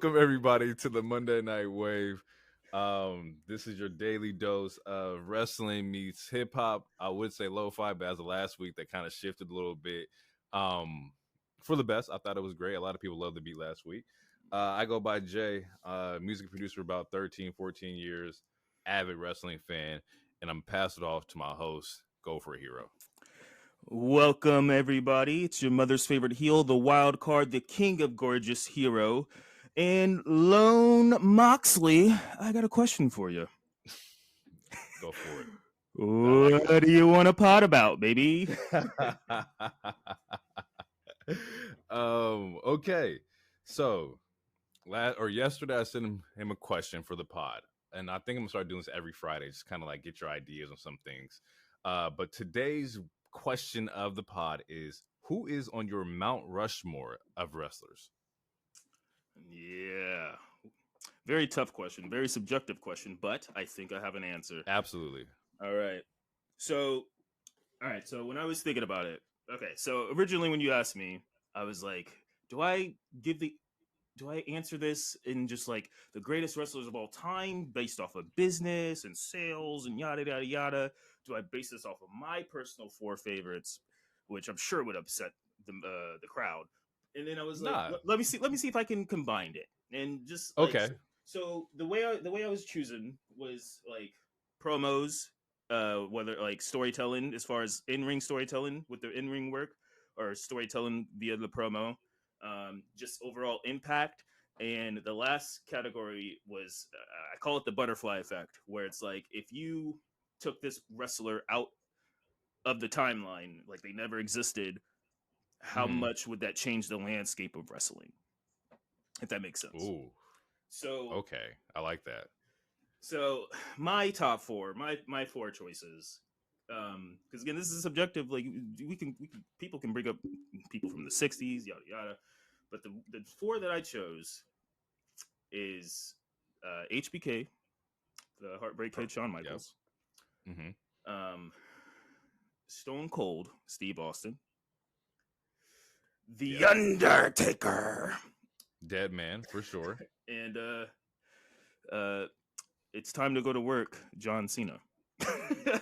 Welcome everybody to the Monday Night Wave. This is your daily dose of wrestling meets hip hop. I would say lo-fi, but as of last week, that kind of shifted a little bit. For the best, I thought it was great. A lot of people loved the beat last week. I go by Jay, music producer for about 13, 14 years, avid wrestling fan, and I'm pass it off to my host, Go for a Hero. Welcome, everybody. It's your mother's favorite heel, the wild card, the king of gorgeous hero, and Lone Moxley. I got a question for you. Go for it. What do you want to pot about, baby? Okay. So yesterday I sent him a question for the pod. And I think I'm gonna start doing this every Friday, just kind of like get your ideas on some things. But today's question of the pod is, who is on your Mount Rushmore of wrestlers? Yeah. Very tough question, very subjective question, but I think I have an answer. Absolutely. All right. So when I was thinking about it, so originally when you asked me, I was like, do I answer this in just like the greatest wrestlers of all time based off of business and sales and yada yada yada? Do I base this off of my personal four favorites, which I'm sure would upset the crowd? And then I was like, let me see if I can combine it and just like, okay. So the way I was choosing was like promos, whether like storytelling as far as in-ring storytelling with the in-ring work or storytelling via the promo, just overall impact. And the last category was I call it the butterfly effect, where it's like if you took this wrestler out of the timeline, like they never existed, how much would that change the landscape of wrestling? If that makes sense. Ooh. So okay, I like that. So my top four, my four choices, because again, this is subjective. Like people can bring up people from the '60s, yada yada, but the four that I chose is HBK, the Heartbreak Kid, Shawn Michaels, Yep. Stone Cold, Steve Austin, The Undertaker, Dead Man for sure, and it's time to go to work, John Cena.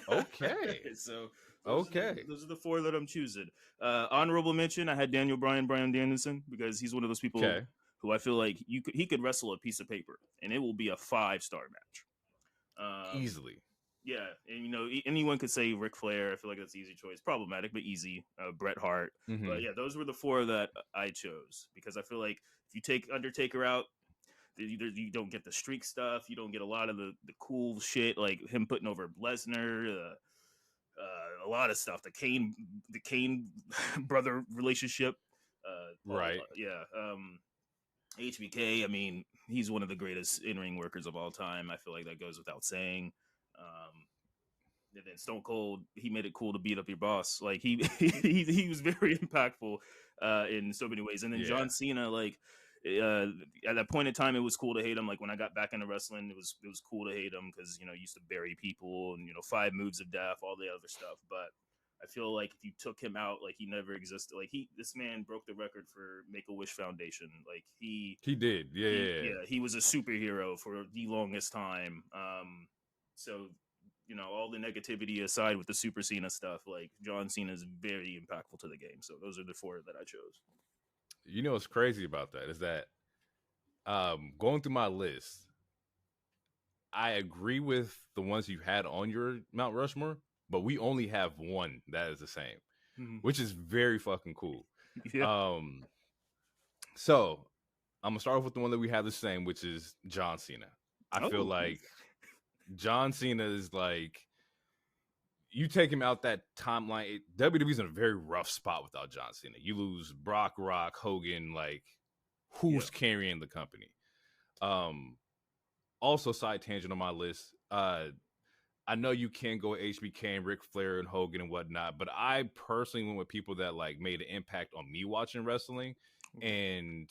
Okay. So those are the four that I'm choosing. Honorable mention, I had Daniel Bryan Danielson, because he's one of those people who I feel like he could wrestle a piece of paper and it will be a 5-star match. Easily. Yeah, and anyone could say Ric Flair. I feel like that's an easy choice. Problematic, but easy. Bret Hart. But yeah, those were the four that I chose because I feel like if you take Undertaker out, you don't get the streak stuff. You don't get a lot of the cool shit, like him putting over Lesnar, a lot of stuff. The Kane brother relationship. Right. HBK, I mean, he's one of the greatest in-ring workers of all time. I feel like that goes without saying. And then Stone Cold, he made it cool to beat up your boss. Like he was very impactful in so many ways. And then John Cena, like at that point in time, it was cool to hate him. Like when I got back into wrestling, it was cool to hate him because he used to bury people and 5 moves of death, all the other stuff. But I feel like if you took him out, like he never existed. Like this man broke the record for Make-A-Wish Foundation. Like he did. He was a superhero for the longest time. So all the negativity aside with the Super Cena stuff, like John Cena is very impactful to the game. So those are the four that I chose. What's crazy about that is that going through my list, I agree with the ones you had on your Mount Rushmore, but we only have one that is the same, which is very fucking cool. Yeah. So I'm gonna start off with the one that we have the same, which is John Cena. I feel like John Cena is like, you take him out that timeline. WWE's in a very rough spot without John Cena. You lose Brock, Rock, Hogan. Like, who's carrying the company? Also, side tangent on my list. I know you can go HBK and Ric Flair and Hogan and whatnot, but I personally went with people that like made an impact on me watching wrestling, and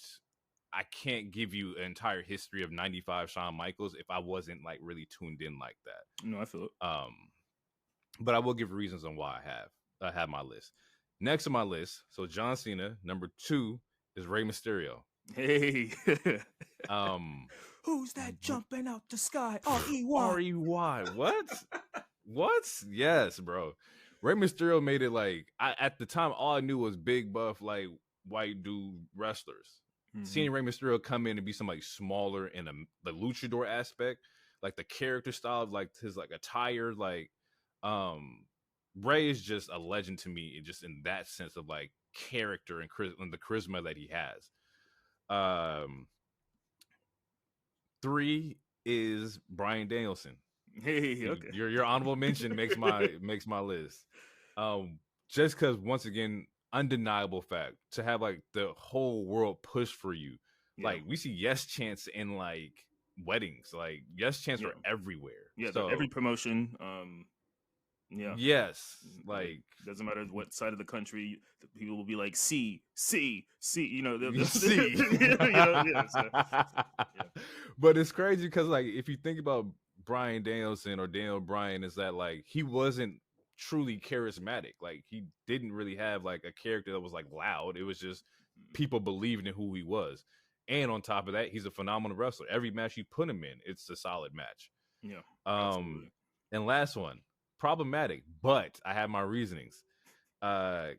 I can't give you an entire history of '95 Shawn Michaels if I wasn't like really tuned in like that. No, I feel it. But I will give reasons on why I have my list. Next on my list, so John Cena. Number 2 is Rey Mysterio. Hey. Um, Who's that jumping out the sky? R-E-Y. REY. What? Yes, bro. Rey Mysterio made it like at the time all I knew was big buff like white dude wrestlers. Mm-hmm. Seeing Rey Mysterio come in and be somebody smaller in the luchador aspect, like the character style, like his like attire, like um Ray is just a legend to me, just in that sense of like character and the charisma that he has. Um, three is Brian Danielson. Hey, okay. Your honorable mention makes my list. Um, just because once again, undeniable fact to have like the whole world push for you. Yeah. Like we see yes chants in like weddings, like yes chants Yeah. are everywhere. Yeah. Every So promotion. Yeah. yes, Like, like doesn't matter what side of the country, the people will be like, C, C, C. You know, you see. yeah. Yeah. But it's crazy because like if you think about Brian Danielson or Daniel Bryan, is that like he wasn't truly charismatic. Like he didn't really have like a character that was like loud. It was just people believing in who he was. And on top of that, he's a phenomenal wrestler. Every match you put him in, it's a solid match. Yeah. Um, Absolutely. and last one, problematic, but I have my reasonings. And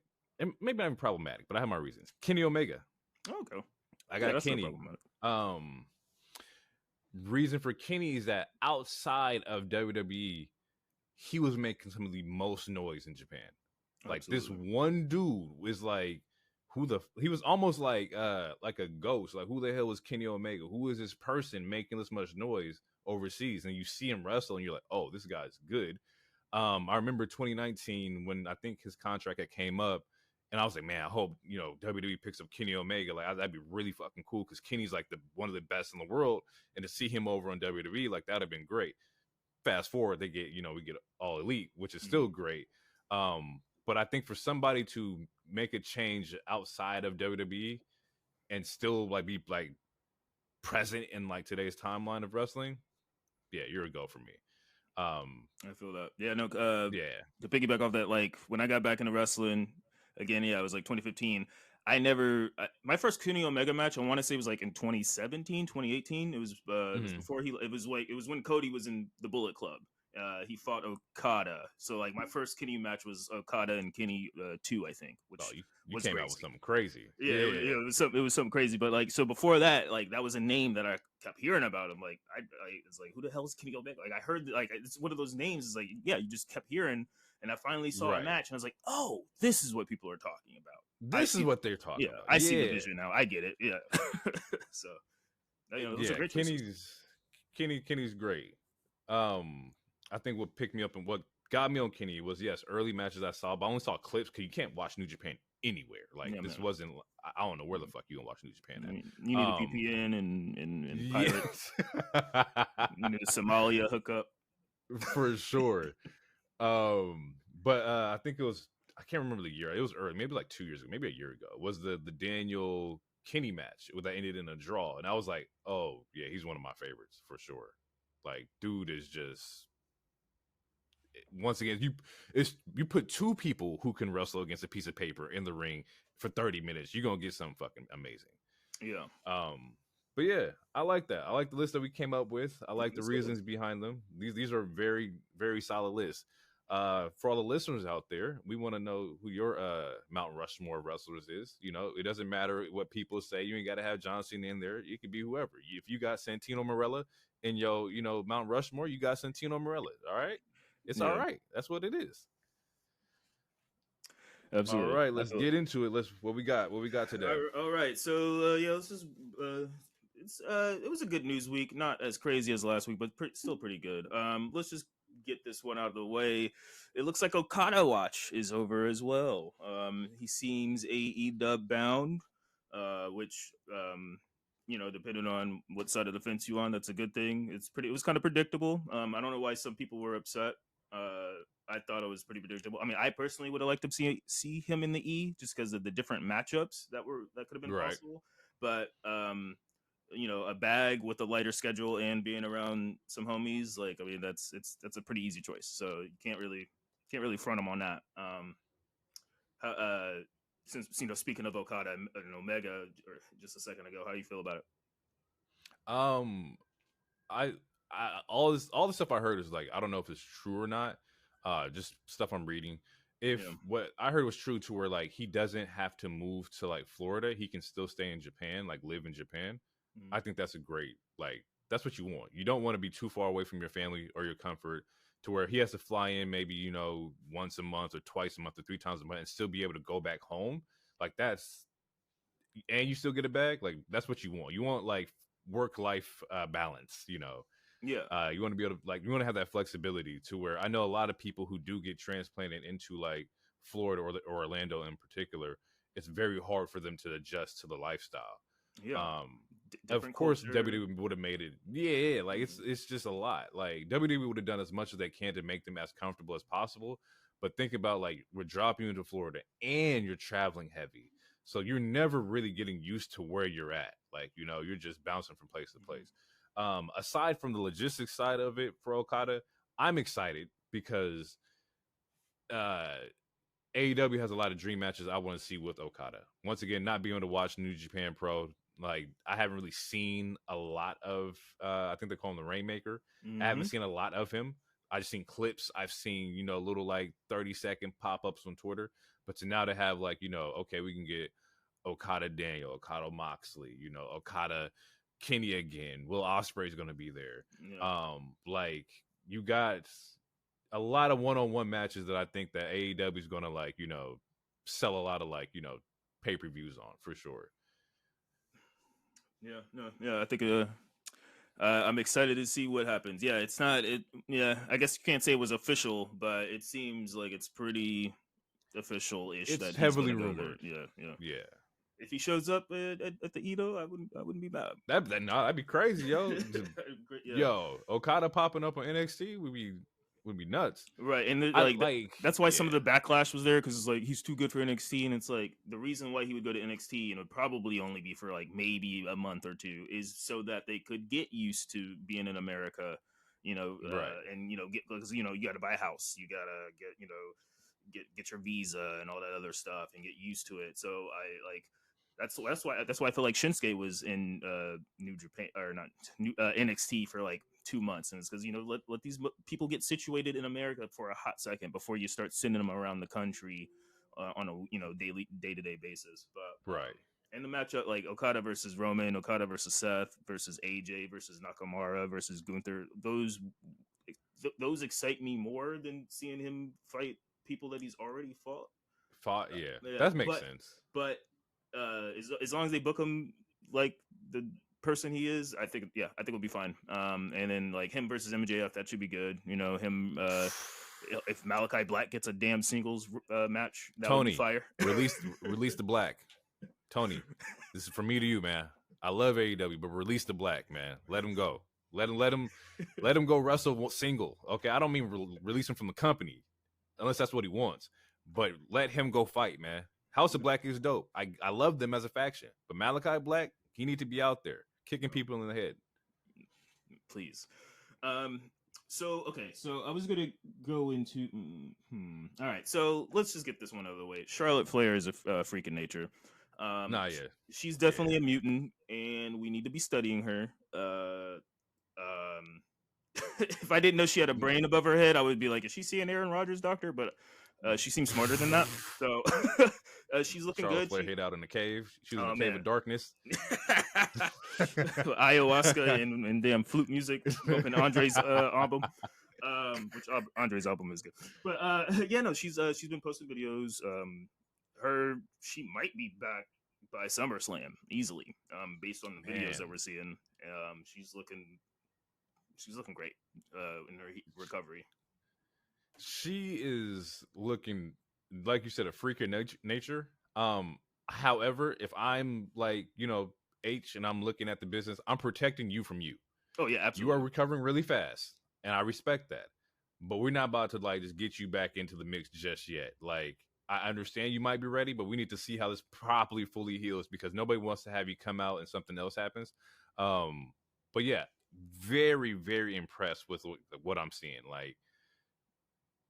maybe not even problematic, but I have my reasons. Kenny Omega. Okay. I Yeah, got that's no Kenny. problem. Um, reason for Kenny is that outside of WWE, he was making some of the most noise in Japan. Like this Absolutely. one dude was like, he was almost like a ghost. Like who the hell was Kenny Omega? Who is this person making this much noise overseas? And you see him wrestle, and you're like, oh, this guy's good. I remember 2019 when I think his contract had came up, and I was like, man, I hope WWE picks up Kenny Omega. Like that'd be really fucking cool because Kenny's like one of the best in the world, and to see him over on WWE, like that'd have been great. Fast forward, they get we get All Elite, which is still great. But I think for somebody to make a change outside of WWE and still like be like present in like today's timeline of wrestling, yeah, you're a go for me. I feel that. Yeah, no, Yeah. to piggyback off that, like when I got back into wrestling again, yeah, it was like 2015. My first Kenny Omega match, I want to say was like in 2017, 2018. It was Mhm. before it was when Cody was in the Bullet Club. He fought Okada. So like my first Kenny match was Okada and Kenny 2, I think, Oh, which you was came out with crazy. something crazy. Yeah, Yeah. it was something crazy. But like, so before that, like that was a name that I kept hearing about him. Like, I it's like, who the hell is Kenny Omega? Like, I heard like it's one of those names. Is like, yeah, you just kept hearing, and I finally saw a Right. match, and I was like, oh, this is what people are talking about. I This is see. what they're talking about. I see the Yeah. vision now. I get it. Yeah. So, it was a Yeah. great choices. Kenny's great. I think what picked me up and what got me on Kenny was yes, early matches I saw, but I only saw clips because you can't watch New Japan anywhere. Like Yeah, this man. wasn't. I don't know where the fuck you gonna watch New Japan You at. need a VPN and pirate. Yes, You need a Somalia hookup. for sure. But I think it was. I can't remember the year. It was early, maybe like 2 years ago, maybe a year ago. Was the Daniel Kenny match that ended in a draw, and I was like, oh yeah, he's one of my favorites for sure. Like, dude is just once again, you put two people who can wrestle against a piece of paper in the ring for 30 minutes, you're gonna get something fucking amazing. Yeah. But yeah, I like that. I like the list that we came up with. I like the That's good. reasons behind them. These are very, very solid lists. For all the listeners out there, we want to know who your Mount Rushmore wrestlers is. It doesn't matter what people say. You ain't got to have John Cena in there. It could be whoever. If you got Santino Marella in your, Mount Rushmore, you got Santino Marella. All right, it's all Yeah. right. That's what it is. All Absolutely. right, let's get into it. What we got. What we got today. All right. So yeah, this is it was a good news week. Not as crazy as last week, but still pretty good. Let's just get this one out of the way. It looks like Okada watch is over as well. He seems AEW bound, which depending on what side of the fence you on, that's a good thing. It was kind of predictable. I don't know why some people were upset. I thought it was pretty predictable. I mean, I personally would have liked to see him in the E just because of the different matchups that could have been Right. possible. But a bag with a lighter schedule and being around some homies, like I mean, that's a pretty easy choice. So you can't really front him on that. since speaking of Okada and Omega or just a second ago, how do you feel about it? Um, I, all the stuff I heard is like I don't know if it's true or not. Just stuff I'm reading. If Yeah. what I heard was true, to where like he doesn't have to move to like Florida, he can still stay in Japan, like live in Japan. Mm-hmm. I think that's a great, like, that's what you want. You don't want to be too far away from your family or your comfort to where he has to fly in maybe, once a month or twice a month or 3 times a month and still be able to go back home. Like that's, and you still get it back. Like that's what you want. You want like work life balance, Yeah. You want to be able to, like, you want to have that flexibility to where I know a lot of people who do get transplanted into like Florida or Orlando in particular, it's very hard for them to adjust to the lifestyle. Yeah. Um, of Different course, culture. WWE would have made it. Yeah, like it's just a lot. Like WWE would have done as much as they can to make them as comfortable as possible. But think about, like, we're dropping you into Florida and you're traveling heavy, so you're never really getting used to where you're at. Like, you're just bouncing from place to place. Aside from the logistics side of it for Okada, I'm excited because uh AEW has a lot of dream matches I want to see with Okada. Once again, not being able to watch New Japan Pro, like I haven't really seen a lot of. I think they call him the Rainmaker. I haven't Mm-hmm. seen a lot of him. I just seen clips. I've seen little like 30-second pop ups on Twitter. But to now to have like okay, we can get Okada Daniel, Okada Moxley, Okada Kenny again. Will Ospreay's going to be there. Yeah. Like you got a lot of one-on-one matches that I think that AEW is going to like, sell a lot of like, pay-per-views on for sure. Yeah. No. Yeah. I think. I'm excited to see what happens. Yeah. It's not. It. Yeah. I guess you can't say it was official, but it seems like it's pretty official-ish It's that he's heavily gonna go there. rumored. Yeah. Yeah. Yeah. If he shows up at the Edo, I wouldn't be mad. That'd be crazy, yo. Yeah. Yo, Okada popping up on NXT would be nuts. Right, and I like like, that's why some yeah, of the backlash was there because it's like he's too good for NXT, and it's like the reason why he would go to NXT and it would probably only be for like maybe a month or two is so that they could get used to being in America, right. and get because you got to buy a house, you gotta get your visa and all that other stuff and get used to it. So I like that's why I feel like Shinsuke was in New Japan or not new NXT for like 2 months, and it's because let these people get situated in America for a hot second before you start sending them around the country on a daily day-to-day basis. But Right. and the matchup like Okada versus Roman, Okada versus Seth versus AJ versus Nakamura versus Gunther, those excite me more than seeing him fight people that he's already fought. Yeah. Yeah, That makes sense. but as long as they book him like the person he is, I think it'll be fine. And then like him versus MJF, that should be good. Him if Malachi Black gets a damn singles match, that would be Tony, fire. release the Black. Tony, this is from me to you, man. I love AEW, but release the Black, man. Let him go. Let him go wrestle single. Okay, I don't mean release him from the company, unless that's what he wants. But let him go fight, man. House of Black is dope. I love them as a faction, but Malachi Black, he need to be out there kicking people in the head. Please. So I was gonna go into. All right, so let's just get this one out of the way. Charlotte Flair is a freak in nature. Nah, yeah, she's definitely a mutant, and we need to be studying her. If I didn't know she had a brain above her head, I would be like, is she seeing Aaron Rodgers, doctor? But she seems smarter than that. So she's looking Charlotte good. Flair hid out in the cave. She was in the cave of darkness. Ayahuasca and damn flute music, smoking Andre's album. Which Andre's album is good. But she's been posting videos. She might be back by SummerSlam easily, based on the videos that we're seeing. She's looking great in her recovery. She is looking, like you said, a freak of nature. However, if I'm like, H and I'm looking at the business, I'm protecting you from you. Oh yeah, absolutely. You are recovering really fast, and I respect that. But we're not about to like just get you back into the mix just yet. Like, I understand you might be ready, but we need to see how this properly fully heals, because nobody wants to have you come out and something else happens. But yeah, very, very impressed with what I'm seeing. Like,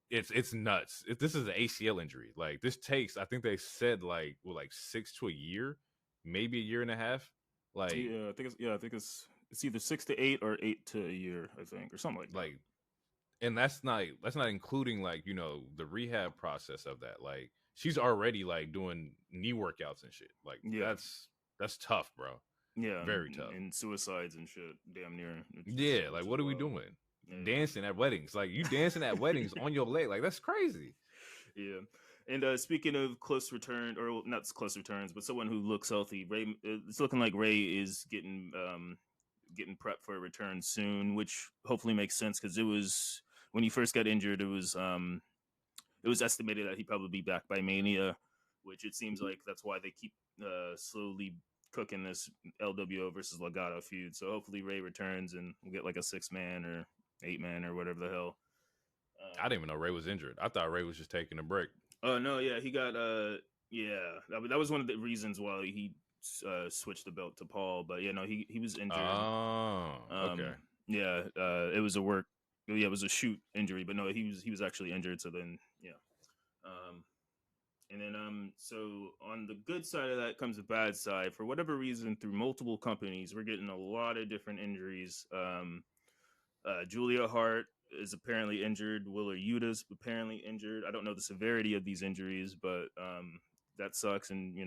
it's nuts. This is an ACL injury. Like this takes, I think they said like 6 to a year, maybe a year and a half. Like I think it's either 6 to 8 or 8 to a year, I think, or something like that. like, and that's not including like the rehab process of that. Like she's already like doing knee workouts and shit. Like Yeah, that's tough, bro. yeah, Very tough. and suicides and shit, damn near. Yeah, like Which is what are we wild. doing? Yeah. Dancing at weddings. Like you dancing at weddings on your leg. Like that's crazy. Yeah. And speaking of close return, or not close returns, but someone who looks healthy, Ray, it's looking like Ray is getting prepped for a return soon, which hopefully makes sense because it was when he first got injured, it was estimated that he'd probably be back by Mania, which it seems like that's why they keep slowly cooking this LWO versus Legado feud. So hopefully Ray returns and we'll get like a 6-man or 8-man or whatever the hell. I didn't even know Ray was injured. I thought Ray was just taking a break. Oh no, yeah, he got yeah, that was one of the reasons why he switched the belt to Paul. But yeah, no, he was injured. Oh, okay. Yeah, it was a work. Yeah, it was a shoot injury, but no, he was actually injured. So then, yeah. And then so on the good side of that comes the bad side. For whatever reason, through multiple companies, we're getting a lot of different injuries. Julia Hart is apparently injured. Willer Yuta's apparently injured. I don't know the severity of these injuries, but that sucks. And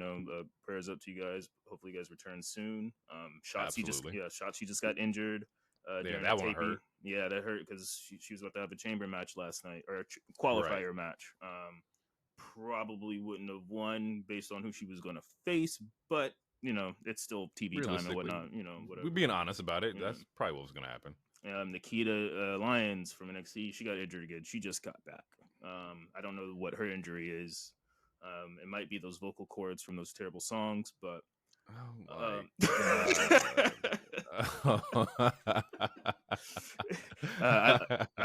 prayers up to you guys. Hopefully, you guys return soon. Shotzi just got injured during that the one taping. hurt. Yeah, that hurt because she was about to have a chamber match last night or a qualifier match. Probably wouldn't have won based on who she was going to face, but it's still TV time and whatnot. Whatever. We're being honest about it. That's probably what was going to happen. Nikita Lyons from NXT, she got injured again. She just got back. I don't know what her injury is. It might be those vocal cords from those terrible songs, but I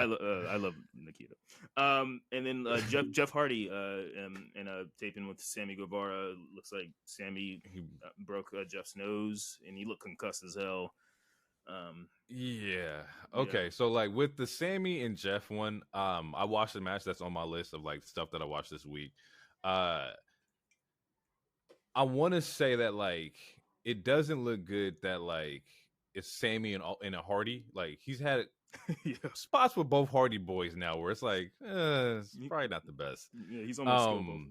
love Nikita. And then Jeff Hardy in a taping with Sammy Guevara. Looks like Sammy broke Jeff's nose, and he looked concussed as hell. Yeah. Okay. Yeah. So like with the Sammy and Jeff one, I watched the match that's on my list of like stuff that I watched this week. I want to say that like it doesn't look good that like it's Sammy and a Hardy. Like he's had spots with both Hardy boys now where it's like it's probably not the best. Yeah, he's almost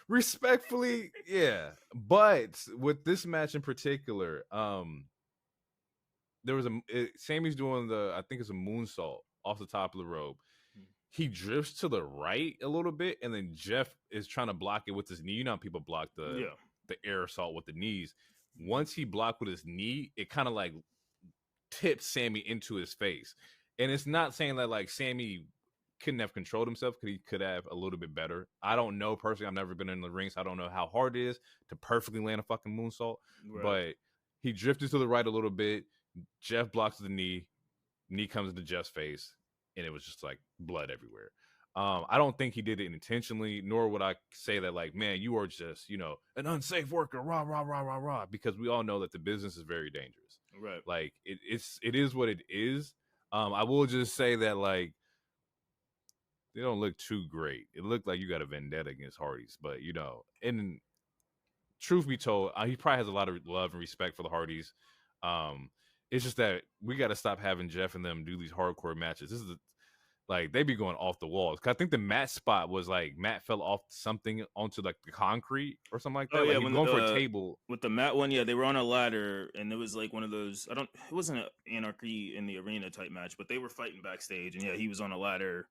respectfully, yeah. But with this match in particular, there was Sammy's doing I think it's a moonsault off the top of the rope. He drifts to the right a little bit, and then Jeff is trying to block it with his knee. You know how people block the air assault with the knees. Once he blocked with his knee, it kind of like tipped Sammy into his face. And it's not saying that like Sammy couldn't have controlled himself, because he could have a little bit better. I don't know personally. I've never been in the ring, so I don't know how hard it is to perfectly land a fucking moonsault. Right. But he drifted to the right a little bit. Jeff blocks the knee. Knee comes into Jeff's face. And it was just like blood everywhere. I don't think he did it intentionally, nor would I say that like, man, you are just, an unsafe worker, rah, rah, rah, rah, rah, because we all know that the business is very dangerous. Right. Like it is what it is. I will just say that like, they don't look too great. It looked like you got a vendetta against Hardys, but and truth be told, he probably has a lot of love and respect for the Hardys. It's just that we got to stop having Jeff and them do these hardcore matches. This is like they be going off the walls. Cause I think the Matt spot was like Matt fell off something onto like the concrete or something like that. Oh yeah, like, when going for a table with the Matt one, yeah, they were on a ladder, and it was like one of those. It wasn't an Anarchy in the Arena type match, but they were fighting backstage, and yeah, he was on a ladder.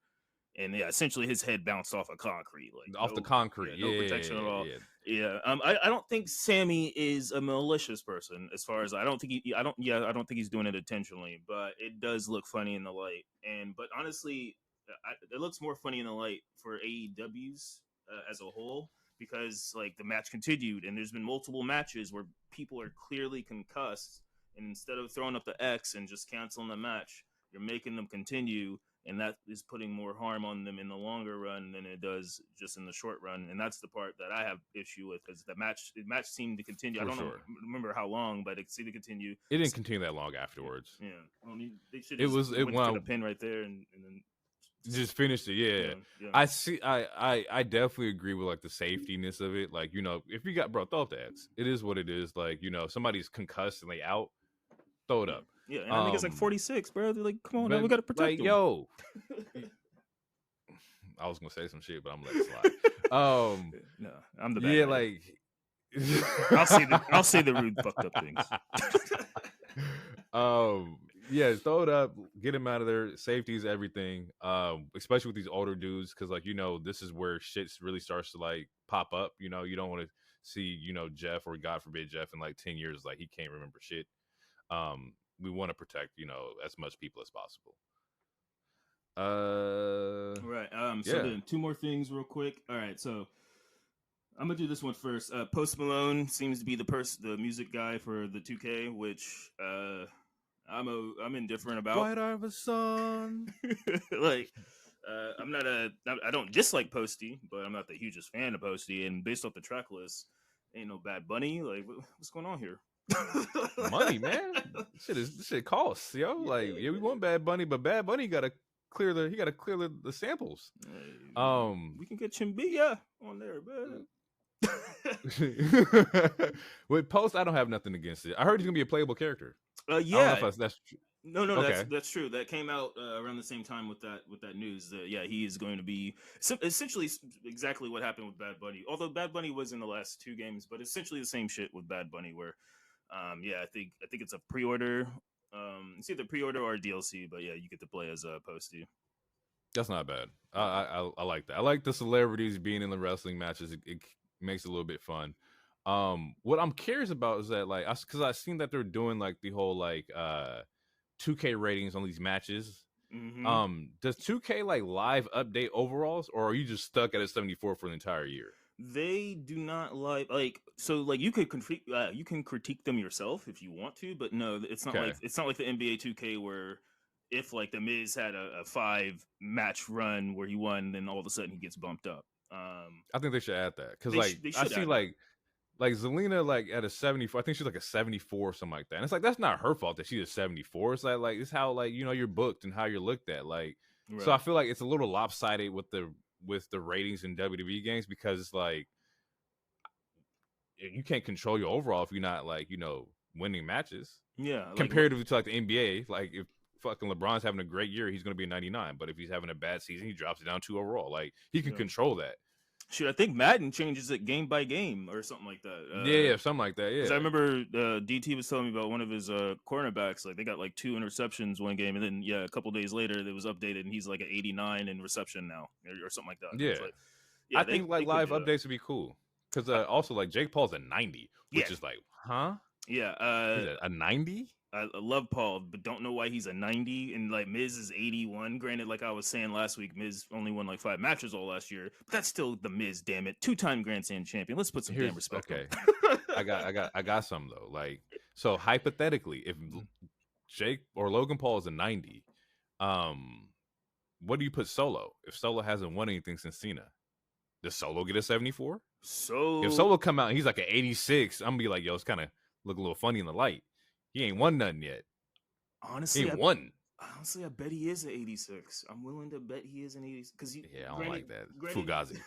And yeah, essentially his head bounced off of concrete, like off the concrete. No protection at all. Yeah. I don't think Sammy is a malicious person. As far as I don't think he's doing it intentionally, but it does look funny in the light. But honestly, it looks more funny in the light for AEW's as a whole, because like the match continued, and there's been multiple matches where people are clearly concussed, and instead of throwing up the X and just canceling the match, you're making them continue. And that is putting more harm on them in the longer run than it does just in the short run. And that's the part that I have issue with, because the match seemed to continue. I don't remember how long, but it seemed to continue. It didn't continue that long afterwards. Yeah. They should have put a pin right there and then Just finished it. Yeah. Yeah. I see. I definitely agree with like the safetyness of it. Like, if you got, bro, throw up the ads. It is what it is. Like, somebody's concussed and they out, throw it Yeah. up. Yeah. And that nigga's like 46, bro. They're like, come on, now But we gotta protect like, him. yo, I was gonna say some shit, but I'm gonna let it slide. No, I'm the bad Yeah, guy. like I'll say the rude fucked up things. Yeah, throw it up, get him out of there. Safety is everything. Especially with these older dudes, because like this is where shit really starts to like pop up. You don't want to see Jeff, or God forbid Jeff, in like 10 years, like he can't remember shit. We want to protect as much people as possible. Right. So then 2 more things real quick. All right, so I'm gonna do this one first. Post Malone seems to be the music guy for the 2K, which I'm indifferent about. White Iverson. Like, I don't dislike Posty, but I'm not the hugest fan of Posty. And based off the track list, ain't no Bad Bunny. Like, what's going on here? Money, man. This shit costs, yo. Like, yeah, we want Bad Bunny, but Bad Bunny gotta clear the samples. We can get Chimbia on there, man. With Post, I don't have nothing against it. I heard he's gonna be a playable character. Yeah. I don't know if that's true. No, okay. That's true. That came out around the same time with that news. Yeah, he is going to be essentially exactly what happened with Bad Bunny. Although Bad Bunny was in the last 2 games, but essentially the same shit with Bad Bunny. Where, I think it's a pre-order. It's either pre-order or DLC, but yeah, you get to play as Posty. That's not bad. I like that. I like the celebrities being in the wrestling matches. It makes it a little bit fun. What I'm curious about is that, like, because I've seen that they're doing like the whole like 2K ratings on these matches. Mm-hmm. Does 2K like live update overalls, or are you just stuck at a 74 for the entire year? They do not like so like you can critique them yourself if you want to, but no, it's not like the NBA 2K where if like the Miz had a 5 match run where he won, then all of a sudden he gets bumped up. I think they should add that, because like I see like Zelina like at a 74. I think she's like a 74 or something like that. And it's like, that's not her fault that she's a 74. It's like it's how like you're booked and how you're looked at. Like, right. So I feel like it's a little lopsided with the ratings in WWE games, because it's like you can't control your overall if you're not like winning matches. Yeah, comparatively to like the NBA, like if fucking LeBron's having a great year, he's going to be a 99. But if he's having a bad season, he drops it down to overall. Like, he can control that. Shoot, I think Madden changes it game by game or something like that. Yeah, something like that. Yeah, because I remember DT was telling me about one of his cornerbacks. Like, they got like 2 interceptions one game, and then a couple days later it was updated, and he's like an 89 in reception now, or something like that. Yeah, like, I think like live updates would be cool, because also like Jake Paul's a 90, which is like, huh? Yeah, a 90. I love Paul, but don't know why he's a 90. And like Miz is 81. Granted, like I was saying last week, Miz only won like 5 matches all last year, but that's still the Miz. Damn it, 2-time Grand Slam champion. Let's put some damn respect. Okay, I got some though. Like, so hypothetically, if Jake or Logan Paul is a 90, what do you put Solo? If Solo hasn't won anything since Cena, does Solo get a 74? So if Solo come out and he's like an 86, I'm gonna be like, yo, it's kind of look a little funny in the light. He ain't won nothing yet. Honestly, he ain't won. Honestly, I bet he is an 86. I'm willing to bet he is an 86. Because I don't like that. Fugazi.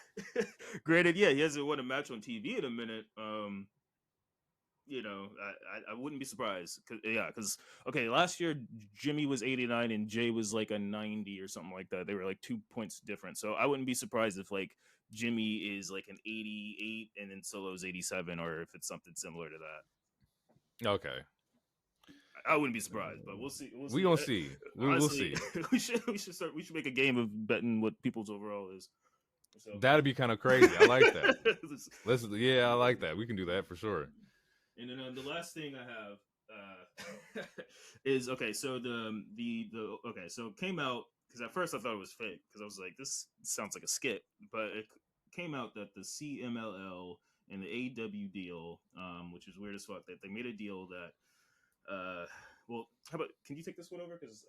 Granted, he hasn't won a match on TV in a minute. I wouldn't be surprised. Because last year Jimmy was 89 and Jay was like a 90 or something like that. They were like 2 points different. So I wouldn't be surprised if like Jimmy is like an 88 and then Solo's 87, or if it's something similar to that. Okay. I wouldn't be surprised, but we'll see. We're gonna see. We'll see. We should make a game of betting what people's overall is. So, that'd be kind of crazy. I like that. I like that. We can do that for sure. And then the last thing I have is okay. So so it came out, because at first I thought it was fake, because I was like, this sounds like a skit, but it came out that the CMLL and the AEW deal, which is weird as fuck, that they made a deal that. Well, how about, can you take this one over? Because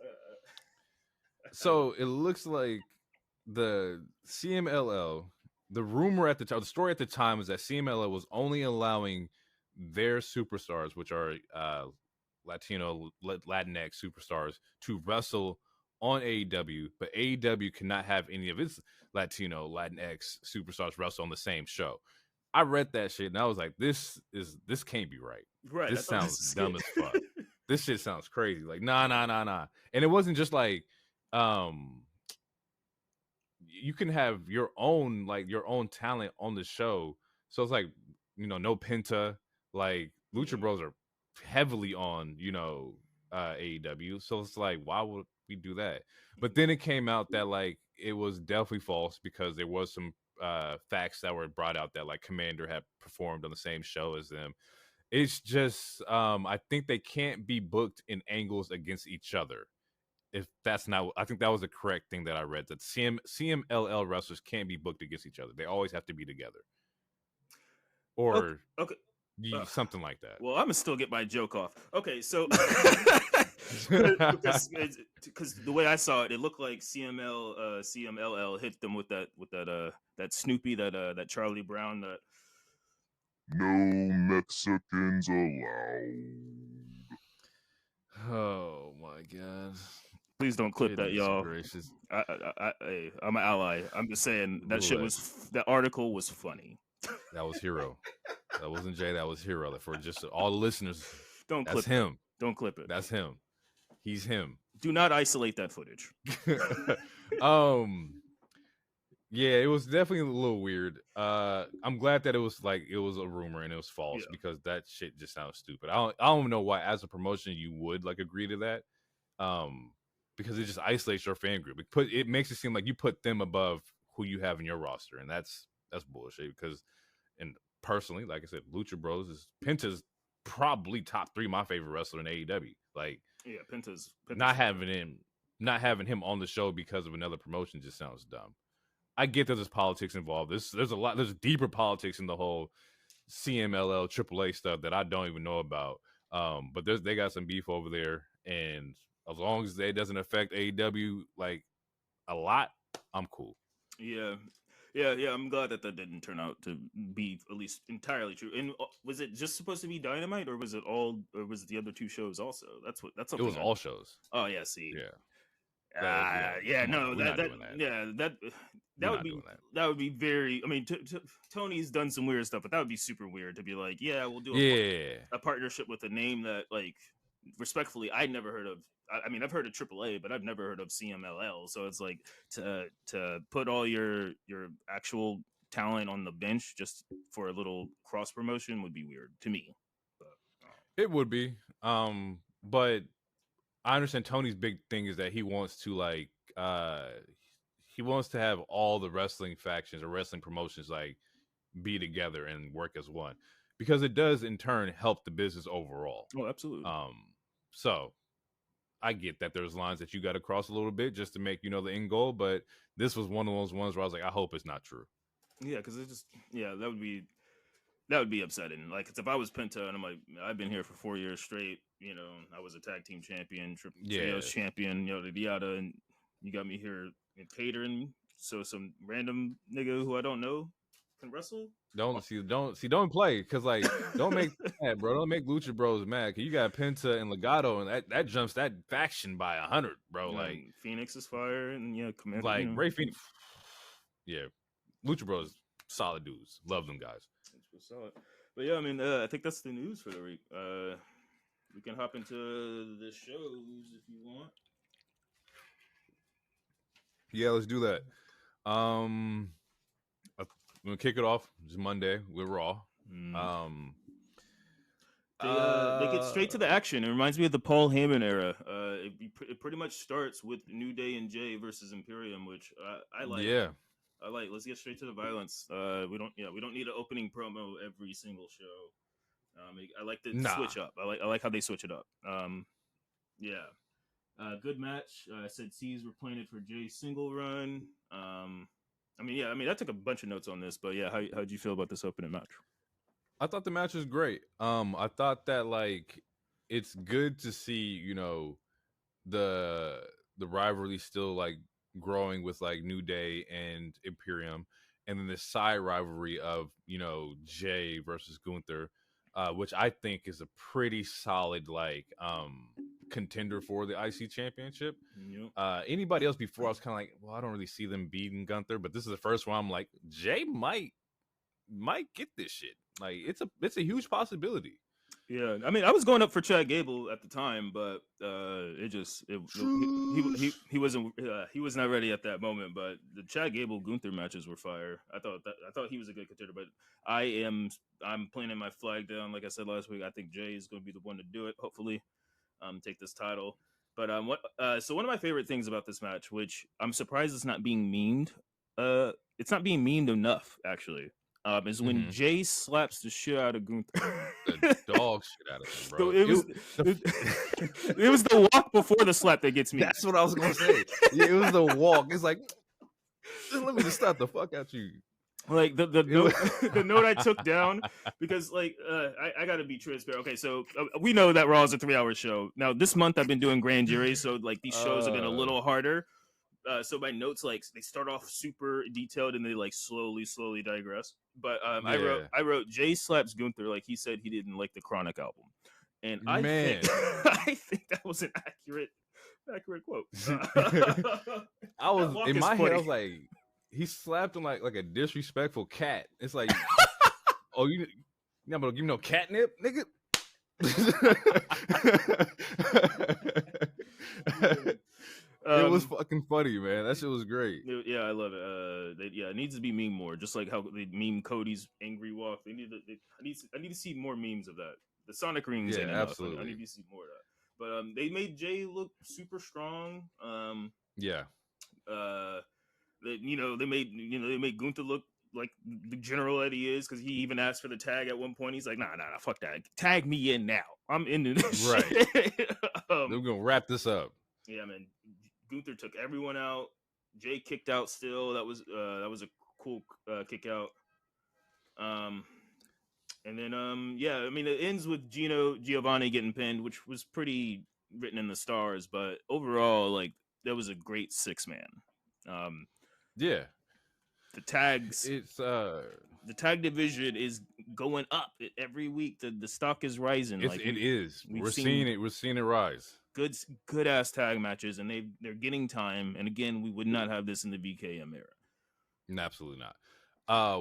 so it looks like the CMLL, the rumor at the time, the story at the time was that CMLL was only allowing their superstars, which are Latino, Latinx superstars, to wrestle on AEW, but AEW cannot have any of its Latino, Latinx superstars wrestle on the same show. I read that shit and I was like, this can't be right. Right. This I thought sounds this was dumb as fuck. This shit sounds crazy. Like, nah. And it wasn't just like, you can have your own talent on the show. So it's like, no Penta, like Lucha Bros are heavily on, AEW. So it's like, why would we do that? But then it came out that like it was definitely false because there was some facts that were brought out that like Commander had performed on the same show as them. It's just I think they can't be booked in angles against each other. If that's not, I think that was the correct thing that I read, that CMLL wrestlers can't be booked against each other. They always have to be together, or okay. Something like that. Well, I'm gonna still get my joke off. Okay, so because the way I saw it, it looked like CMLL hit them with that Snoopy, that Charlie Brown, that no Mexicans allowed. Oh my god! Please don't clip that, y'all. Gracious. I'm an ally. I'm just saying that article was funny. That was Hero. That wasn't Jay. That was Hero. For just all the listeners, don't that's clip him. It. Don't clip it. That's him. He's him. Do not isolate that footage. Yeah, it was definitely a little weird. I'm glad that it was a rumor and it was false, because that shit just sounds stupid. I don't know why as a promotion you would like agree to that. Because it just isolates your fan group. It makes it seem like you put them above who you have in your roster, and that's bullshit. Because, and personally, like I said, Lucha Bros Penta's probably top 3 my favorite wrestler in AEW. Like, yeah, Penta's not having him on the show because of another promotion just sounds dumb. I get that there's politics involved. There's deeper politics in the whole CMLL AAA stuff that I don't even know about. But they got some beef over there, and as long as it doesn't affect AEW like a lot, I'm cool. Yeah. I'm glad that didn't turn out to be at least entirely true. And was it just supposed to be Dynamite, or was it the other 2 shows also? That's it was all shows. Oh yeah, see. Yeah. That would be very. I mean, Tony's done some weird stuff, but that would be super weird to be like, yeah, we'll do a partnership with a name that, like, respectfully, I'd never heard of. I mean, I've heard of AAA, but I've never heard of CMLL. So it's like to put all your actual talent on the bench just for a little cross promotion would be weird to me. But, it would be, but I understand Tony's big thing is that he wants to he wants to have all the wrestling factions or wrestling promotions like be together and work as one, because it does in turn help the business overall. Oh, absolutely. So I get that there's lines that you got to cross a little bit just to make, the end goal. But this was one of those ones where I was like, I hope it's not true. Yeah, because that would be upsetting. Like, if I was Penta and I'm like, I've been here for 4 years straight, I was a tag team champion, trios champion, yada, and you got me here catering. So some random nigga who I don't know can wrestle. Don't play, because like don't make mad, bro. Don't make Lucha Bros mad, because you got Penta and Legato, and that jumps that faction by 100, bro. Like Phoenix is fire, and Commander, like Ray Phoenix. Yeah, Lucha Bros, solid dudes. Love them guys. Solid. But yeah, I mean, I think that's the news for the week. We can hop into the shows if you want. Yeah, let's do that. I'm gonna kick it off. It's Monday. We're Raw. They get straight to the action. It reminds me of the Paul Heyman era. It pretty much starts with New Day and Jay versus Imperium, which I like. Yeah, I like. Let's get straight to the violence. We don't need an opening promo every single show. I like the switch up. I like how they switch it up. Good match. I said C's were planted for Jay's single run. I took a bunch of notes on this, but yeah, how'd you feel about this opening match? I thought the match was great. I thought that like it's good to see, the rivalry still like growing with like New Day and Imperium, and then the side rivalry of Jay versus Gunther, which I think is a pretty solid like contender for the IC championship. Yep. Anybody else before, I was kind of like, well, I don't really see them beating Gunther, but this is the first one I'm like, Jay might get this shit. Like, it's a huge possibility. Yeah, I mean, I was going up for Chad Gable at the time, but he wasn't he was not ready at that moment. But the Chad Gable Gunther matches were fire. I thought he was a good contender, but I'm planting my flag down. Like I said last week, I think Jay is going to be the one to do it. Hopefully, take this title. But so one of my favorite things about this match, which I'm surprised it's not being memed, it's not being memed enough actually. Is when Jay slaps the shit out of Gunther. The dog shit out of him, bro. It was the walk before the slap that gets me. That's what I was going to say. Yeah, it was the walk. It's like, let me just slap the fuck out you. Like the note I took down, because like I got to be transparent. Okay, so we know that Raw is a 3-hour show. Now this month I've been doing grand jury, so like these shows have been a little harder. So my notes, like, they start off super detailed and they like slowly digress. But I wrote Jay slaps Gunther like he said he didn't like the Chronic album, and I think that was an accurate quote. I was in my head. I was like, he slapped him like a disrespectful cat. It's like, oh, you not gonna give me no catnip, nigga. It was fucking funny, man. That shit was great. Yeah, I love it. It needs to be meme more, just like how they meme Cody's angry walk. I need to see more memes of that. The Sonic rings, ain't enough. Absolutely. I need to see more of that. But they made Jay look super strong. They made Gunther look like the general that he is, because he even asked for the tag at one point. He's like, nah, fuck that. Tag me in now. I'm into this. Right. Shit. We're gonna wrap this up. Yeah, man. Gunther took everyone out. Jay kicked out still. That was a cool kick out. And then I mean, it ends with Gino Giovanni getting pinned, which was pretty written in the stars. But overall, like, that was a great 6-man. The tags. The tag division is going up every week. The stock is rising. It is. We're seeing it. We're seeing it rise. Good ass tag matches, and they're getting time. And again, we would not have this in the VKM era. No, absolutely not.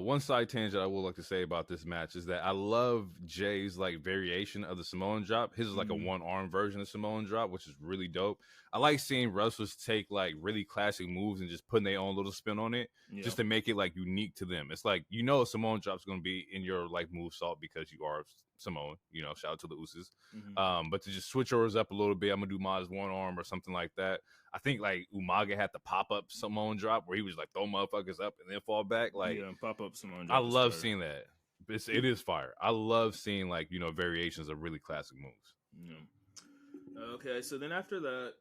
One side tangent I would like to say about this match is that I love Jay's like variation of the Samoan drop. His is like a one-arm version of Samoan drop, which is really dope. I like seeing wrestlers take like really classic moves and just putting their own little spin on it, just to make it like unique to them. It's like, a Samoan drop's going to be in your like movesault because you are Samoan, shout out to the Usos. But to just switch yours up a little bit, I'm gonna do Ma's one arm or something like that. I think like Umaga had the pop up Samoan drop where he was like throw motherfuckers up and then fall back. Like, pop up Samoan drop. I love seeing that. It is fire. I love seeing like variations of really classic moves. Yeah. Okay, so then after that,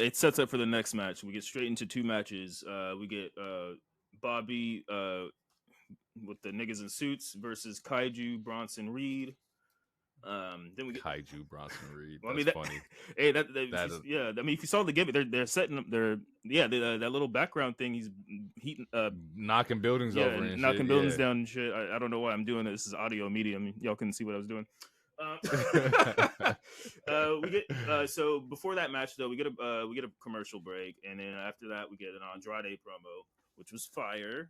it sets up for the next match. We get straight into 2 matches. We get Bobby with the niggas in suits versus Kaiju Bronson Reed. Then we get Kaiju Bronson Reed. Well, That's funny. Hey, that is, yeah. I mean, if you saw the gimmick, they're setting up that little background thing. He's knocking buildings over and knocking shit. buildings down and shit. I don't know why I'm doing this. This is audio medium. Y'all couldn't see what I was doing. We get so before that match though, we get a commercial break, and then after that we get an Andrade promo, which was fire.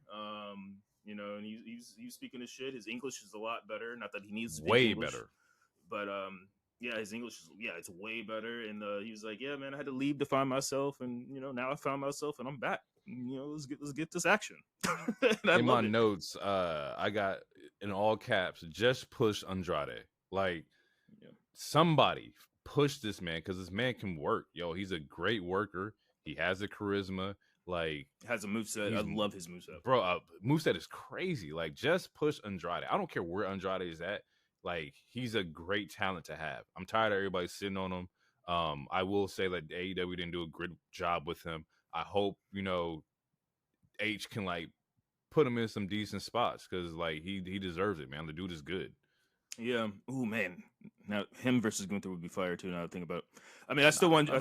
And he's speaking his shit. His English is a lot better. Not that he needs to speak way English, better, but his English is it's way better. And he was like, yeah, man, I had to leave to find myself, and now I found myself, and I'm back. Let's get this action. In my notes, I got in all caps, just push Andrade. Like, somebody push this man, because this man can work. He's a great worker. He has the charisma. Like, has a moveset. I love his moveset, bro. Moveset is crazy. Like, just push Andrade. I don't care where Andrade is at. Like, he's a great talent to have. I'm tired of everybody sitting on him. I will say that AEW didn't do a great job with him. I hope H can like put him in some decent spots, because like he deserves it, man. The dude is good. Yeah. Oh man. Now him versus Gunther would be fire too. Now I think about. I mean, I still want Jay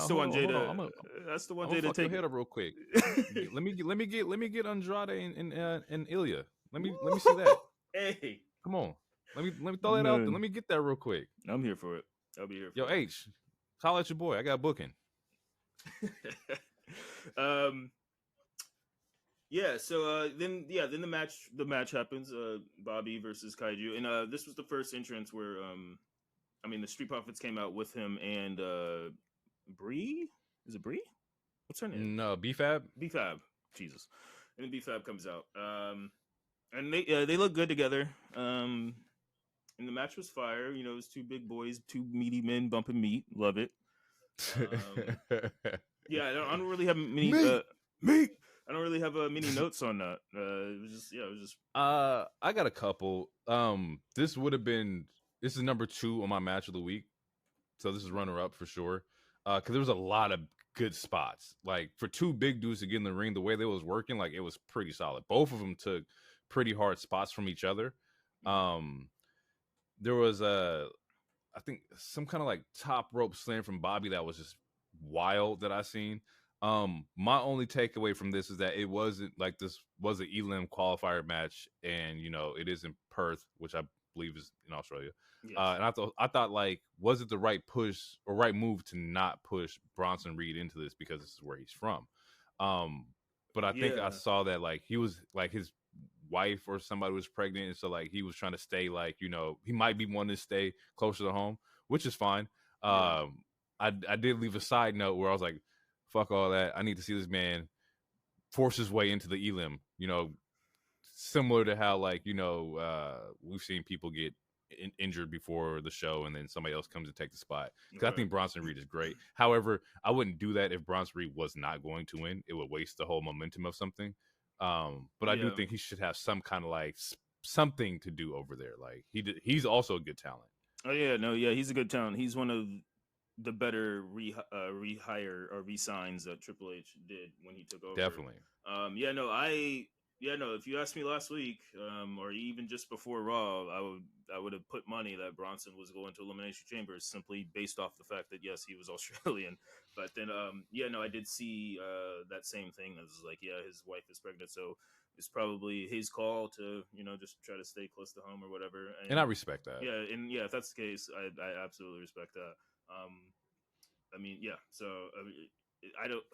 to. That's the one Jay to take. Your head up real quick. let me get Andrade and Ilya. Let me see that. Hey, come on. Let me throw that out there. Let me get that real quick. I'm here for it. I'll be here. Yo, H, holla at your boy. I got booking. Yeah. So then the match happens. Bobby versus Kaiju, and this was the first entrance where the Street Profits came out with him and Bree. Is it Bree? What's her name? No, B-Fab. B-Fab. Jesus. And then B-Fab comes out. And they look good together. And the match was fire. You know, it was two big boys, two meaty men bumping meat. Love it. Yeah, I don't really have many meat. I don't really have many notes on that. It was just. I got a couple. This is number 2 on my match of the week, so this is runner up for sure. Because there was a lot of good spots. Like for two big dudes to get in the ring, the way they was working, like it was pretty solid. Both of them took pretty hard spots from each other. There was I think some kind of like top rope slam from Bobby that was just wild that I seen. My only takeaway from this is that it wasn't like this was an elim qualifier match, and you know it is in Perth, which I believe is in Australia. Yes. And I thought like, was it the right push or right move to not push Bronson Reed into this because this is where he's from? But I think I saw that like he was like his wife or somebody was pregnant, and so like he was trying to stay like, you know, he might be wanting to stay closer to home, which is fine. I did leave a side note where I was like, fuck all that. I need to see this man force his way into the elim, you know, similar to how like, you know, we've seen people get injured before the show and then somebody else comes to take the spot. Because I think Bronson Reed is great. However, I wouldn't do that if Bronson Reed was not going to win. It would waste the whole momentum of something. But I do think he should have some kind of like something to do over there. Like he's also a good talent. Oh yeah, no, yeah, he's a good talent. He's one of the better rehire or resigns that Triple H did when he took over. Definitely. If you asked me last week, or even just before Raw, I would have put money that Bronson was going to Elimination Chambers simply based off the fact that yes, he was Australian. But then I did see that same thing. That was like, yeah, his wife is pregnant, so it's probably his call to, you know, just try to stay close to home or whatever. And I respect that. Yeah, and yeah, if that's the case, I absolutely respect that. I don't.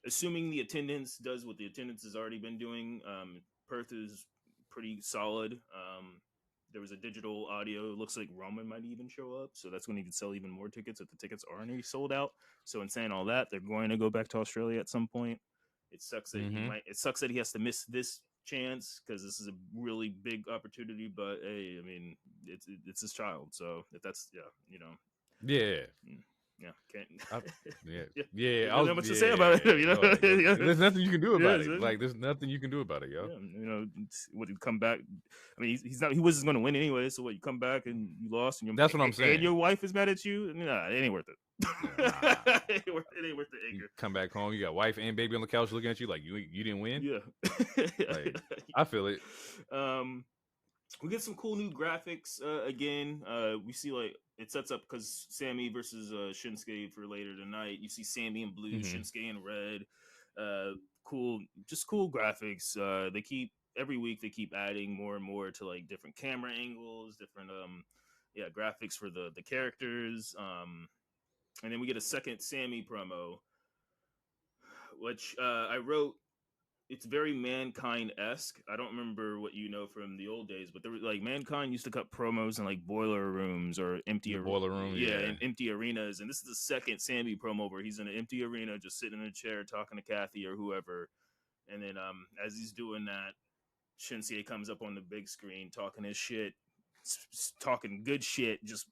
Assuming the attendance does what the attendance has already been doing, Perth is pretty solid. There was a digital audio. It looks like Roman might even show up, so that's going to even sell even more tickets if the tickets are already sold out. So in saying all that, they're going to go back to Australia at some point. It sucks that It sucks that he has to miss this chance because this is a really big opportunity. But hey, I mean, it's his child, so if that's can't. I don't know much to say about it. You know, there's nothing you can do about it. Like, there's nothing you can do about it, yo. You know, would you come back? I mean, he wasn't going to win anyway. So what? You come back and you lost, and that's what I'm saying. And your wife is mad at you. Nah, it ain't worth it. It ain't worth the anger. You come back home, you got wife and baby on the couch looking at you like you didn't win. Yeah, like, I feel it. We get some cool new graphics again. We see like it sets up because Sammy versus Shinsuke for later tonight. You see Sammy in blue, Shinsuke in red. Cool graphics. They keep every week they keep adding more and more to like different camera angles, different graphics for the characters. And then we get a second Sammy promo, which I wrote. It's very Mankind-esque. I don't remember what you know from the old days, but there was like Mankind used to cut promos in like boiler rooms or empty boiler room, in empty arenas. And this is the second Sammy promo where he's in an empty arena, just sitting in a chair talking to Kathy or whoever. And then as he's doing that, Shinsuke comes up on the big screen talking his shit, talking good shit, just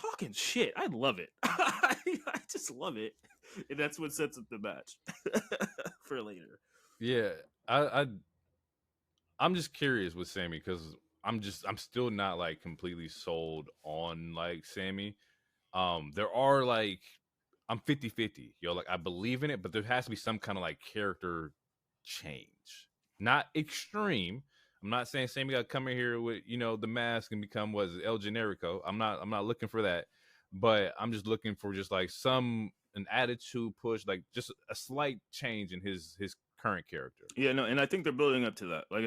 talking shit. I love it. I just love it. And that's what sets up the match for later. Yeah, I'm just curious with Sammy because I'm still not like completely sold on like Sammy. There are like I'm 50-50, yo. Like I believe in it, but there has to be some kind of like character change, not extreme. I'm not saying Sammy got to come in here with, you know, the mask and become El Generico. I'm not looking for that, but I'm just looking for just like an attitude push, like just a slight change in his current character. Yeah, no, and I think they're building up to that. Like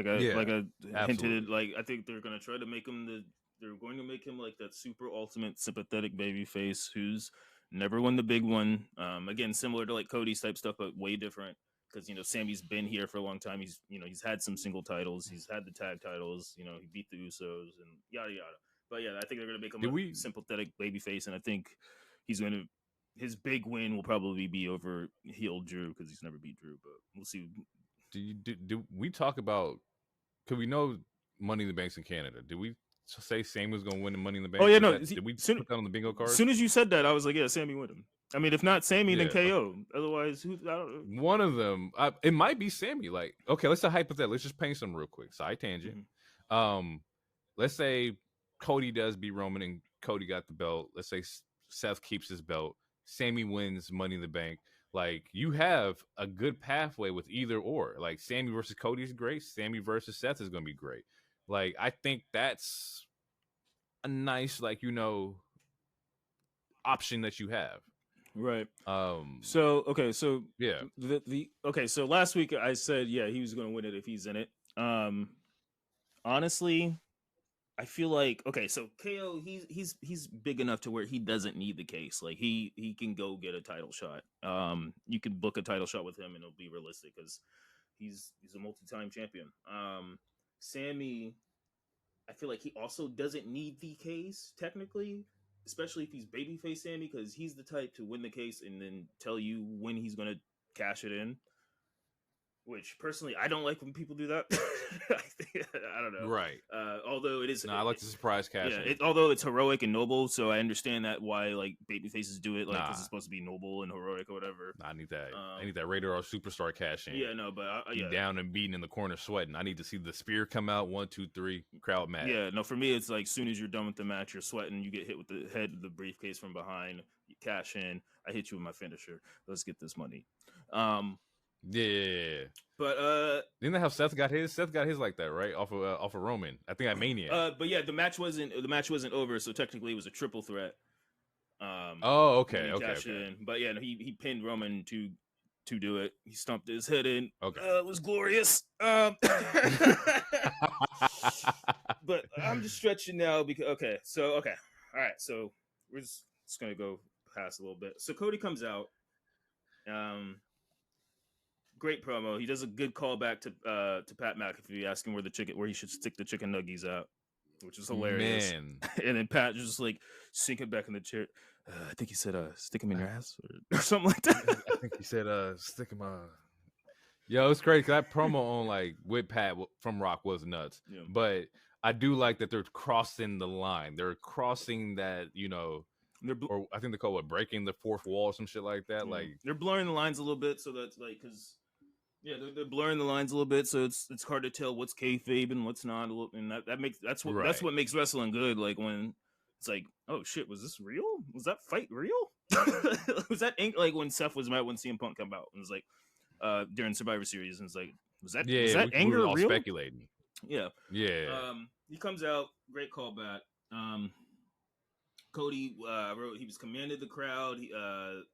I hinted, like I think they're gonna try to make him the they're going to make him like that super ultimate sympathetic baby face who's never won the big one. Again, similar to like Cody's type stuff, but way different because Sammy's been here for a long time. He's had some single titles. He's had the tag titles. He beat the Usos and yada yada. But yeah, I think they're going to make him a sympathetic baby face, and I think he's going to. His big win will probably be over heel Drew because he's never beat Drew, but we'll see. Do we talk about? Because we know Money in the Bank's in Canada. Did we say Sammy was going to win the Money in the Bank? Oh yeah, no. Did we put that on the bingo card? As soon as you said that, I was like, yeah, Sammy win him. I mean, if not Sammy, then KO. Otherwise, who? I don't know. One of them. It might be Sammy. Like, okay, let's say hypothetical. Let's just paint some real quick. Side tangent. Mm-hmm. Let's say Cody does beat Roman and Cody got the belt. Let's say Seth keeps his belt. Sammy wins Money in the Bank. Like, you have a good pathway with either or. Like, Sammy versus Cody is great. Sammy versus Seth is going to be great. Like, I think that's a nice, option that you have. Right. So yeah. So last week I said, yeah, he was going to win it if he's in it. Honestly, I feel like so KO he's big enough to where he doesn't need the case. Like he can go get a title shot. You can book a title shot with him and it'll be realistic because he's a multi-time champion. Sammy, I feel like he also doesn't need the case technically, especially if he's babyface Sammy, because he's the type to win the case and then tell you when he's gonna cash it in. Which personally, I don't like when people do that. I don't know. Right. Although it is, I like the surprise cash. Yeah. Although it's heroic and noble, so I understand that why like baby faces do it, like because it's supposed to be noble and heroic or whatever. I need that. I need that Radar Superstar cash in. Yeah, no, but down and beating in the corner, sweating. I need to see the spear come out. 1, 2, 3. Crowd mad. Yeah, no. For me, it's like soon as you're done with the match, you're sweating. You get hit with the head of the briefcase from behind. You cash in. I hit you with my finisher. Let's get this money. Yeah, but didn't that have Seth got his? Seth got his like that, right? Off of Roman. I think at Mania. But yeah, the match wasn't over, so technically it was a triple threat. Okay. But yeah, he pinned Roman to do it. He stomped his head in. Okay, it was glorious. But I'm just stretching now because all right. So we're just gonna go past a little bit. So Cody comes out. Great promo. He does a good callback to Pat McAfee, asking where he should stick the chicken nuggies out, which is hilarious. Man. And then Pat just like sinking back in the chair. I think he said, "Stick him in your ass" or something like that. I think he said, "Stick him." Yo, it's crazy. That promo on with Pat from Rock was nuts. Yeah. But I do like that they're crossing the line. They're crossing that, or I think they call it breaking the fourth wall or some shit like that. Yeah. They're blurring the lines a little bit, so that's because. Yeah, they're blurring the lines a little bit, so it's hard to tell what's kayfabe and what's not. And that's what makes wrestling good. Like when it's like, oh shit, was this real? Was that fight real? Was that like when Seth was mad when CM Punk came out and it was like during Survivor Series and it's like, was that anger we were all real? Speculating. Yeah. He comes out, great callback. Cody he was commanded the crowd. He was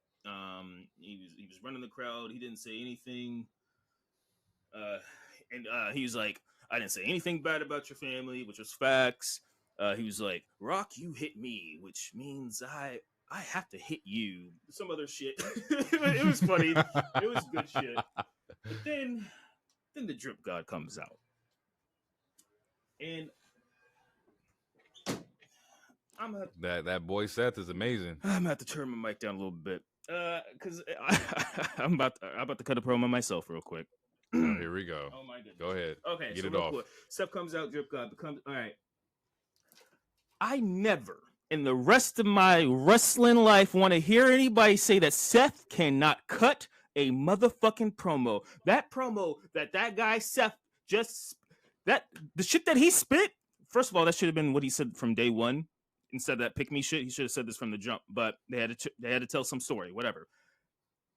running the crowd. He didn't say anything. And he was like, I didn't say anything bad about your family, which was facts. He was like, Rock, you hit me, which means I have to hit you. Some other shit. It was funny. It was good shit. But then the Drip God comes out. And that boy Seth is amazing. I'm gonna have to turn my mic down a little bit. Because I'm about to cut a promo myself real quick. Here we go. Oh my goodness. Go ahead. Okay, get it off. Quick. Seth comes out, Drip God becomes all right. I never in the rest of my wrestling life want to hear anybody say that Seth cannot cut a motherfucking promo. That promo that guy Seth the shit that he spit. First of all, that should have been what he said from day one. Instead of that pick me shit, he should have said this from the jump. But they had to tell some story, whatever.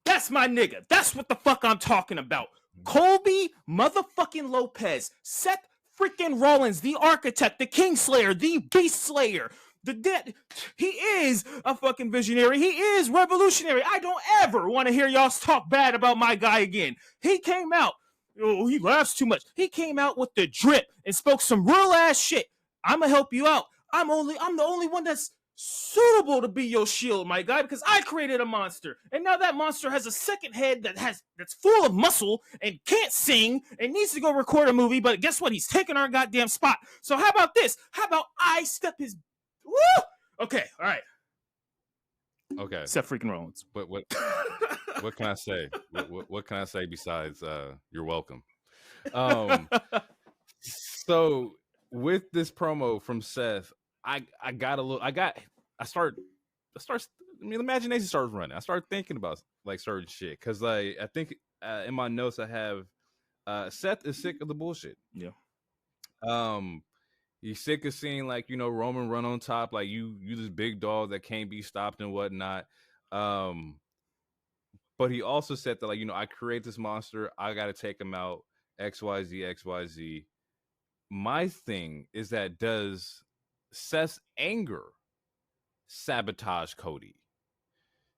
That's my nigga. That's what the fuck I'm talking about. Colby motherfucking Lopez, Seth freaking Rollins, the Architect, the Kingslayer, the Beast Slayer, the dead. He is a fucking visionary. He is revolutionary. I don't ever want to hear y'all talk bad about my guy again. He came out. Oh, he laughs too much. He came out with the drip and spoke some real ass shit. I'm gonna help you out. I'm the only one that's suitable to be your shield, my guy, because I created a monster, and now that monster has a second head that's full of muscle and can't sing and needs to go record a movie. But guess what? He's taking our goddamn spot. So how about this? How about I step his? Woo! Okay, all right. Okay. Seth freaking Rollins. What can I say? What can I say besides you're welcome? So with this promo from Seth, I mean, imagination starts running. I started thinking about like certain shit because like I think in my notes I have Seth is sick of the bullshit. Yeah. He's sick of seeing like, you know, Roman run on top, like you this big dog that can't be stopped and whatnot. But he also said that, like, you know, I create this monster, I got to take him out, XYZ. My thing is that does Seth's anger sabotage Cody?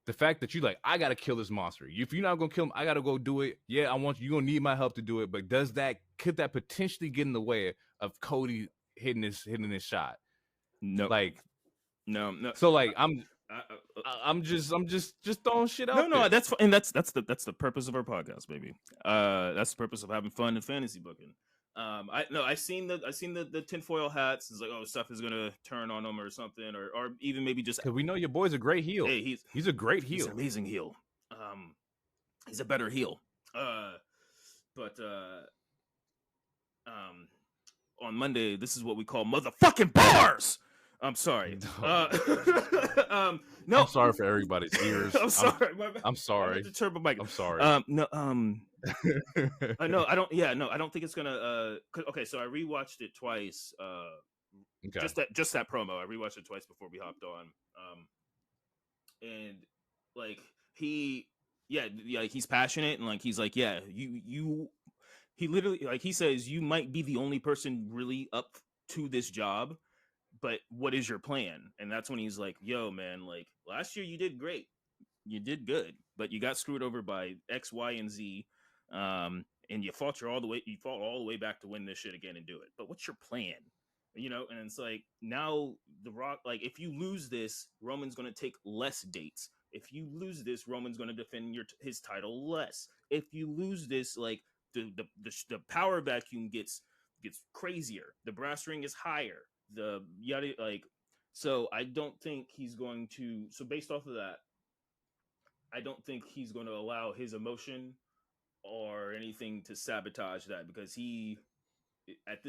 The fact that you like, I got to kill this monster. If you're not going to kill him, I got to go do it. Yeah, you're going to need my help to do it. But could that potentially get in the way of Cody hitting his shot? No. Like, no. So like I'm just throwing shit out. No, that's the purpose of our podcast, baby. That's the purpose of having fun and fantasy booking. I've seen the tinfoil hats. It's like, oh, stuff is gonna turn on him or something, or even maybe just because we know your boy's a great heel. Hey, he's a great heel. He's an amazing heel. He's a better heel. But on Monday, this is what we call motherfucking bars. I'm sorry. No. I'm sorry for everybody's ears. I'm sorry. I'm sorry. I'm sorry. No. I don't. Yeah. No. I don't think it's gonna. Okay. So I rewatched it twice. Okay. Just that promo. I rewatched it twice before we hopped on. And like he he's passionate and like he's like, yeah, you. He literally, like he says, you might be the only person really up to this job, but what is your plan? And that's when he's like, yo, man, like last year you did great. You did good, but you got screwed over by X, Y, and Z. And you fought all the way back to win this shit again and do it. But what's your plan? You know, and it's like now The Rock, like if you lose this, Roman's going to take less dates. If you lose this, Roman's going to defend his title less. If you lose this, like the power vacuum gets crazier. The brass ring is higher. The yada, like, so I don't think he's going to. So based off of that, I don't think he's going to allow his emotion or anything to sabotage that, because at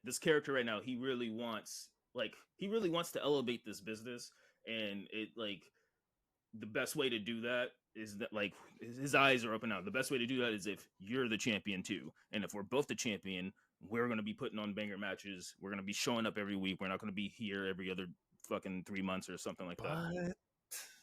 this character right now, he really wants to elevate this business, and it like the best way to do that is that like his eyes are open now. The best way to do that is if you're the champion too, and if we're both the champion, we're going to be putting on banger matches. We're going to be showing up every week. We're not going to be here every other fucking 3 months or something like that. But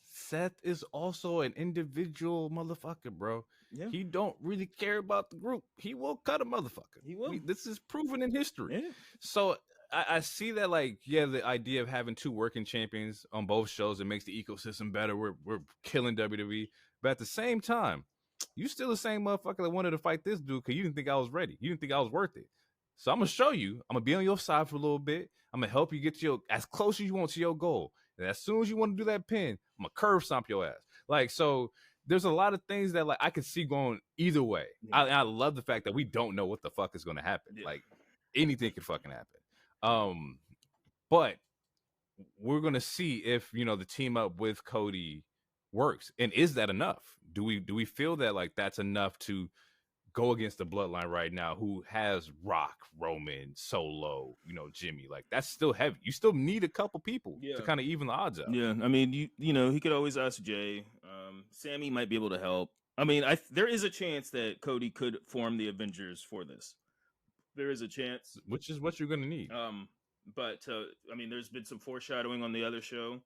Seth is also an individual motherfucker, bro. Yeah. He don't really care about the group. He will cut a motherfucker. He will. This is proven in history. Yeah. So I see that, like, yeah, the idea of having two working champions on both shows, it makes the ecosystem better. We're killing WWE. But at the same time, you still the same motherfucker that wanted to fight this dude because you didn't think I was ready. You didn't think I was worth it. So I'm going to show you. I'm going to be on your side for a little bit. I'm going to help you get to as close as you want to your goal. And as soon as you want to do that pin, I'm going to curve stomp your ass. Like, so there's a lot of things that, like, I could see going either way. Yeah. I love the fact that we don't know what the fuck is going to happen. Yeah. Like, anything could fucking happen. But we're going to see if, you know, the team up with Cody works. And is that enough? Do we feel that, like, that's enough to go against the bloodline right now, who has Rock, Roman, Solo, you know, Jimmy? Like, that's still heavy. You still need a couple people to kind of even the odds out. Yeah, I mean, you know, he could always ask Jay. Sammy might be able to help. I mean, there is a chance that Cody could form the Avengers for this. There is a chance, which is what you're gonna need. But I mean, there's been some foreshadowing on the other show,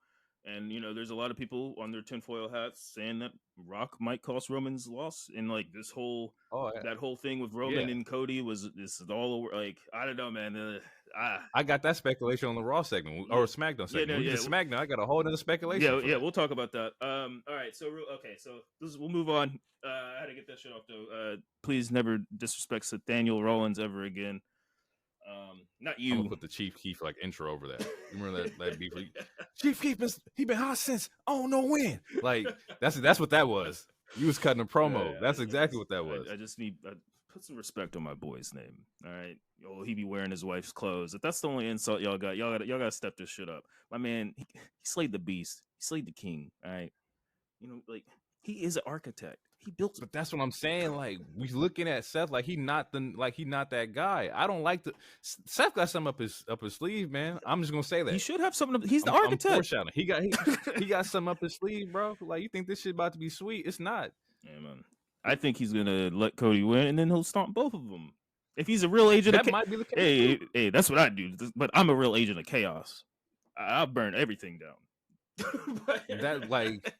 and you know, there's a lot of people on their tinfoil hats saying that Rock might cost Roman's loss, and like this whole that whole thing with Roman and Cody this is all over. Like, I don't know, man. I got that speculation on the Raw segment or SmackDown segment. SmackDown, I got a whole other speculation. Yeah, we'll talk about that. All right, so we'll move on. I had to get that shit off though. Please never disrespect Daniel Rollins ever again. Not I'm you. gonna put the Chief Keef like intro over that. You remember that beef? Chief Keef he been hot since I don't know when. Like that's what that was. You was cutting a promo. That's exactly what that was. I just need put some respect on my boy's name. All right, he be wearing his wife's clothes. If that's the only insult y'all got, y'all got to step this shit up. My man, he slayed the beast. He slayed the king. All right, like he is an architect. He built. But that's what I'm saying. Like we looking at Seth, like he not that guy. I don't like Seth got something up his sleeve, man. I'm just gonna say that He should have something. He's the architect. I'm foreshadowing. He got something up his sleeve, bro. Like you think this shit about to be sweet? It's not. Yeah, man. I think he's gonna let Cody win, and then he'll stomp both of them. If he's a real agent, that might be the case. Hey, that's what I do. But I'm a real agent of chaos. I'll burn everything down. That like.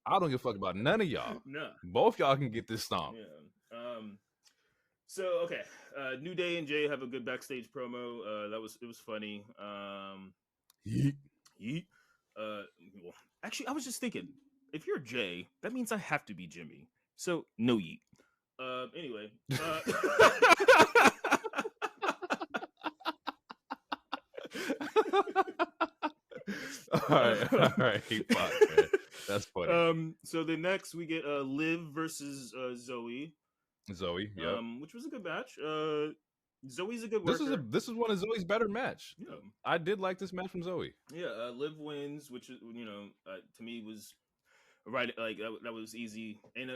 I don't give a fuck about none of y'all. No. Both y'all can get this stomp. Yeah. So okay. New Day and Jay have a good backstage promo. It was funny. Yeet. Well, actually, I was just thinking, if you're Jay, that means I have to be Jimmy. So no yeet. Anyway. all right. Fuck, man. That's funny. So the next we get Liv versus Zoe. Yeah. Which was a good match. Zoe's a good worker. This is one of Zoe's better match. Yeah. I did like this match from Zoe. Yeah, Liv wins, which is to me was right. Like that was easy, and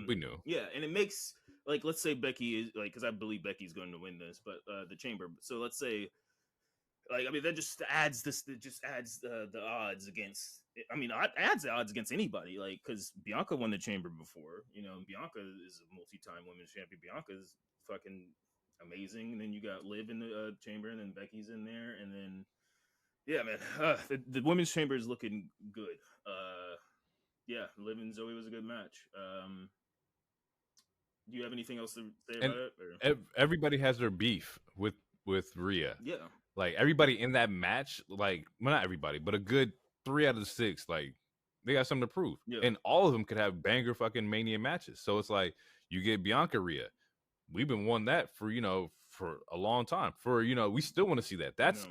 we knew. Yeah, and it makes like let's say Becky is like because I believe Becky's going to win this, but the Chamber. So let's say. Like that just adds the odds against. I mean, adds the odds against anybody. Like because Bianca won the Chamber before. Bianca is a multi-time women's champion. Bianca's fucking amazing. And then you got Liv in the Chamber, and then Becky's in there, and then yeah, man, the women's Chamber is looking good. Yeah, Liv and Zoe was a good match. Do you have anything else to say about it? Or? Everybody has their beef with Rhea. Yeah. Like everybody in that match, like well, not everybody, but a good 3 out of the 6, like they got something to prove, and all of them could have banger fucking Mania matches. So it's like you get Bianca Rhea, we've been wanting that for for a long time. For we still want to see that. That's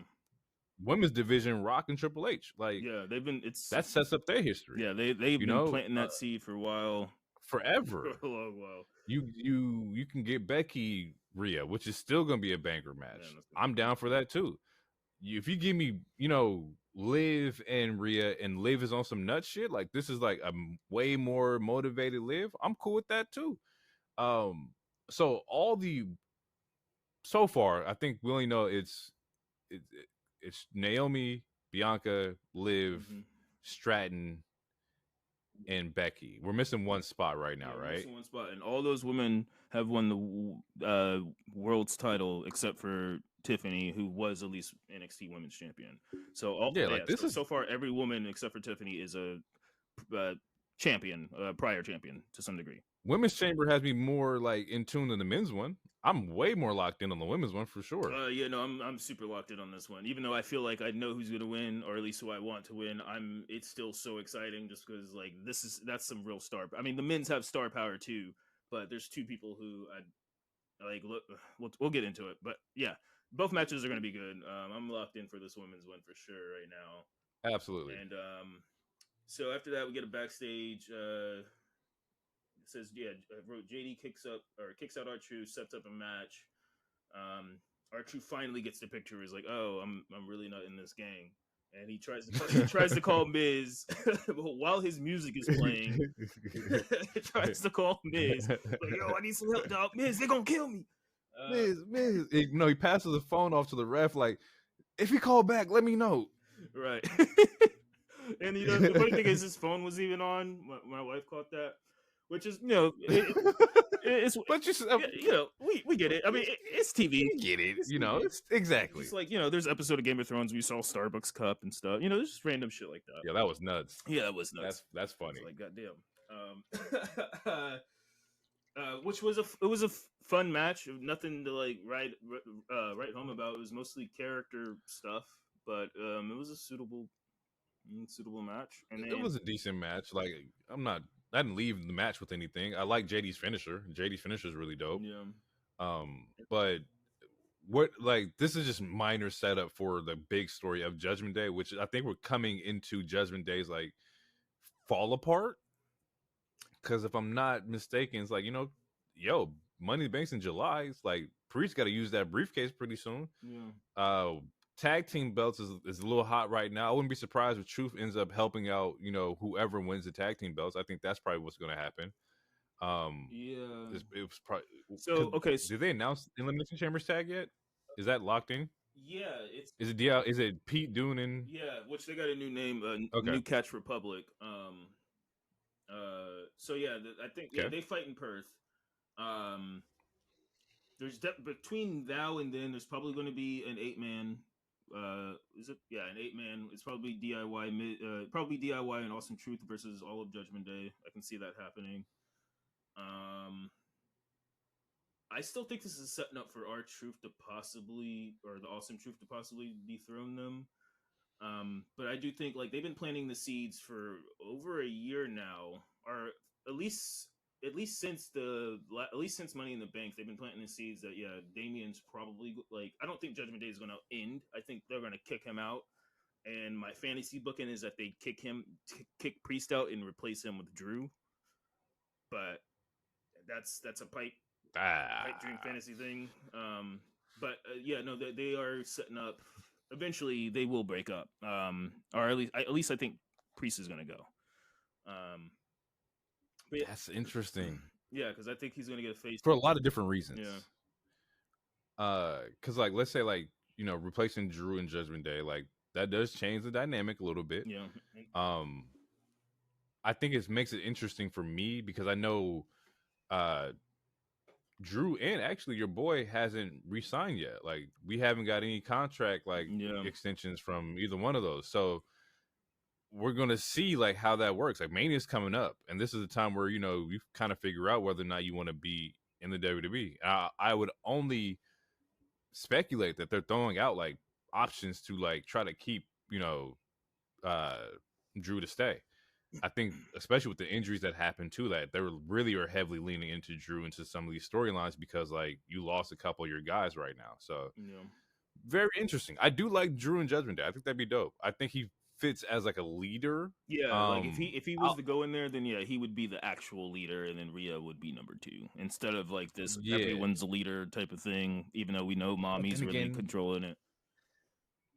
women's division, Rock and Triple H. Like they've been. That sets up their history. Yeah, they've been planting that seed for a while, forever, for a long while. You can get Becky Rhea, which is still gonna be a banger match. I'm down for that too. If you give me, Liv and Rhea, and Liv is on some nut shit, like this is like a way more motivated Liv, I'm cool with that too. So so far, I think we only know it's Naomi, Bianca, Liv, Stratton, and Becky. We're missing one spot right now, right? Missing one spot, and all those women have won the world's title except for Tiffany, who was at least NXT Women's Champion. So so far every woman except for Tiffany is a champion, prior champion to some degree. Women's Chamber has me more like in tune than the men's one. I'm way more locked in on the women's one for sure. I'm super locked in on this one. Even though I feel like I know who's gonna win, or at least who I want to win, it's still so exciting just because like that's some real star. I mean, the men's have star power too, but there's two people who I like. Look, we'll get into it, but yeah, both matches are gonna be good. I'm locked in for this women's one for sure right now. Absolutely. And so after that, we get a backstage. It says, wrote JD kicks out R-Truth, sets up a match. R-Truth finally gets the picture. He's like, "Oh, I'm really not in this gang," and he tries to call Miz while his music is playing. He tries to call Miz, like, "Yo, I need some help, dog. Miz, they're gonna kill me." Miz, he passes the phone off to the ref, like, "If he call back, let me know." Right. And the funny thing is, his phone was even on. My wife caught that. Which is, it's but we get it. I mean, it's TV. We get it. It's exactly. It's like there's an episode of Game of Thrones we saw Starbucks cup and stuff. There's just random shit like that. Yeah, that was nuts. Yeah, that was nuts. That's funny. Like goddamn. Which was a fun match. Nothing to like write home about. It was mostly character stuff, but it was a suitable match. And then, it was a decent match. Like I didn't leave the match with anything. I like JD's finisher. JD's finisher is really dope. Yeah. But what like this is just minor setup for the big story of Judgment Day, which I think we're coming into Judgment Day's like fall apart. Because if I'm not mistaken, it's like yo, Money in the Bank's in July. It's like Priest got to use that briefcase pretty soon. Yeah. Tag team belts is a little hot right now. I wouldn't be surprised if Truth ends up helping out, whoever wins the tag team belts. I think that's probably what's going to happen. Yeah. It was probably So okay. Did they announce Elimination Chambers tag yet? Is that locked in? Yeah, Is it DL? Is it Pete Dune and? yeah, which they got a new name, Okay. New Catch Republic. So yeah, I think they fight in Perth. There's between now and then, there's probably going to be an 8-man. Is it? Yeah, an 8-man. It's probably DIY, probably DIY and Awesome Truth versus all of Judgment Day. I can see that happening. I still think this is setting up for our Truth to possibly, or the Awesome Truth to possibly dethrone them. But I do think like they've been planting the seeds for over a year now, or at least since Money in the Bank, they've been planting the seeds that Damien's probably like. I don't think Judgment Day is going to end. I think they're going to kick him out. And my fantasy booking is that they kick Priest out and replace him with Drew. But that's a pipe dream fantasy thing. But they are setting up. Eventually, they will break up. Or at least I think Priest is going to go. But that's interesting. Yeah, because I think he's going to get a face for a lot of different reasons. Yeah. Because like let's say like replacing Drew and Judgment Day, like that does change the dynamic a little bit. Yeah. I think it makes it interesting for me because I know Drew and actually your boy hasn't re-signed yet. Like we haven't got any contract extensions from either one of those. So we're gonna see like how that works. Like Mania's coming up, and this is a time where you kind of figure out whether or not you want to be in the WWE. I would only speculate that they're throwing out like options to like try to keep Drew to stay. I think especially with the injuries that happened to that, they really are heavily leaning into Drew into some of these storylines because like you lost a couple of your guys right now. So very interesting. I do like Drew and Judgment Day. I think that'd be dope. I think he fits as like a leader. Yeah, like if he was to go in there, then he would be the actual leader, and then Rhea would be number 2 instead of like this everyone's a leader type of thing. Even though we know Mommy's really controlling it.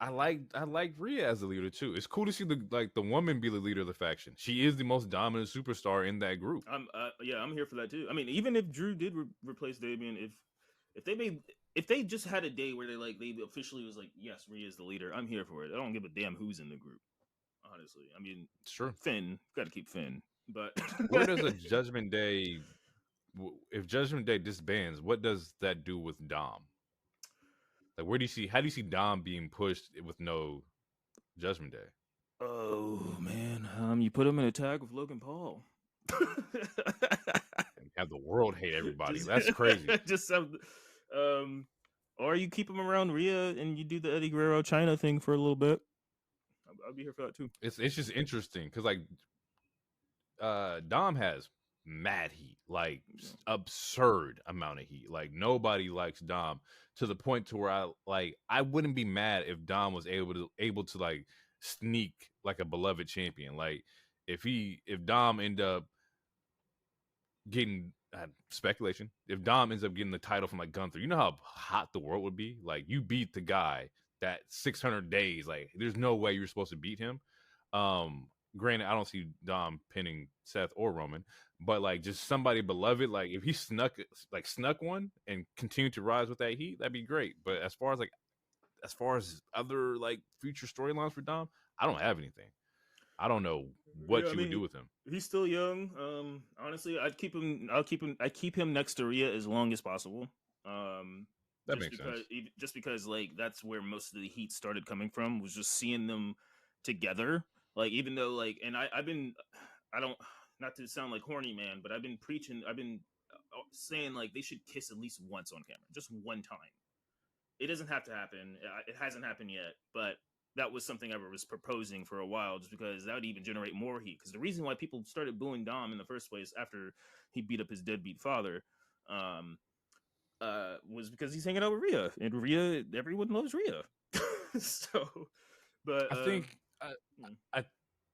I like Rhea as a leader too. It's cool to see the woman be the leader of the faction. She is the most dominant superstar in that group. I'm here for that too. I mean, even if Drew did replace Damien, if they just had a day where they officially was like, yes, Rhea is the leader, I'm here for it. I don't give a damn who's in the group. Honestly, I mean, sure, Finn, got to keep Finn. But where does a Judgment Day? If Judgment Day disbands, what does that do with Dom? Like, how do you see Dom being pushed with no Judgment Day? Oh man, you put him in a tag with Logan Paul. Have the world hate everybody. That's crazy. Or you keep him around Rhea and you do the Eddie Guerrero China thing for a little bit. I'll be here for that too. It's just interesting because like Dom has mad heat, like absurd amount of heat. Like nobody likes Dom to the point to where I wouldn't be mad if Dom was able to like sneak like a beloved champion. Like if Dom end up getting speculation, if Dom ends up getting the title from like Gunther, you know how hot the world would be. Like you beat the guy that 600 days, like there's no way you're supposed to beat him. Granted, I don't see Dom pinning Seth or Roman, but like just somebody beloved, like if he snuck one and continued to rise with that heat, that'd be great. But as far as other like future storylines for Dom, I don't have anything. I don't know what you would do with him. He's still young. Honestly, I'd keep him. I keep him next to Rhea as long as possible. That makes sense. Just because like that's where most of the heat started coming from, was just seeing them together. Like even though like, and I don't, not to sound like horny man, but I've been saying like they should kiss at least once on camera, just one time. It doesn't have to happen. It hasn't happened yet, but that was something I was proposing for a while, just because that would even generate more heat. Because the reason why people started booing Dom in the first place after he beat up his deadbeat father, was because he's hanging out with Rhea, and Rhea, everyone loves Rhea. So, but I think I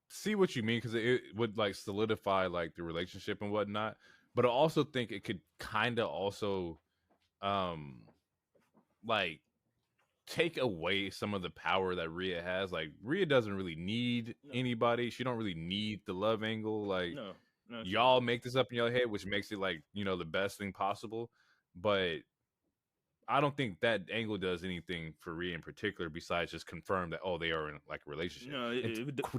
see what you mean, because it would like solidify like the relationship and whatnot. But I also think it could kind of also like take away some of the power that Rhea has. Like Rhea doesn't really need anybody. She don't really need the love angle. Like no, y'all make this up in your head, which makes it like, you know, the best thing possible. But I don't think that angle does anything for Rhea in particular besides just confirm that, oh, they are in like a relationship. No,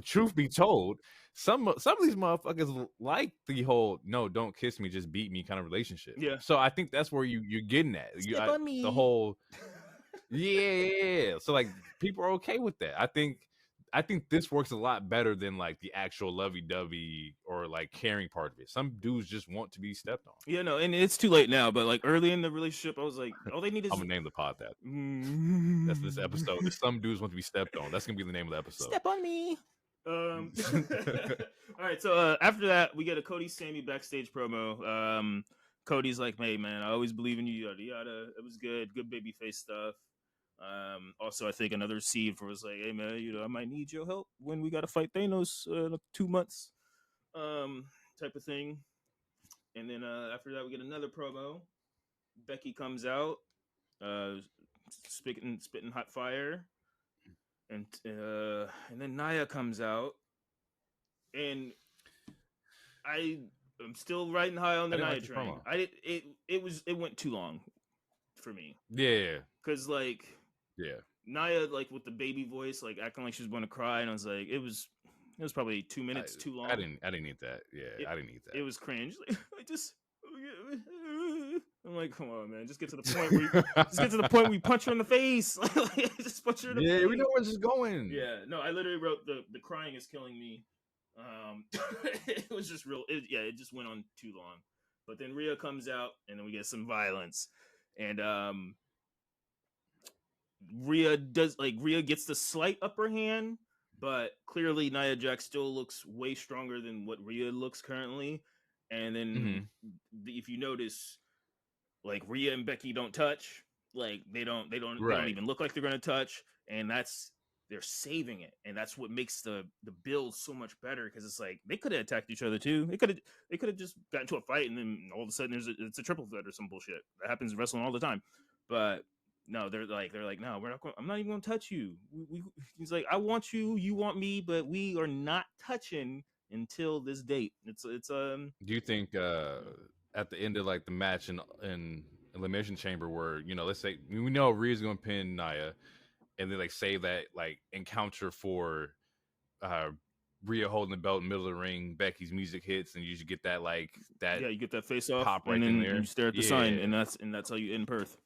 Truth be told, some of these motherfuckers like the whole "no, don't kiss me, just beat me" kind of relationship. Yeah. So I think that's where you're getting at. Step on me. The whole yeah. So like people are okay with that. I think this works a lot better than like the actual lovey-dovey or like caring part of it. Some dudes just want to be stepped on. Yeah, no, and it's too late now. But like early in the relationship, I was like, all they need is I'm gonna name the pod that. That's this episode. Some dudes want to be stepped on. That's gonna be the name of the episode. Step on me. All right. So after that, we get a Cody Sammy backstage promo. Cody's like, "Hey man, I always believe in you. Yada yada. It was good babyface stuff." Also, I think another seed for was like, "Hey man, you know, I might need your help when we got to fight Thanos in 2 months." Type of thing. And then after that, we get another promo. Becky comes out, spitting hot fire, and then Nia comes out, and I'm still riding high on the Nia train. It went too long for me. Yeah, because like yeah, Nia like with the baby voice, like acting like she was going to cry, and I was like, it was probably 2 minutes too long. I didn't need that. Yeah, I didn't need that. It was cringe. Like, I'm like, come on, man, just get to the point where you punch her in the face. Just punch her in the face. Yeah, we know where this is going. Yeah, no, I literally wrote the crying is killing me. It was just real. It just went on too long. But then Rhea comes out, and then we get some violence, and Rhea gets the slight upper hand, but clearly Nia Jax still looks way stronger than what Rhea looks currently. And then if you notice, like Rhea and Becky don't touch, like they don't even look like they're gonna touch, and they're saving it, and that's what makes the build so much better, because it's like they could have attacked each other too. They could have just got into a fight, and then all of a sudden it's a triple threat or some bullshit that happens in wrestling all the time. But no, they're like, no, I'm not even gonna touch you. He's like, I want you, you want me, but we are not touching until this date. Do you think at the end of like the match in Elimination Chamber, where, you know, let's say we know Rhea's gonna pin Nia, and then like save that like encounter for Rhea holding the belt in the middle of the ring, Becky's music hits, and you just get that like that you get that face off pop right and then in there. You stare at the sign, and that's how you end Perth.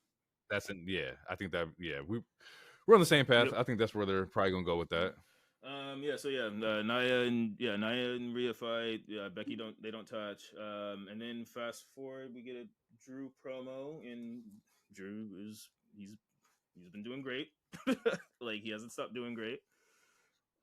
I think that we're on the same path. Yep. I think that's where they're probably gonna go with that. Nia and Rhea fight. Yeah, Becky they don't touch. And then fast forward, we get a Drew promo, and Drew he's been doing great. Like, he hasn't stopped doing great.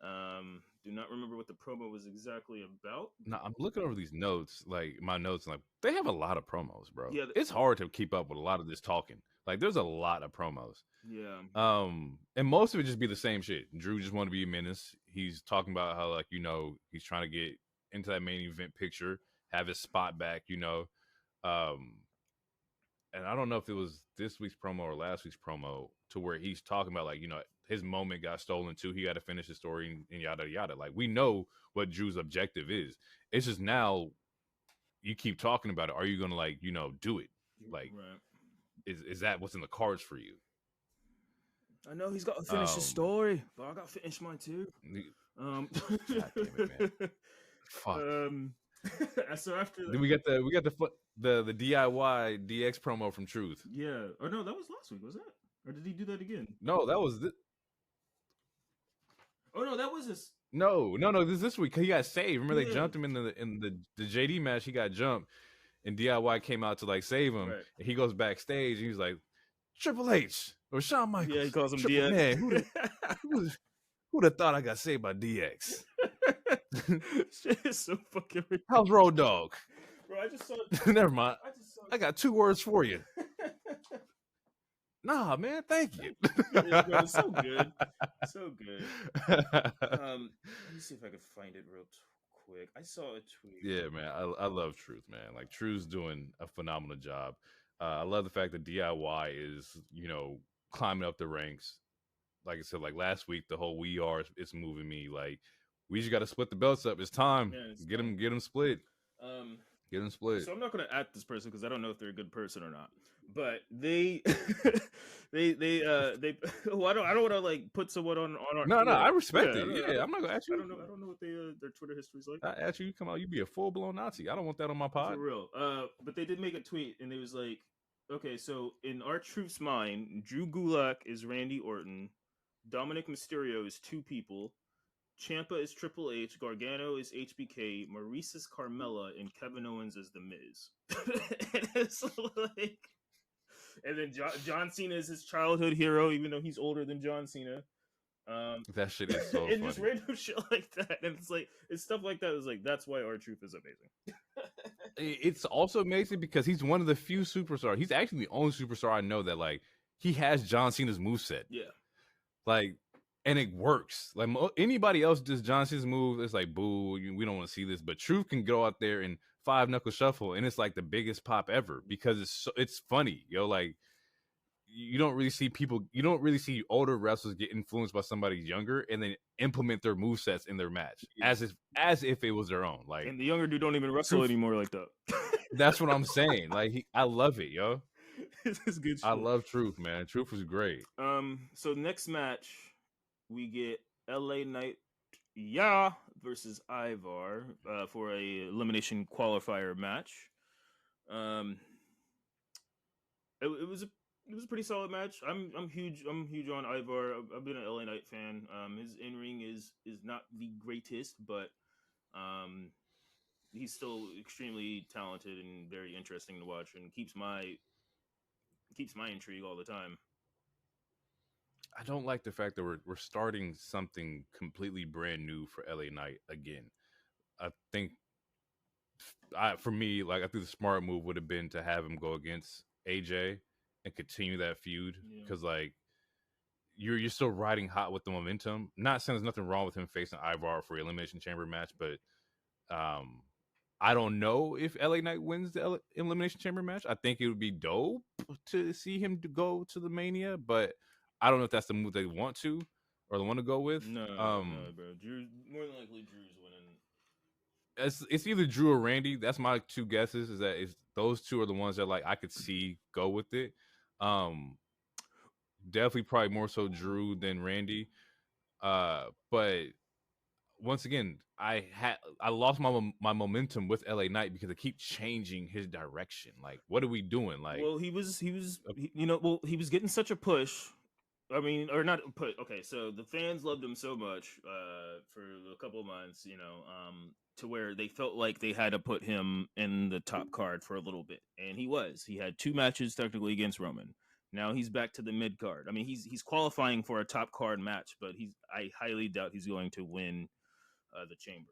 Do not remember what the promo was exactly about. No, I'm looking over these notes, like my notes, and like they have a lot of promos, bro. Yeah, it's hard to keep up with a lot of this talking. Like, there's a lot of promos. Yeah. And most of it just be the same shit. Drew just want to be a menace. He's talking about how, like, you know, he's trying to get into that main event picture, have his spot back, you know. And I don't know if it was this week's promo or last week's promo, to where he's talking about, like, you know, his moment got stolen too. He got to finish his story and yada yada. Like, we know what Drew's objective is. It's just now you keep talking about it. Are you gonna, like, you know, do it? Like, is that what's in the cards for you? I know he's got to finish his story, but I got to finish mine too. God damn it, man. Fuck. So after then we got the DIY DX promo from Truth. Yeah. Or no, that was last week, was that? Or did he do that again? No, that was Oh no, that was this. No, this week. He got saved. Remember, they jumped him in the JD match. He got jumped, and DIY came out to, like, save him. Right. And he goes backstage, and he's like, Triple H or Shawn Michaels. Yeah, he calls him Triple DX. Man, who'd have thought I got saved by DX? Shit is so fucking ridiculous. How's Road Dogg? Bro, I just saw. Never mind. I got 2 words for you. Nah, man, thank you. Bro, it's so good, so good. Let me see if I can find it real quick. I saw a tweet. Yeah, man, I love Truth, man. Like Truth's doing a phenomenal job. I love the fact that DIY is, climbing up the ranks. Like I said, like last week, the whole "we are" it's moving me. Like we just got to split the belts up. It's time. Yeah, it's Get time. them split. Get them split. So I'm not gonna at this person because I don't know if they're a good person or not. But they, they. Well, I don't want to like put someone on our. No, yeah, I respect yeah, it. Yeah, I'm not gonna ask you. I don't know what their Twitter history is like. I ask you, come out, you be a full blown Nazi. I don't want that on my pod. For real. But they did make a tweet and it was like, okay, so in our Truth's mind, Drew Gulak is Randy Orton, Dominic Mysterio is two people, Ciampa is Triple H, Gargano is HBK, Maurice is Carmella, and Kevin Owens is The Miz. And it's like, and then John Cena is his childhood hero, even though he's older than John Cena. That shit is so and funny. just random shit like that, and it's like it's stuff like that. It's like that's why R-Truth is amazing. It's also amazing because he's one of the few superstars. He's actually the only superstar I know that like he has John Cena's moveset. Yeah, like, and it works. Like anybody else does John Cena's move, it's like boo. We don't want to see this. But Truth can go out there and 5-knuckle shuffle, and it's like the biggest pop ever because it's funny, Like you don't really see older wrestlers get influenced by somebody younger and then implement their movesets in their match as if it was their own. Like, and the younger dude don't even wrestle anymore like that. That's what I'm saying. Like I love it, yo. This is good shit. I love Truth, man. Truth was great. So next match we get LA Knight versus Ivar for a elimination qualifier match. It was a pretty solid match. I'm huge on Ivar. I've been an LA Knight fan. His in-ring is not the greatest, but he's still extremely talented and very interesting to watch, and keeps my intrigue all the time. I don't like the fact that we're starting something completely brand new for LA Knight again. I think for me, like I think the smart move would have been to have him go against AJ and continue that feud because like you're still riding hot with the momentum. Not saying there's nothing wrong with him facing Ivar for Elimination Chamber match, but I don't know if LA Knight wins the Elimination Chamber match. I think it would be dope to see him to go to the Mania, but I don't know if that's the move they want to or they want to go with. No, bro. More than likely Drew's winning. It's either Drew or Randy. That's my two guesses. Is that those two are the ones that like I could see go with it. Definitely probably more so Drew than Randy. But once again, I lost my momentum with LA Knight because they keep changing his direction. Like, what are we doing? Like, well, he was getting such a push. I mean, or not put. Okay, so the fans loved him so much for a couple of months, to where they felt like they had to put him in the top card for a little bit, and he was. He had 2 matches technically against Roman. Now he's back to the mid card. I mean, he's qualifying for a top card match, but I highly doubt he's going to win the Chamber.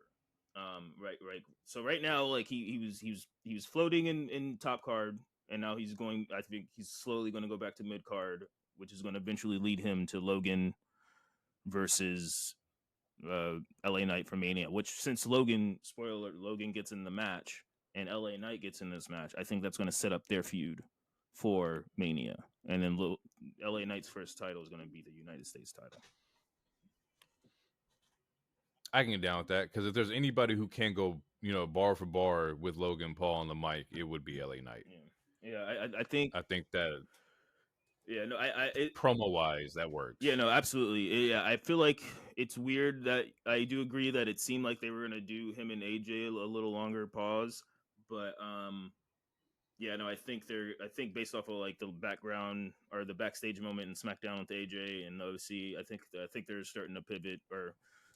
Right. So right now, like he was floating in top card, and now he's going. I think he's slowly going to go back to mid card, which is going to eventually lead him to Logan versus LA Knight for Mania. Which, since Logan, spoiler alert, Logan gets in the match and LA Knight gets in this match, I think that's going to set up their feud for Mania. And then LA Knight's first title is going to be the United States title. I can get down with that because if there's anybody who can go, bar for bar with Logan Paul on the mic, it would be LA Knight. Yeah. I think that. Yeah, no, promo wise that works. Yeah, no, absolutely. Yeah, I feel like it's weird that I do agree that it seemed like they were gonna do him and AJ a little longer pause, but yeah, no, I think based off of like the background or the backstage moment in SmackDown with AJ and OC, I think they're starting to pivot, or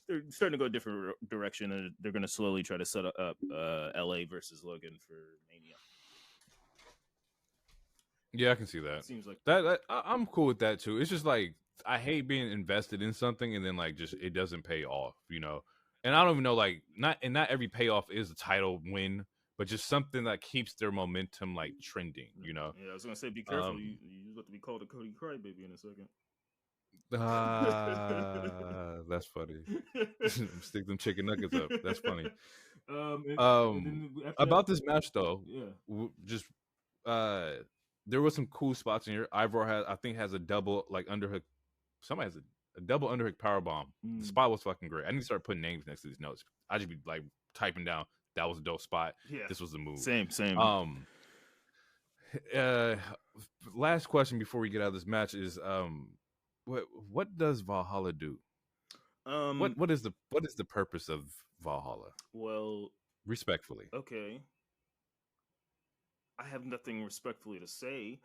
they're starting to go a different direction, and they're gonna slowly try to set up LA versus Logan for Mania. Yeah, I can see that. Seems like that. I'm cool with that too. It's just like I hate being invested in something and then like just it doesn't pay off, And I don't even know like not every payoff is a title win, but just something that keeps their momentum like trending, you know. Yeah, I was gonna say, be careful. You about to be called a Cody Crybaby in a second. That's funny. Stick them chicken nuggets up. That's funny. And then after About that, this match though, yeah, just there was some cool spots in here. Ivor has a double like underhook. Somebody has a double underhook power bomb. The spot was fucking great. I need to start putting names next to these notes. I just be like typing down. That was a dope spot. yeah. This was the move. Same. Last question before we get out of this match is what does Valhalla do? What is the purpose of Valhalla? Well, respectfully. Okay. I have nothing respectfully to say.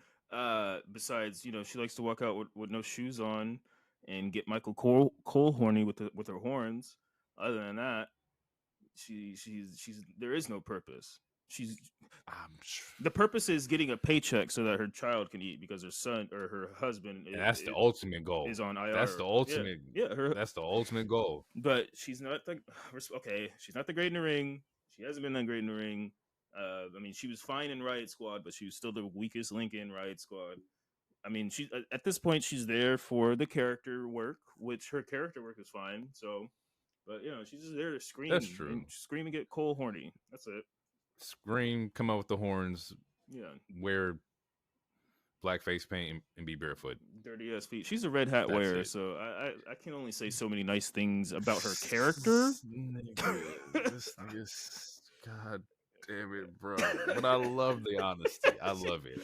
Besides, she likes to walk out with no shoes on and get Michael Cole horny with her horns. Other than that, she's there is no purpose. The purpose is getting a paycheck so that her child can eat because her son or her husband that's the ultimate goal. Is on IR. That's the ultimate. That's the ultimate goal. But she's not she's not the great in the ring. She hasn't been that great in the ring. I mean, she was fine in Riot Squad, but she was still the weakest link in Riot Squad. I mean, she at this point she's there for the character work, which her character work is fine. So, but she's just there to scream. That's true. And scream and get Cole horny. That's it. Scream, come out with the horns. Yeah. Wear black face paint and be barefoot. Dirty ass feet. She's a red hat wearer, so I can only say so many nice things about her character. God damn it, bro. But I love the honesty. I love it.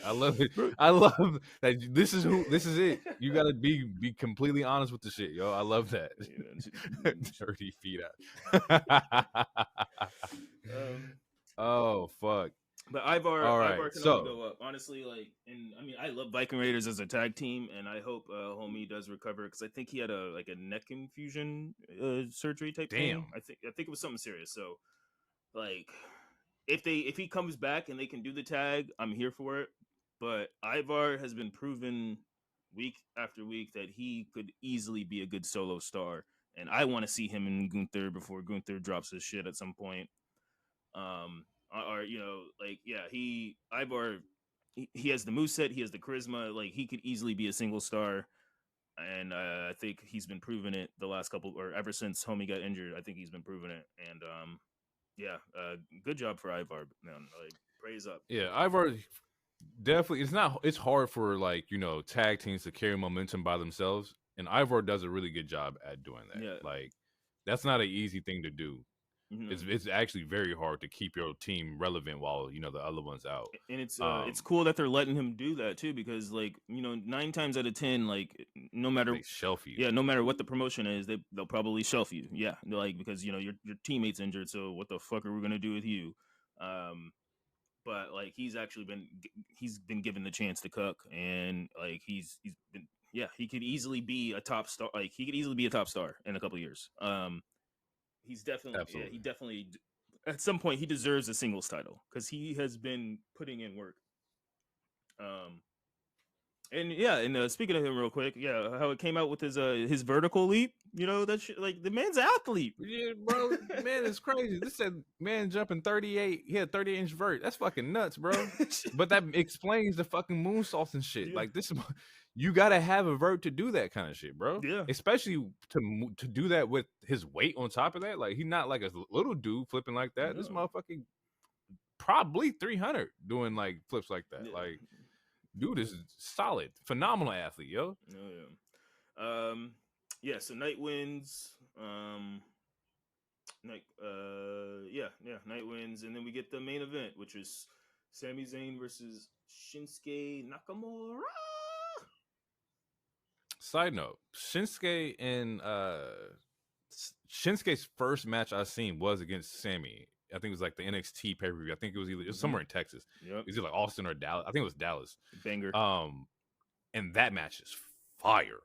I love that this is it. You gotta be completely honest with the shit, yo. I love that. Dirty feet out. Oh fuck. But Ivar can so, only go up. Honestly, and I mean, I love Viking Raiders as a tag team, and I hope homie does recover because I think he had a neck infusion surgery type thing. I think it was something serious. So, if he comes back and they can do the tag, I'm here for it. But Ivar has been proven week after week that he could easily be a good solo star, and I want to see him in Gunther before Gunther drops his shit at some point. Ivar, he has the moveset, he has the charisma, he could easily be a single star, and I think he's been proving it the last couple, or ever since homie got injured. I think he's been proving it, and good job for Ivar, man. Praise up. Yeah, Ivar definitely. It's hard for tag teams to carry momentum by themselves, and Ivar does a really good job at doing that. Yeah. That's not an easy thing to do. Mm-hmm. It's actually very hard to keep your team relevant while the other one's out. And it's cool that they're letting him do that too, because 9 times out of 10, no matter they shelf you. Yeah, no matter what the promotion is, they'll probably shelf you. Yeah, because your teammate's injured, so what the fuck are we gonna do with you? But he's actually been given the chance to cook, and he's been he could easily be a top star. He could easily be a top star in a couple of years. He's definitely, he definitely, at some point, he deserves a singles title because he has been putting in work. And speaking of him real quick, how it came out with his vertical leap, that shit, the man's an athlete. Yeah, bro, man, it's crazy. This said man jumping 38, he had 38-inch vert. That's fucking nuts, bro. But that explains the fucking moonsaults and shit. Yeah. This is, you gotta have a vert to do that kind of shit, bro. Yeah, especially to do that with his weight on top of that. He's not like a little dude flipping like that. Yeah. This motherfucking probably 300 doing flips like that. Yeah. Dude is solid, phenomenal athlete, yo. Oh yeah. So Night wins. Night wins, and then we get the main event, which is Sami Zayn versus Shinsuke Nakamura. Side note: Shinsuke's first match I seen was against Sami. I think it was the NXT pay-per-view. I think it was somewhere in Texas. Yep. Is it Austin or Dallas? I think it was Dallas. Banger. And that match is fire.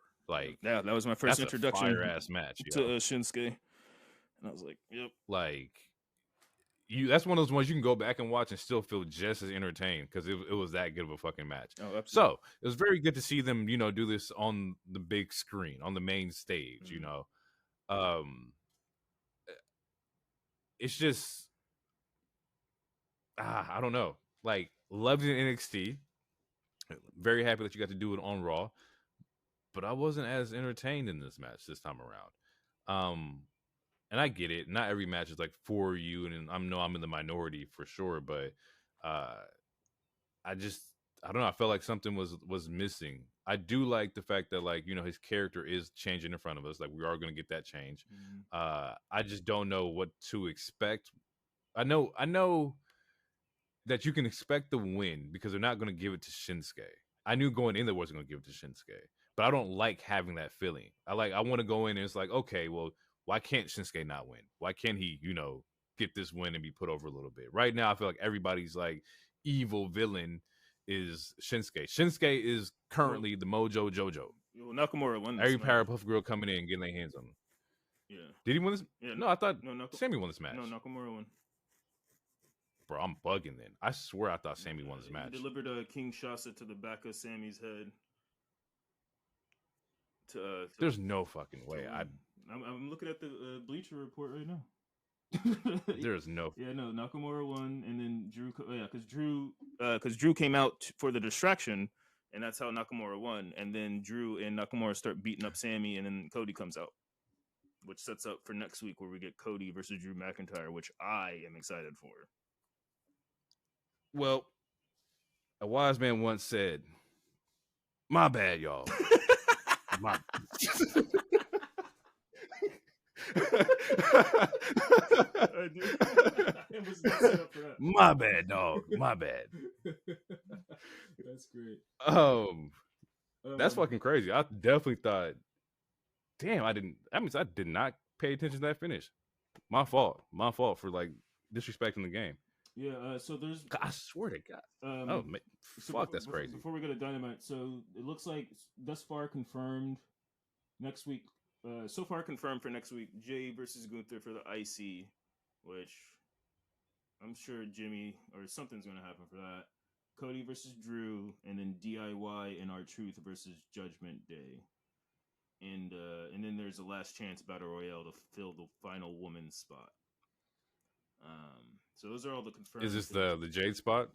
That was my first introduction. Fire ass match to Shinsuke, and I was like, yep. That's one of those ones you can go back and watch and still feel just as entertained because it was that good of a fucking match. Oh, absolutely. So it was very good to see them, do this on the big screen, on the main stage. Mm-hmm. It's just I don't know. Like, loved it in NXT. Very happy that you got to do it on Raw, but I wasn't as entertained in this match this time around. And I get it. Not every match is like for you, and I know I'm in the minority for sure, but uh, I don't know. I felt like something was missing. I do like the fact that, like, his character is changing in front of us. Like, we are going to get that change. I just don't know what to expect. I know that you can expect the win because they're not going to give it to Shinsuke. I knew going in there wasn't going to give it to Shinsuke, but I don't like having that feeling. I want to go in and it's like, okay, well, why can't Shinsuke not win? Why can't he, get this win and be put over a little bit? Right now, I feel like everybody's like evil villain is Shinsuke. Shinsuke is currently the Mojo Jojo. Well, Nakamura won this Every match. Powerpuff Girl coming in and getting their hands on him. Yeah. Did he win this? Yeah. No, I thought Sammy won this match. No, Nakamura won. Bro, I'm bugging then. I swear I thought Sammy won this match. He delivered a King Shasta to the back of Sammy's head. There's no fucking way. I'm looking at the Bleacher Report right now. There's no. Yeah, no. Nakamura won, and then Drew. Yeah, because Drew came out for the distraction, and that's how Nakamura won. And then Drew and Nakamura start beating up Sammy, and then Cody comes out, which sets up for next week where we get Cody versus Drew McIntyre, which I am excited for. Well, a wise man once said, "My bad, y'all." My My bad, dog. My bad. That's great. That's fucking crazy. I definitely thought, damn, I did not pay attention to that finish. My fault for like disrespecting the game. Yeah, so there's. I swear to God. That's crazy. Before we go to Dynamite, so it looks like thus far confirmed next week. So far confirmed for next week, Jay versus Gunther for the IC, which I'm sure Jimmy or something's going to happen for that. Cody versus Drew, and then DIY and R-Truth versus Judgment Day. And then there's a last chance battle royale to fill the final woman's spot. So those are all the confirmed. Is this the Jade spot?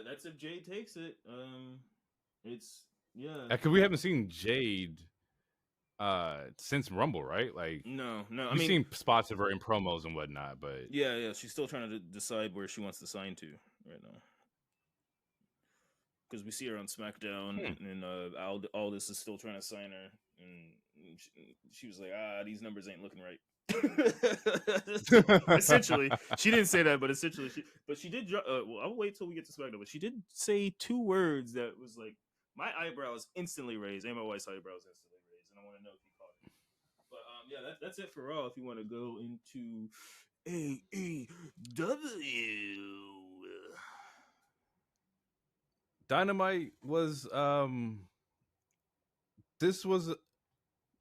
That's if Jade takes it. It's because we haven't seen Jade since Rumble, right? Like no. We've seen spots of her in promos and whatnot, but yeah, she's still trying to decide where she wants to sign to right now. Because we see her on SmackDown, and Aldis is still trying to sign her, and she was like, these numbers ain't looking right. Essentially, she didn't say that, but essentially, she did. Well, I'll wait till we get to SmackDown, but she did say two words that was like my eyebrows instantly raised, and my wife's eyebrows instantly raised, and I want to know if you caught it. But that's it for Raw. If you want to go into AEW. Dynamite was this was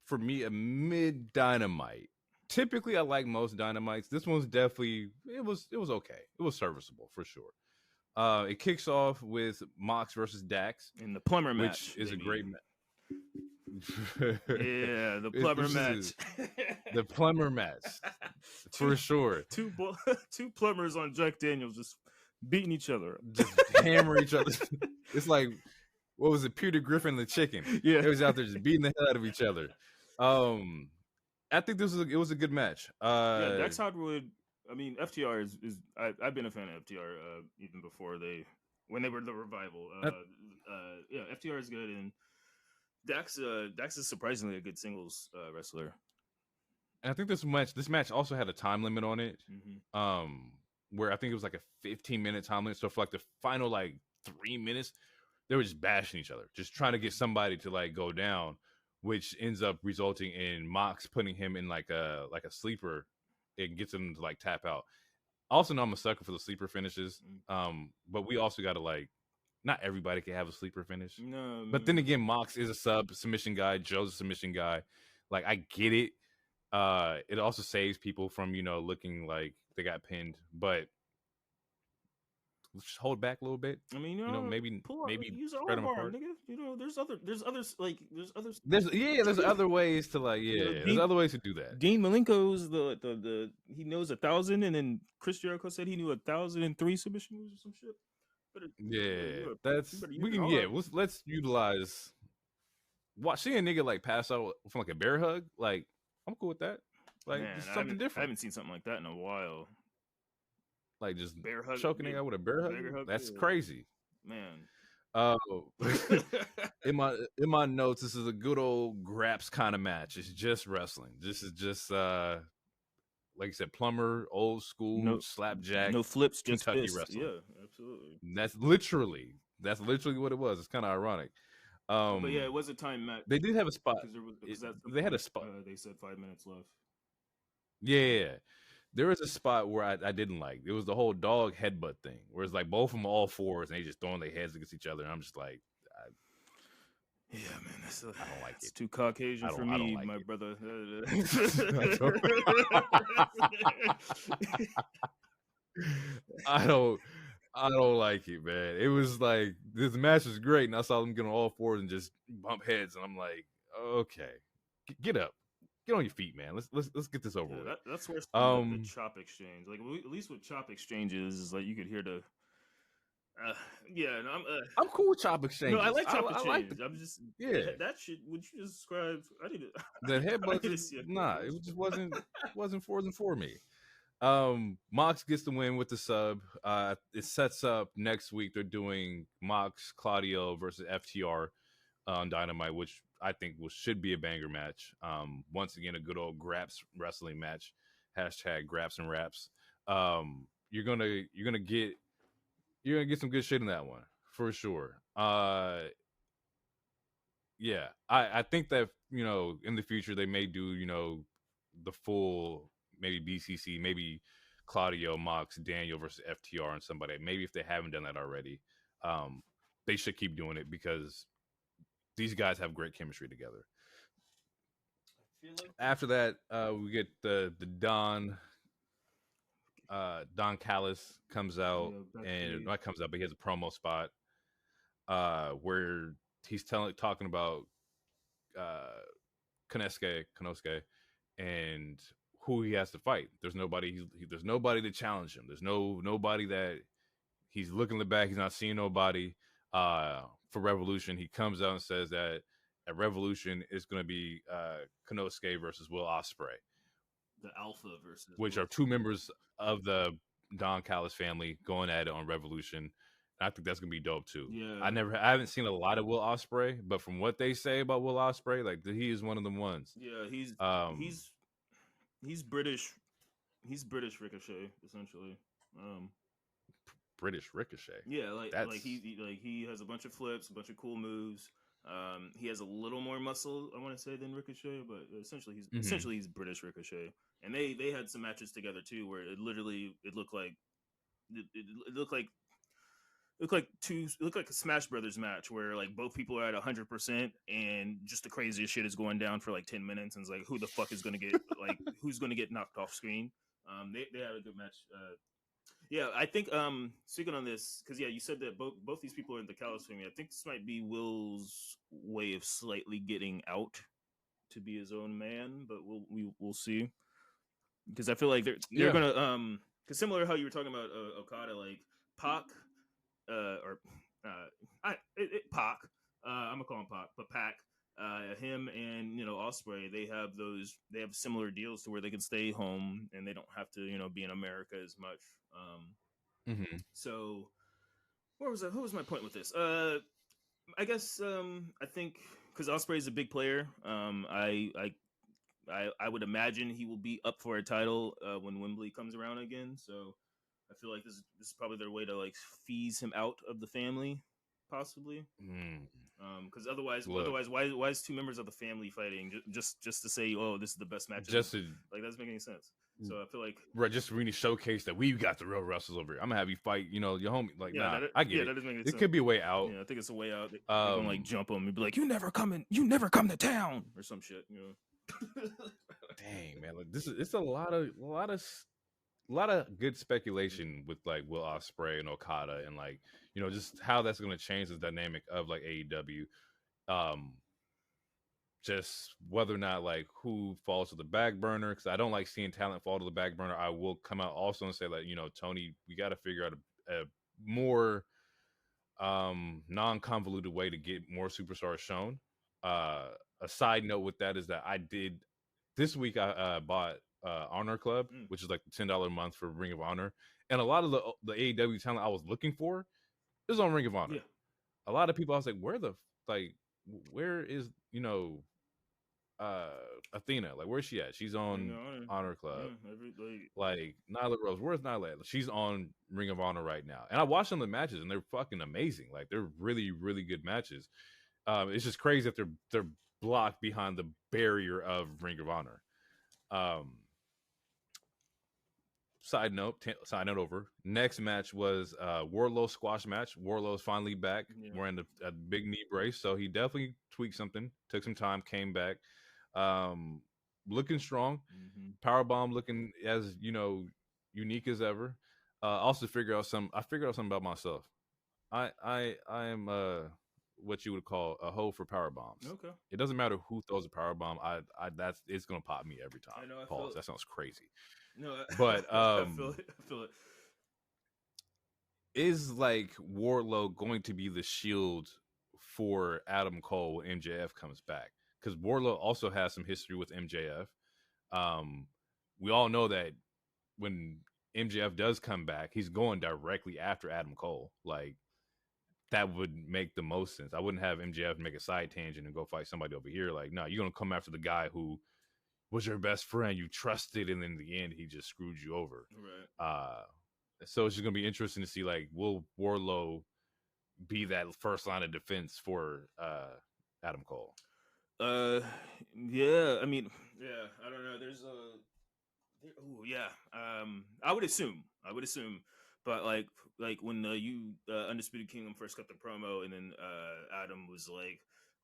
for me a mid Dynamite. Typically I like most Dynamites. This one's definitely it was okay. It was serviceable for sure. It kicks off with Mox versus Dax in the plumber match, which is a great match. Yeah, the plumber match. The plumber match. For sure. Two plumbers on Jack Daniels just beating each other up. Just hammer each other. It's like, what was it, Peter Griffin the chicken? Yeah, it was out there just beating the hell out of each other. I think it was a good match. Dax Hardwood. I memean, FTR is I've been a fan of FTR even before when they were the Revival. FTR is good, and Dax is surprisingly a good singles wrestler. And I think this match also had a time limit on it. Mm-hmm. Where I think it was like a 15-minute time limit. So for like the final like 3 minutes, they were just bashing each other, just trying to get somebody to like go down, which ends up resulting in Mox putting him in like a sleeper and gets him to like tap out. Also, know I'm a sucker for the sleeper finishes. But we also got to like, not everybody can have a sleeper finish. No, but then again, Mox is a submission guy. Joe's a submission guy. Like, I get it. It also saves people from, looking like they got pinned. But let's just hold back a little bit. I mean, Maybe use spread arm them apart. nigga. There's others There's other ways to there's other ways to do that. Dean Malenko's the he knows 1,000, and then Chris Jericho said he knew 1,003 submission moves or some shit. Let's utilize. Seeing a nigga like pass out from like a bear hug, like I'm cool with that. Like something different. I haven't seen something like that in a while. Like just bear hug, choking nigga out with a bear hug. That's crazy, man. In my notes, this is a good old Graps kind of match. It's just wrestling. This is just like I said, plumber, old school, slapjack, no flips, just Kentucky wrestling. Yeah, absolutely. That's literally what it was. It's kind of ironic. But yeah, it was a time match. They did have a spot. They had a spot. They said 5 minutes left. Yeah. There was a spot where I didn't like. It was the whole dog headbutt thing, where it's like both of them all fours and they just throwing their heads against each other. And I'm just like, yeah, man, I don't like it. It's too Caucasian for me, my brother. I don't like it, man. It was like this match was great, and I saw them get on all fours and just bump heads, and I'm like, okay, get up. Get on your feet, man. Let's get this over with. That's where the chop exchange. Like at least with chop exchanges, is like you could hear the. I'm cool with chop exchanges. No, I like chop exchanges. I'm just that shit. Would you describe? I need to. The headbutts. It just wasn't for me. Mox gets the win with the sub. It sets up next week. They're doing Mox Claudio versus FTR on Dynamite, which I think should be a banger match. Once again, a good old Graps wrestling match. # Graps and Raps. You're gonna get some good shit in that one for sure. Yeah, I think that in the future they may do the full maybe BCC, maybe Claudio, Mox, Daniel versus FTR and somebody. Maybe if they haven't done that already, they should keep doing it because these guys have great chemistry together. After that, we get the Don Callis comes out, and not comes out, but he has a promo spot where he's talking about Konosuke and who he has to fight. There's nobody. There's nobody to challenge him. There's nobody that he's looking in the back. He's not seeing nobody. For Revolution, he comes out and says that at Revolution it's going to be Konosuke versus Will Ospreay, the Alpha versus, which are two members of the Don Callis family going at it on Revolution. I think that's gonna be dope too. Yeah, I haven't seen a lot of Will Ospreay, but from what they say about Will Ospreay, like he is one of them ones. Yeah, he's British. He's British Ricochet, essentially. British Ricochet. Yeah, like he has a bunch of flips, a bunch of cool moves. He has a little more muscle, I want to say, than Ricochet, but essentially he's British Ricochet. And they had some matches together too, where it looked like a Smash Brothers match where like both people are at 100% and just the craziest shit is going down for like 10 minutes, and it's like who the fuck is gonna get who's gonna get knocked off screen. They had a good match. Yeah, I think speaking on this, because you said that both these people are in the Callis family. I think this might be Will's way of slightly getting out to be his own man, but we'll see. Because I feel like they're gonna because similar to how you were talking about Okada, like Pac, Pac. I'm gonna call him Pac, but Pac. Him and Ospreay, they have similar deals to where they can stay home and they don't have to be in America as much. So who was my point with this? I guess I think because Ospreay is a big player, I would imagine he will be up for a title when Wembley comes around again. So I feel like this is probably their way to like phase him out of the family, possibly. Because otherwise, why is two members of the family fighting just to say, oh, this is the best match? That doesn't make any sense. So I feel like just really showcase that we've got the real wrestlers over here. I'm gonna have you fight, your homie. Like, I get it. That doesn't make any it sense. could be a way out. Yeah, I think it's a way out. They're gonna like jump him and be like, you never come to town or some shit. Dang, man, like it's a lot of a lot of good speculation with like Will Ospreay and Okada, and like just how that's going to change the dynamic of like AEW. Um, just whether or not like who falls to the back burner, because I don't like seeing talent fall to the back burner. I will come out also and say that Tony, we got to figure out a more non-convoluted way to get more superstars shown. A side note with that is that I did this week I bought Honor Club, which is like the $10 a month for Ring of Honor, and a lot of the AEW talent I was looking for is on Ring of Honor. Yeah. A lot of people I was like, where is Athena? Like, where's she at? She's on Honor Club. Like Nyla Rose, where's Nyla? She's on Ring of Honor right now. And I watched some of the matches, and they're fucking amazing. Like, they're really, really good matches. It's just crazy that they're blocked behind the barrier of Ring of Honor. Side note over. Next match was Wardlow squash match. Wardlow's finally back. Yeah. Wearing a big knee brace, so he definitely tweaked something. Took some time, came back. Looking strong. Powerbomb looking as unique as ever. Also figured out something about myself. I am what you would call a hoe for power bombs. Okay. It doesn't matter who throws a power bomb. It's gonna pop me every time. I know. Pause. That sounds crazy. No, but I feel it. Is like Wardlow going to be the shield for Adam Cole when MJF comes back? Because Wardlow also has some history with MJF. We all know that when MJF does come back, he's going directly after Adam Cole. Like, that would make the most sense. I wouldn't have MJF make a side tangent and go fight somebody over here. Like, no, you're going to come after the guy who was your best friend, you trusted, and in the end, he just screwed you over. Right. So it's just going to be interesting to see, like, will Wardlow be that first line of defense for Adam Cole? Yeah, I mean, yeah, I don't know. There's I would assume, but like when you Undisputed Kingdom first cut the promo, and then Adam was like,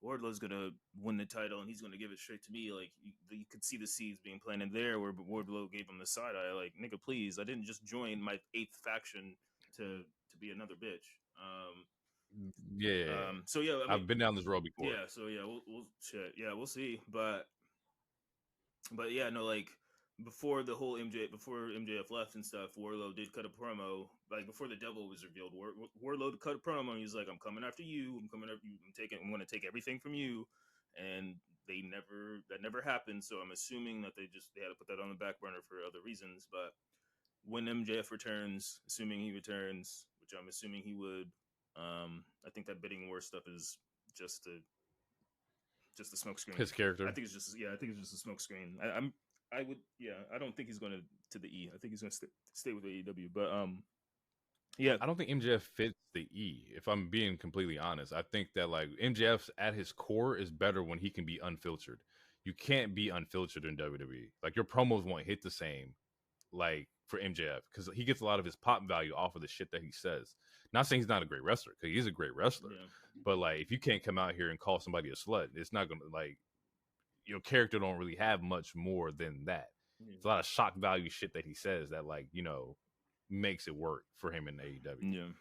Wardlow's gonna win the title and he's gonna give it straight to me. Like you could see the seeds being planted there, where Wardlow gave him the side eye. Like, nigga, please, I didn't just join my 8th faction to be another bitch. So yeah, I've been down this road before. Yeah, so yeah, we'll see. But yeah, no, like before MJF left and stuff, Wardlow did cut a promo. Like before the devil was revealed, Wardlow cut a promo, and he's like, "I'm coming after you. I'm going to take everything from you." And that never happened. So I'm assuming that they had to put that on the back burner for other reasons. But when MJF returns, assuming he returns, which I'm assuming he would, I think that bidding war stuff is just a smoke screen. His character. I think it's just a smoke screen. I don't think he's going to the E. I think he's going to stay with AEW. But yeah, I don't think MJF fits the E. If I'm being completely honest, I think that like MJF at his core is better when he can be unfiltered. You can't be unfiltered in WWE. Like, your promos won't hit the same like for MJF, because he gets a lot of his pop value off of the shit that he says. Not saying he's not a great wrestler, because he's a great wrestler. Yeah. But like, if you can't come out here and call somebody a slut, it's not gonna, like, your character don't really have much more than that. Yeah. It's a lot of shock value shit that he says that, like, makes it work for him in AEW.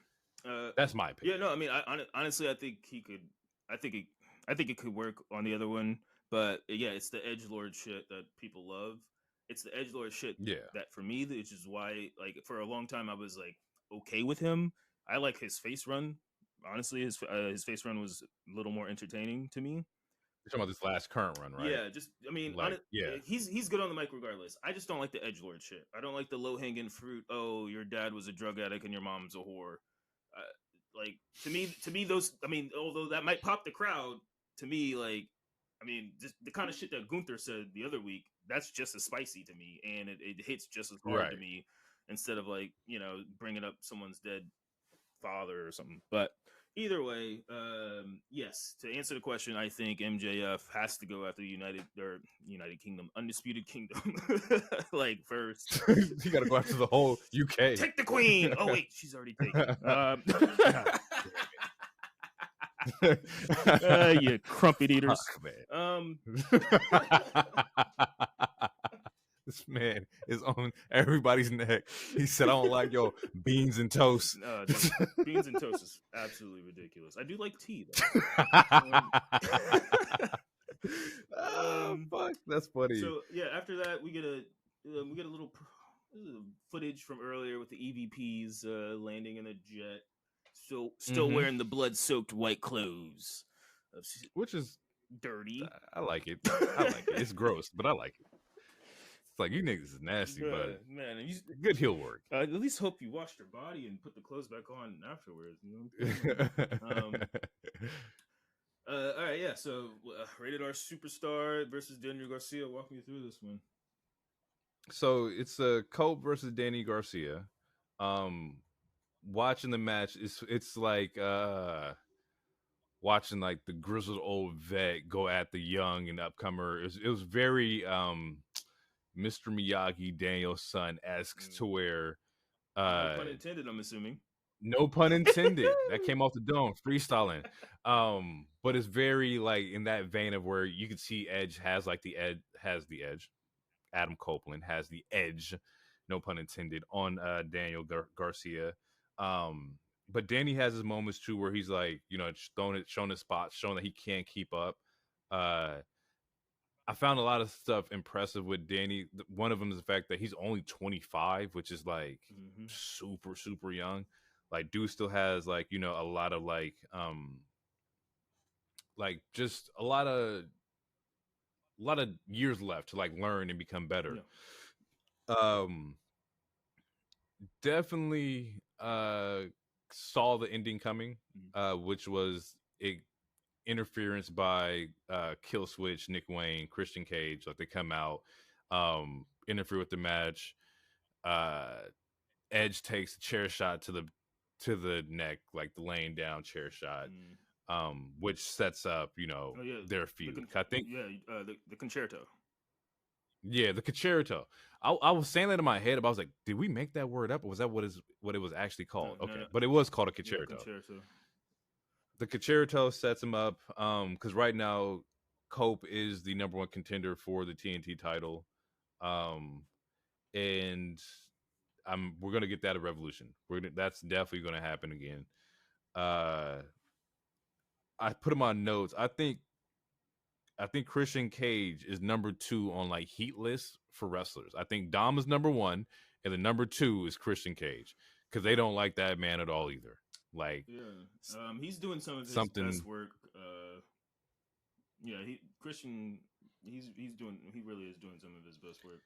Yeah, that's my opinion. Yeah, no, I mean, honestly, I think he could. I think it could work on the other one. But yeah, it's the edgelord shit that people love. It's the edgelord shit that for me, which is why, like, for a long time I was like okay with him. I like his face run. Honestly, his face run was a little more entertaining to me. You're talking about this last current run, right? Yeah, he's good on the mic regardless. I just don't like the edgelord shit. I don't like the low hanging fruit. Oh, your dad was a drug addict and your mom's a whore. Like, to me, those. I mean, although that might pop the crowd, to me, like, I mean, just the kind of shit that Gunther said the other week, that's just as spicy to me, and it hits just as hard to me, instead of, like, bringing up someone's dead father or something. But either way, yes, to answer the question, I think MJF has to go after United Kingdom, Undisputed Kingdom, like, first. You got to go after the whole UK. Take the queen. Oh wait, she's already taken. You crumpet eaters. Fuck, man. This man is on everybody's neck. He said, "I don't like your beans and toast." No, dude, beans and toast is absolutely ridiculous. I do like tea though. Oh, fuck, that's funny. So yeah, after that we get a little footage from earlier with the EVPs landing in a jet, still wearing the blood-soaked white clothes, Which is dirty. I like it. I like it. It's gross, but I like it. It's like, you niggas is nasty, but man, good heel work. I at least hope you washed your body and put the clothes back on afterwards. You know. All right, yeah. So, rated R superstar versus Daniel Garcia. Walk me through this one. So it's Cope versus Danny Garcia. Watching the match, it's like watching like the grizzled old vet go at the young and upcomer. It was very Mr. Miyagi, Daniel's son-esque to where no pun intended, I'm assuming. No pun intended. That came off the dome, freestyling. But it's very like in that vein of where you can see Edge has the edge. Adam Copeland has the edge, no pun intended, on Daniel Garcia. But Danny has his moments too where he's like, showing his spots, showing that he can't keep up. I found a lot of stuff impressive with Danny. One of them is the fact that he's only 25, which is like super, super young. Like, dude still has like, a lot of just a lot of years left to like learn and become better. Yeah. Definitely saw the ending coming, which was interference by Kill Switch, Nick Wayne, Christian Cage. Like, they come out, interfere with the match. Edge takes a chair shot to the neck, like the laying down chair shot, which sets up, their feud. I think, the concerto. Yeah, the concerto. I was saying that in my head, but I was like, did we make that word up, or was that what it was actually called? No, but it was called a concerto. Yeah, concerto. The concerto sets him up, because right now Cope is the number one contender for the TNT title, and we're gonna get that at Revolution. That's definitely gonna happen again. I put him on notes. I think Christian Cage is number 2 on like heat lists for wrestlers. I think Dom is number 1, and the number 2 is Christian Cage, because they don't like that man at all either. Like, he's doing some of his best work. He really is doing some of his best work.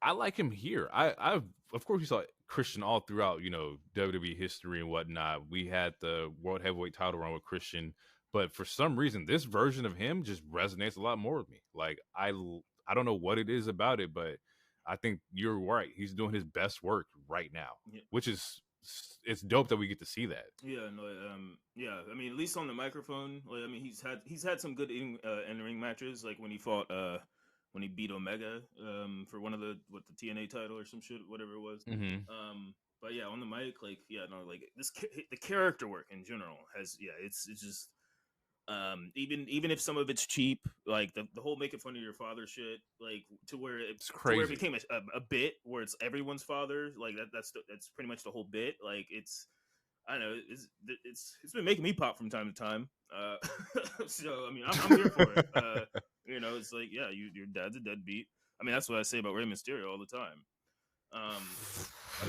I like him here. I've of course, you saw Christian all throughout, WWE history and whatnot. We had the World Heavyweight title run with Christian, but for some reason, this version of him just resonates a lot more with me. Like, I don't know what it is about it, but I think you're right. He's doing his best work right now, which is, it's dope that we get to see that. Yeah, no, I mean, at least on the microphone, like, I mean, he's had some good in-ring matches, like when he fought when he beat Omega for one of the TNA title or some shit, whatever it was. But yeah, on the mic, like, the character work in general has, it's just even if some of it's cheap, like the whole making fun of your father shit, like to where it became a bit where it's everyone's father, like that's pretty much the whole bit. Like, it's, I don't know, it's been making me pop from time to time. So I mean, I'm here for it. It's like, yeah, your dad's a deadbeat. I mean, that's what I say about Rey Mysterio all the time. I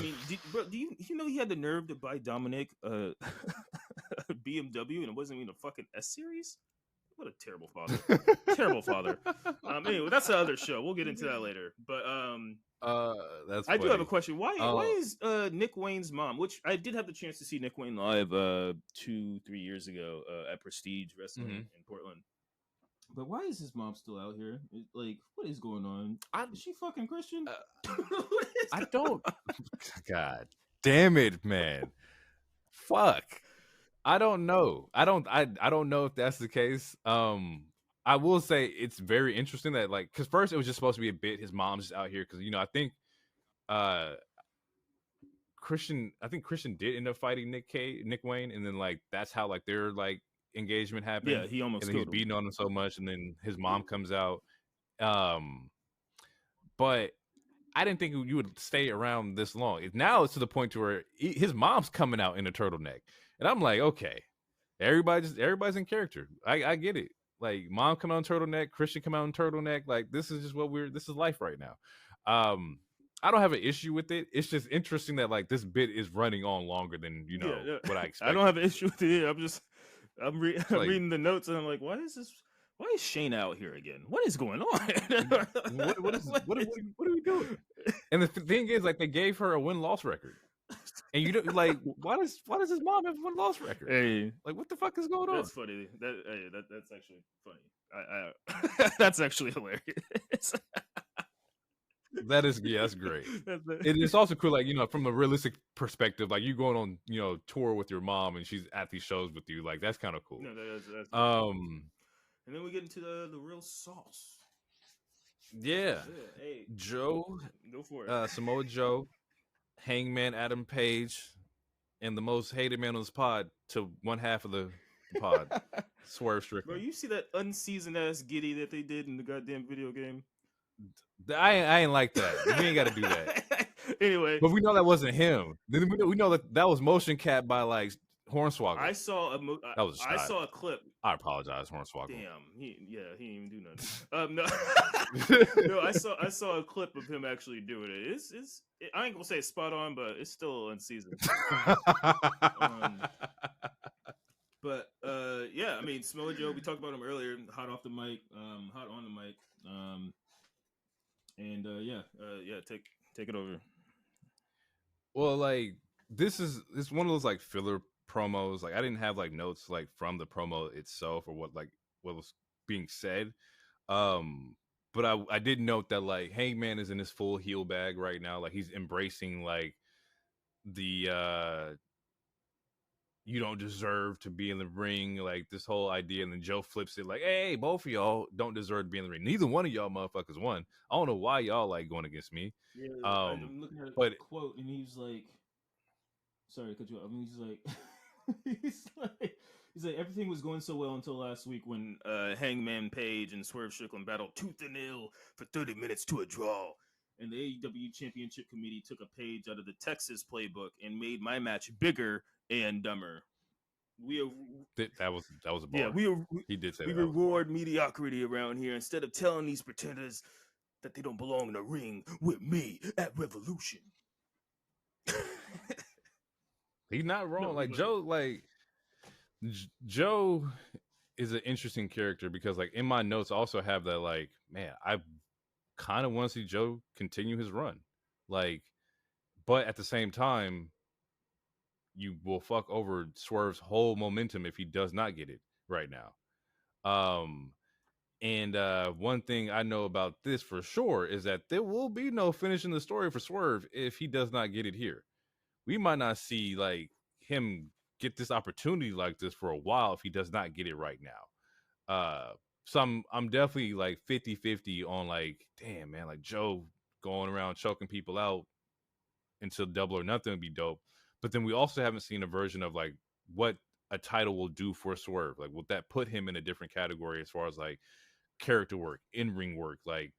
mean, do you know he had the nerve to buy Dominic a BMW, and it wasn't even a fucking S series? What a terrible father! Terrible father. Anyway, that's the other show. We'll get into that later. But that's I do have a question. Why is Nick Wayne's mom, which I did have the chance to see Nick Wayne live 2-3 years ago at Prestige Wrestling in Portland. But why is his mom still out here? Like, what is going on? Is she fucking Christian? I don't. God damn it, man! Fuck. I don't know. I don't know if that's the case. I will say it's very interesting that, like, because first it was just supposed to be a bit. His mom's just out here because I think Christian did end up fighting Nick Wayne, and then like that's how like their like engagement happened. Yeah, he almost and then he's beating on him so much, and then his mom comes out. but I didn't think you would stay around this long. Now it's to the point to where his mom's coming out in a turtleneck, and I'm like, okay, everybody's in character. I get it. Like mom come out in turtleneck, Christian come out in turtleneck. Like this is just this is life right now. I don't have an issue with it. It's just interesting that like this bit is running on longer than what I expected. I don't have an issue with it. I'm like, reading the notes and I'm like, why is Shane out here again? What is going on? what are we doing? And the thing is, like, they gave her a win-loss record, and you don't like why does his mom have a win-loss record? Hey, like, what the fuck is going on? That's funny. That's actually funny. That's actually hilarious. That's great. It's also cool, like, from a realistic perspective, like you going on, tour with your mom and she's at these shows with you, like that's kind of cool. No, that's cool. And then we get into the real sauce. Yeah. Hey, Joe, go for it. Samoa Joe, Hangman Adam Page, and the most hated man on this pod to one half of the pod, Swerve Strickland. Bro, you see that unseasoned ass giddy that they did in the goddamn video game? I ain't like that. We ain't got to do that. Anyway, but we know that wasn't him. Then we know that was motion cap by like Hornswoggle. I saw I saw a clip. I apologize, Hornswoggle. Damn, he didn't even do nothing. No, I saw a clip of him actually doing it. I ain't gonna say it's spot on, but it's still unseasoned. But yeah, I mean, Samoa Joe. We talked about him earlier. Hot off the mic, hot on the mic. And take it over. Well, like it's one of those like filler promos. Like I didn't have like notes like from the promo itself or what was being said. But I did note that like Hangman is in his full heel bag right now. Like he's embracing like the you don't deserve to be in the ring, like this whole idea. And then Joe flips it like, hey, both of y'all don't deserve to be in the ring. Neither one of y'all motherfuckers won. I don't know why y'all like going against me. Yeah, I'm looking at a quote and he's like, sorry to cut you off. I mean, he's like, everything was going so well until last week when Hangman Page and Swerve Strickland battled tooth and nail for 30 minutes to a draw. And the AEW Championship Committee took a page out of the Texas playbook and made my match bigger and dumber. That was a bar. Yeah, he did say we reward mediocrity around here instead of telling these pretenders that they don't belong in a ring with me at Revolution. He's not wrong. Joe is an interesting character because like in my notes I also have that like, man, I kind of want to see Joe continue his run. Like, but at the same time, you will fuck over Swerve's whole momentum if he does not get it right now. And one thing I know about this for sure is that there will be no finishing the story for Swerve if he does not get it here. We might not see like him get this opportunity like this for a while if he does not get it right now. So I'm definitely like 50-50 on like, damn man, like Joe going around choking people out until Double or Nothing would be dope. But then we also haven't seen a version of like what a title will do for Swerve. Like, will that put him in a different category as far as like character work, in-ring work, like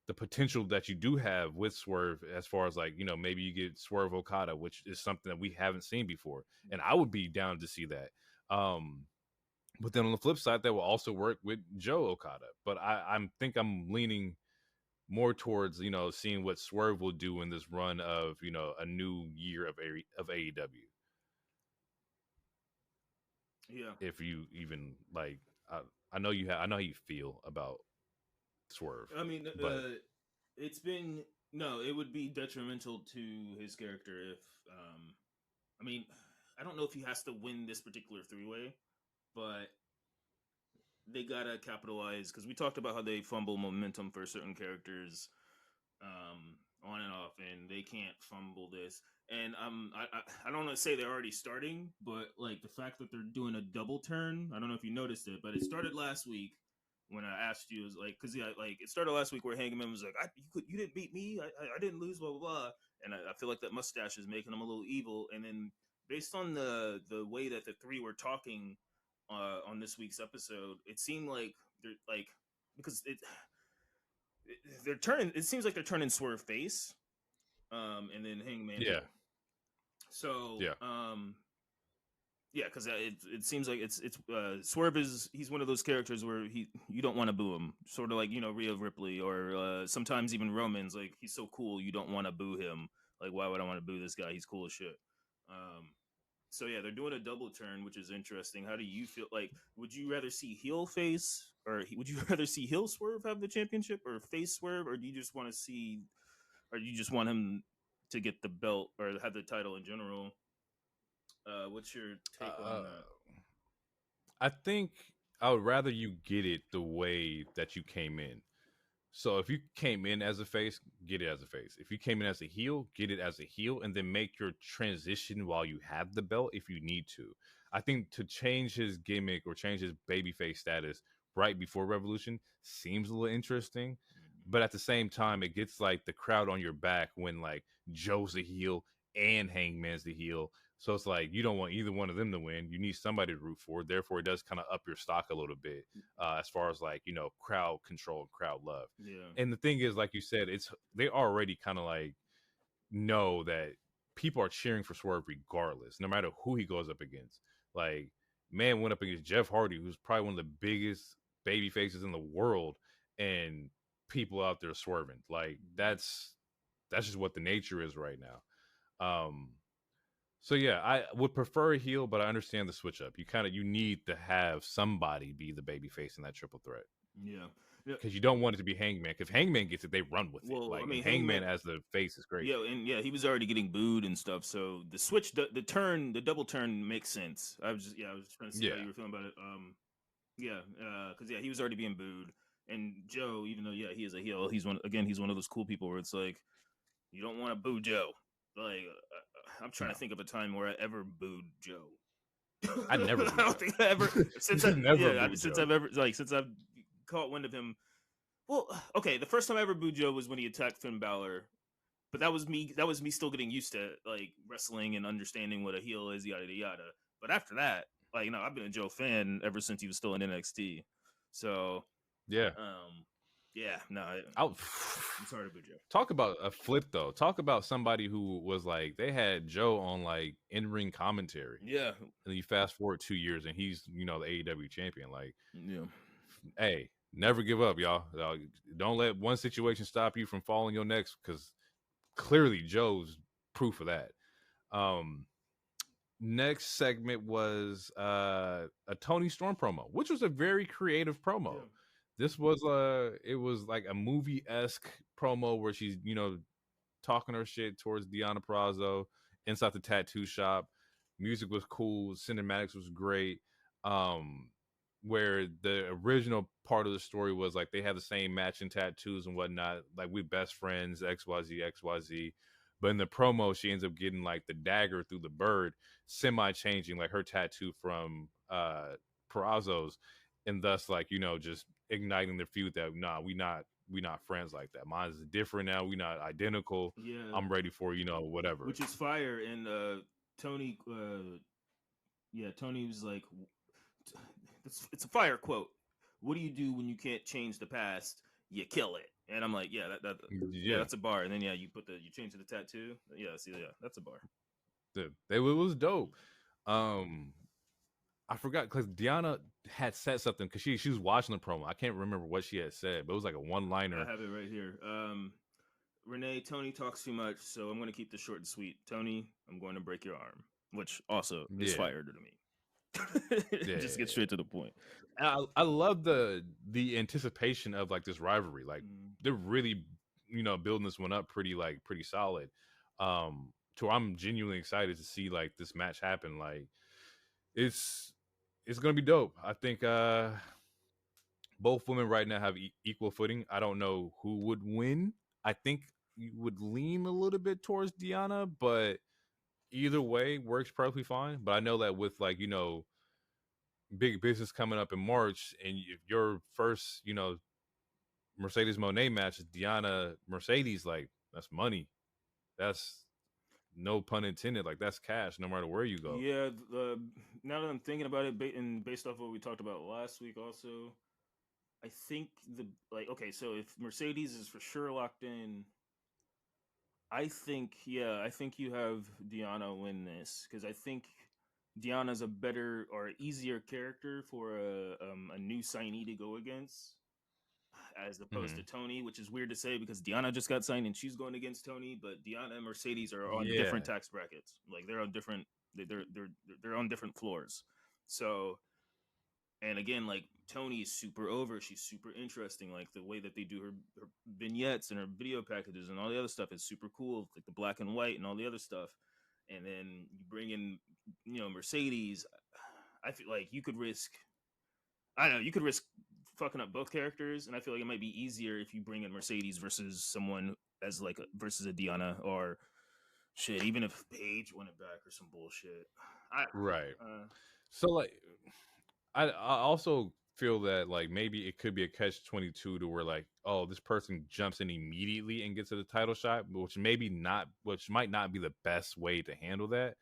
the potential that you do have with Swerve as far as like, maybe you get Swerve Okada, which is something that we haven't seen before. And I would be down to see that. But then on the flip side, that will also work with Joe Okada. But I think I'm leaning more towards, seeing what Swerve will do in this run of, a new year of AEW. Yeah. If you even like, I know how you feel about Swerve. I mean, but it would be detrimental to his character if, I mean, I don't know if he has to win this particular three-way, but they gotta capitalize because we talked about how they fumble momentum for certain characters, on and off, and they can't fumble this. And I don't want to say they're already starting, but like the fact that they're doing a double turn, I don't know if you noticed it, but it started last week when I asked you, it was like, because it started last week where Hangman was like, you didn't beat me, I didn't lose, blah blah blah, and I feel like that mustache is making him a little evil. And then based on the way that the three were talking on this week's episode, it seemed like they're like, because they're turning. It seems like they're turning Swerve face, and then Hangman heel. So, Yeah. yeah, because it seems like it's Swerve he's one of those characters where you don't want to boo him, sort of like Rhea Ripley or sometimes even Roman's, like he's so cool you don't want to boo him. Like, why would I want to boo this guy? He's cool as shit. So yeah, they're doing a double turn, which is interesting. How do you feel? Like, would you rather see heel face, or would you rather see heel Swerve have the championship, or face Swerve, or do you just want to see, or you just want him to get the belt or have the title in general? What's your take on that? I think I would rather you get it the way that you came in. So if you came in as a face, get it as a face. If you came in as a heel, get it as a heel, and then make your transition while you have the belt if you need to. I think to change his gimmick or change his babyface status right before Revolution seems a little interesting, but at the same time, it gets like the crowd on your back when like Joe's the heel and Hangman's the heel. So it's like you don't want either one of them to win. You need somebody to root for. Therefore, it does kind of up your stock a little bit as far as like crowd control and crowd love. Yeah. And the thing is, like you said, they already kind of like know that people are cheering for Swerve regardless, no matter who he goes up against. Like, man went up against Jeff Hardy, who's probably one of the biggest baby faces in the world, and people out there swerving. Like, that's just what the nature is right now. So yeah, I would prefer a heel, but I understand the switch up. You need to have somebody be the baby face in that triple threat. Yeah. Because you don't want it to be Hangman. Because Hangman gets it, they run with it. Well, Like, I mean, Hangman as the face is great. Yeah, and yeah, he was already getting booed and stuff. So the switch, the turn, the double turn makes sense. I was just trying to see how you were feeling about it. Because he was already being booed, and Joe, even though he is a heel, he's one of those cool people where it's like you don't want to boo Joe. Like, I'm trying to think of a time where I ever booed Joe. I never. I don't think I ever since I've caught wind of him. Well, okay, the first time I ever booed Joe was when he attacked Finn Balor, but that was me still getting used to like wrestling and understanding what a heel is, yada yada. But after that, like, I've been a Joe fan ever since he was still in NXT. So yeah, I'm sorry to boo Joe. Talk about a flip though. Talk about somebody who was like they had Joe on like in-ring commentary. Yeah, and you fast forward 2 years and he's the AEW champion. Like, yeah, hey, never give up, y'all. Don't let one situation stop you from falling your next, because clearly Joe's proof of that. Next segment was a Tony Storm promo, which was a very creative promo. Yeah. This was it was like a movie-esque promo where she's talking her shit towards Deonna Purrazzo inside the tattoo shop. Music was cool, cinematics was great. Where the original part of the story was like they have the same matching tattoos and whatnot, like we best friends, XYZ. But in the promo, she ends up getting like the dagger through the bird, semi-changing like her tattoo from Purrazzo's, and thus like just igniting the feud that we not friends like that. Mine's different now. We not identical. Yeah, I'm ready for whatever. Which is fire. And Tony, Tony was like, it's a fire quote. What do you do when you can't change the past? You kill it. And I'm like, that's a bar. And then you change to the tattoo. That's a bar. It was dope. I forgot because Deonna had said something because she was watching the promo. I can't remember what she had said, but it was like a one-liner. I have it right here. Renee, Tony talks too much, so I'm going to keep this short and sweet. Tony, I'm going to break your arm, which also is fire to me. Just get straight to the point. I love the anticipation of like this rivalry. Like they're really building this one up pretty solid. So I'm genuinely excited to see like this match happen. Like it's gonna be dope. I think both women right now have equal footing. I don't know who would win. I think you would lean a little bit towards Deonna, but either way works perfectly fine. But I know that with like big business coming up in March, and if your first Mercedes Moné match is Deonna Mercedes, like that's money. That's no pun intended. Like that's cash, no matter where you go. Yeah. Now that I'm thinking about it, and based off what we talked about last week, also, I think okay, so if Mercedes is for sure locked in, I think you have Deanna win this because I think Deanna's a better or easier character for a new signee to go against as opposed to Mhm. Tony, which is weird to say because Deanna just got signed and she's going against Tony, but Deanna and Mercedes are on different Yeah. tax brackets. Like they're on different they're on different floors. So and again, like Tony is super over. She's super interesting. Like the way that they do her vignettes and her video packages and all the other stuff is super cool. Like the black and white and all the other stuff. And then you bring in, Mercedes. I feel like you could risk. I don't know. You could risk fucking up both characters, and I feel like it might be easier if you bring in Mercedes versus someone as like versus a Diana or shit. Even if Paige won it back or some bullshit. I Right. uh, So like I also feel that like maybe it could be a catch-22 to where like, oh, this person jumps in immediately and gets to the title shot, which might not be the best way to handle that.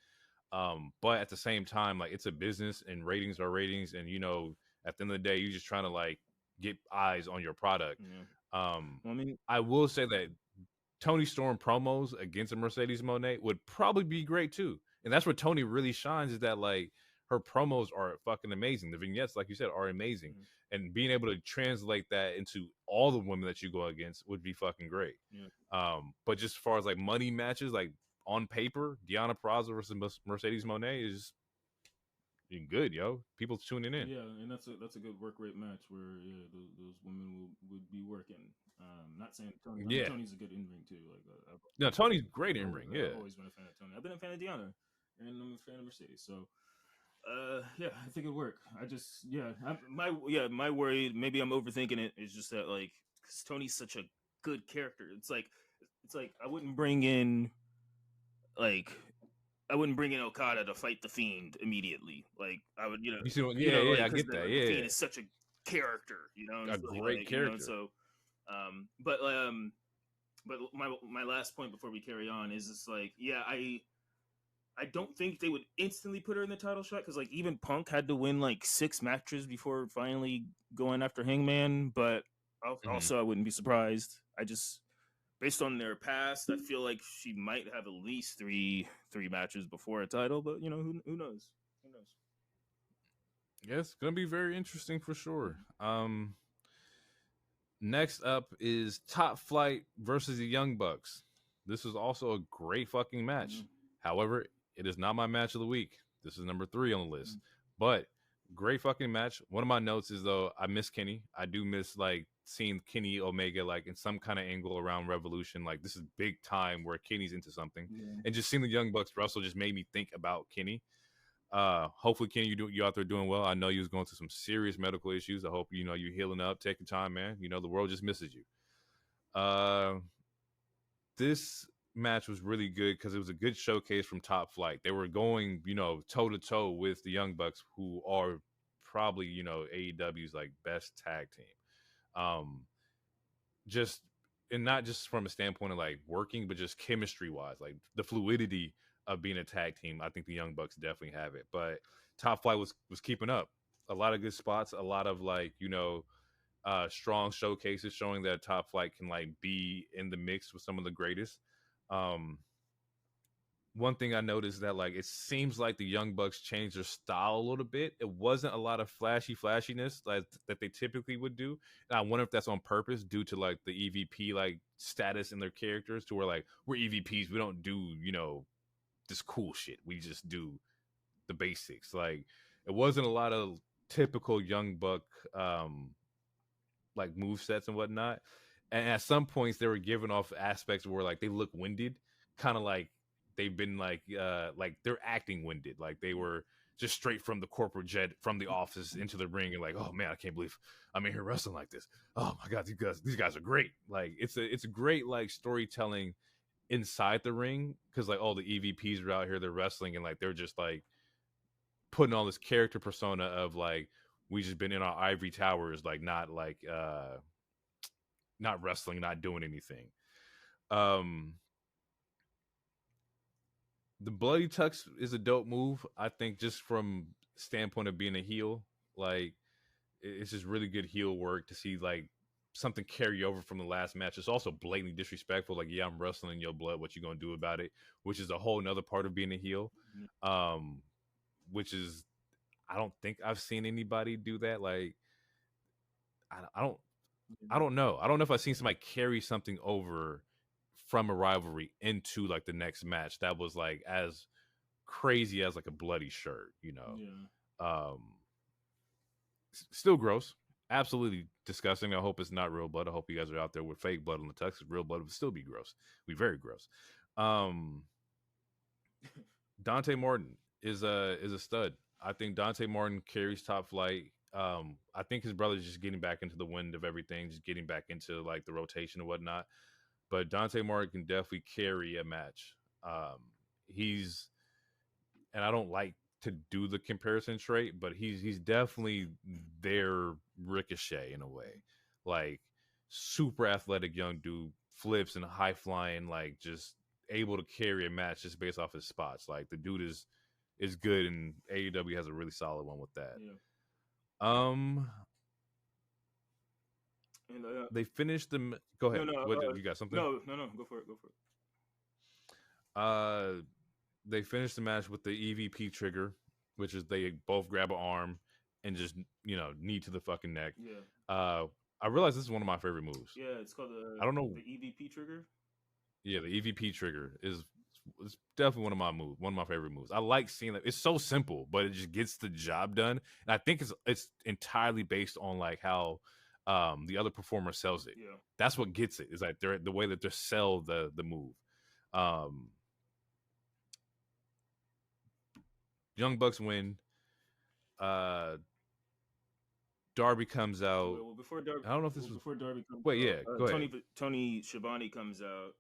But at the same time, like it's a business and ratings are ratings, and at the end of the day, you're just trying to like get eyes on your product. yeah. Um, Well, I mean, I will say that Tony Storm promos against a Mercedes Monet would probably be great too. And that's where Tony really shines, is that like her promos are fucking amazing. The vignettes, like you said, are amazing. mhm, And being able to translate that into all the women that you go against would be fucking great. yeah. But just as far as like money matches, like on paper, Deanna Peraza versus Mercedes Monet is good, yo. People tuning in. Yeah, and that's a good work rate match where those women would be working. Not saying Tony. I mean Yeah. Tony's a good in ring too. Like No, Tony's great in ring. Yeah. I've always been a fan of Tony. I've been a fan of Deanna, and I'm a fan of Mercedes. So yeah, I think it'd work. I just My worry, maybe I'm overthinking it, is just that like because Tony's such a good character. It's like I wouldn't bring in like I wouldn't bring in Okada to fight the Fiend immediately. Like I would, You see what? Yeah, yeah, like I because get that. the Fiend Yeah. is such a character, and A so, great character. so, but my last point before we carry on is it's like, yeah, I don't think they would instantly put her in the title shot because like even Punk had to win like 6 matches before finally going after Hangman. But Mhm. also I wouldn't be surprised. I just based on their past, I feel like she might have at least three matches before a title. But who knows? Who knows? Yeah, it's gonna be very interesting for sure. Next up is Top Flight versus the Young Bucks. This is also a great fucking match. Mhm. However, it is not my match of the week. This is number 3 on the list. Mhm. But great fucking match. One of my notes is though I miss Kenny. I do miss like seeing Kenny Omega like in some kind of angle around Revolution. Like this is big time where Kenny's into something. Yeah. And just seeing the Young Bucks wrestle just made me think about Kenny. Hopefully Kenny, you out there doing well. I know you was going through some serious medical issues. I hope you healing up, taking time, man. The world just misses you. This match was really good because it was a good showcase from Top Flight. They were going toe to toe with the Young Bucks, who are probably AEW's like best tag team. um just and not just from a standpoint of like working, but just chemistry wise, like the fluidity of being a tag team. I think the Young Bucks definitely have it. But Top Flight was keeping up. A lot of good spots, a lot of like strong showcases showing that Top Flight can like be in the mix with some of the greatest. Um, One thing I noticed that like it seems like the Young Bucks changed their style a little bit. It wasn't a lot of flashiness like that they typically would do. And I wonder if that's on purpose due to like the EVP like status in their characters, to where like we're EVPs, we don't do this cool shit. We just do the basics. Like it wasn't a lot of typical Young Buck like move sets and whatnot. And at some points they were giving off aspects where like they look winded, kind of like they've been like they're acting winded, like they were just straight from the corporate jet from the office into the ring, and like, oh man, I can't believe I'm in here wrestling like this. Oh my god, these guys are great. Like it's a great like storytelling inside the ring, because like all the EVPs are out here, they're wrestling, and like they're just like putting all this character persona of like we just been in our ivory towers, like not wrestling, not doing anything. Um, the bloody tux is a dope move, I think, just from standpoint of being a heel. Like it's just really good heel work to see like something carry over from the last match. It's also blatantly disrespectful. Like, yeah, I'm wrestling in your blood. What you gonna do about it? Which is a whole nother part of being a heel. Which is, I don't think I've seen anybody do that. Like, I don't know. I don't know if I've seen somebody carry something over from a rivalry into like the next match that was like as crazy as like a bloody shirt, you know. Still gross, absolutely disgusting. I hope it's not real blood. I hope you guys are out there with fake blood on the tux. Real blood would still be gross. Be very gross. Dante Martin is a stud. I think Dante Martin carries Top Flight. I think his brother's just getting back into the wind of everything, just getting back into like the rotation and whatnot. But Dante Martin can definitely carry a match. He's, and I don't like to do the comparison trait, but he's definitely their Ricochet in a way. Like, super athletic young dude, flips and high flying, like just able to carry a match just based off his spots. Like, the dude is good, and AEW has a really solid one with that. And they finished them. Go ahead. No, what, you got something? No. Go for it. They finished the match with the EVP trigger, which is they both grab an arm and just, knee to the fucking neck. Yeah. I realize this is one of my favorite moves. Yeah, it's called I don't know the EVP trigger. Yeah, the EVP trigger is definitely one of my favorite moves. I like seeing that. It's so simple, but it just gets the job done. And I think it's entirely based on like how the other performer sells it. Yeah. That's what gets it. Is like the way that they sell the move. Young Bucks win. Darby comes out. Well, before Darby, I don't know if this was before Darby comes. Wait, yeah, go ahead. Tony Schiavone comes out.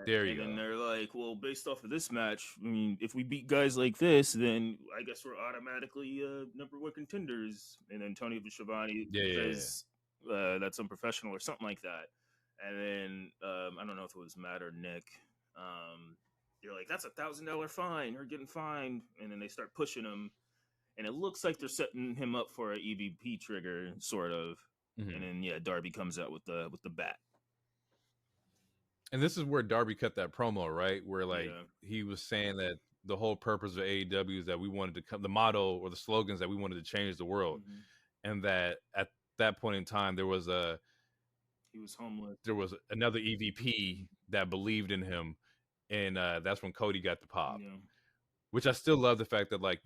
There you go. And then they're like, well, based off of this match, I mean, if we beat guys like this, then I guess we're automatically number one contenders. And then Tony Schiavone says that's unprofessional or something like that. And then I don't know if it was Matt or Nick. They're like, that's $1,000 fine. You're getting fined. And then they start pushing him. And it looks like they're setting him up for an EVP trigger, sort of. Mm-hmm. And then, Darby comes out with the bat. And this is where Darby cut that promo, right? Where he was saying that the whole purpose of AEW is that we wanted to come, the motto or the slogans that we wanted to change the world. Mm-hmm. And that at that point in time, he was homeless. There was another EVP that believed in him. And that's when Cody got the pop. Yeah. Which I still love the fact that, like,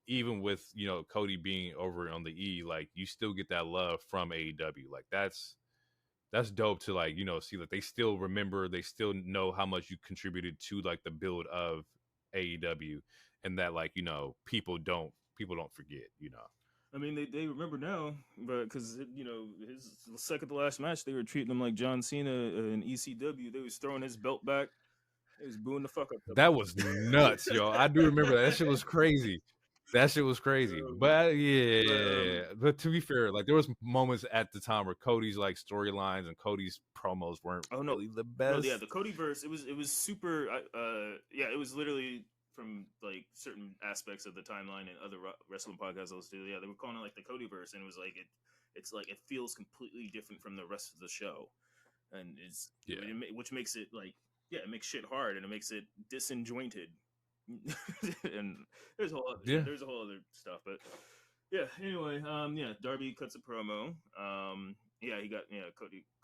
even with, Cody being over on the E, like, you still get that love from AEW. Like, that's dope to, like, see that they still remember, they still know how much you contributed to, like, the build of AEW, and that, like, people don't forget, I mean, they remember now, but because, his second to last match, they were treating him like John Cena in ECW. They was throwing his belt back. They was booing the fuck up. That was nuts, yo. I do remember that. That shit was crazy. But but to be fair, like, there was moments at the time where Cody's like storylines and Cody's promos weren't really the best. The Cody verse, it was super. It was literally from like certain aspects of the timeline and other wrestling podcasts I was doing. Yeah, they were calling it like the Cody verse, and it was like it's like it feels completely different from the rest of the show, and which makes it like. Yeah, it makes shit hard and it makes it disjointed. And there's a whole other stuff, but anyway, Darby cuts a promo.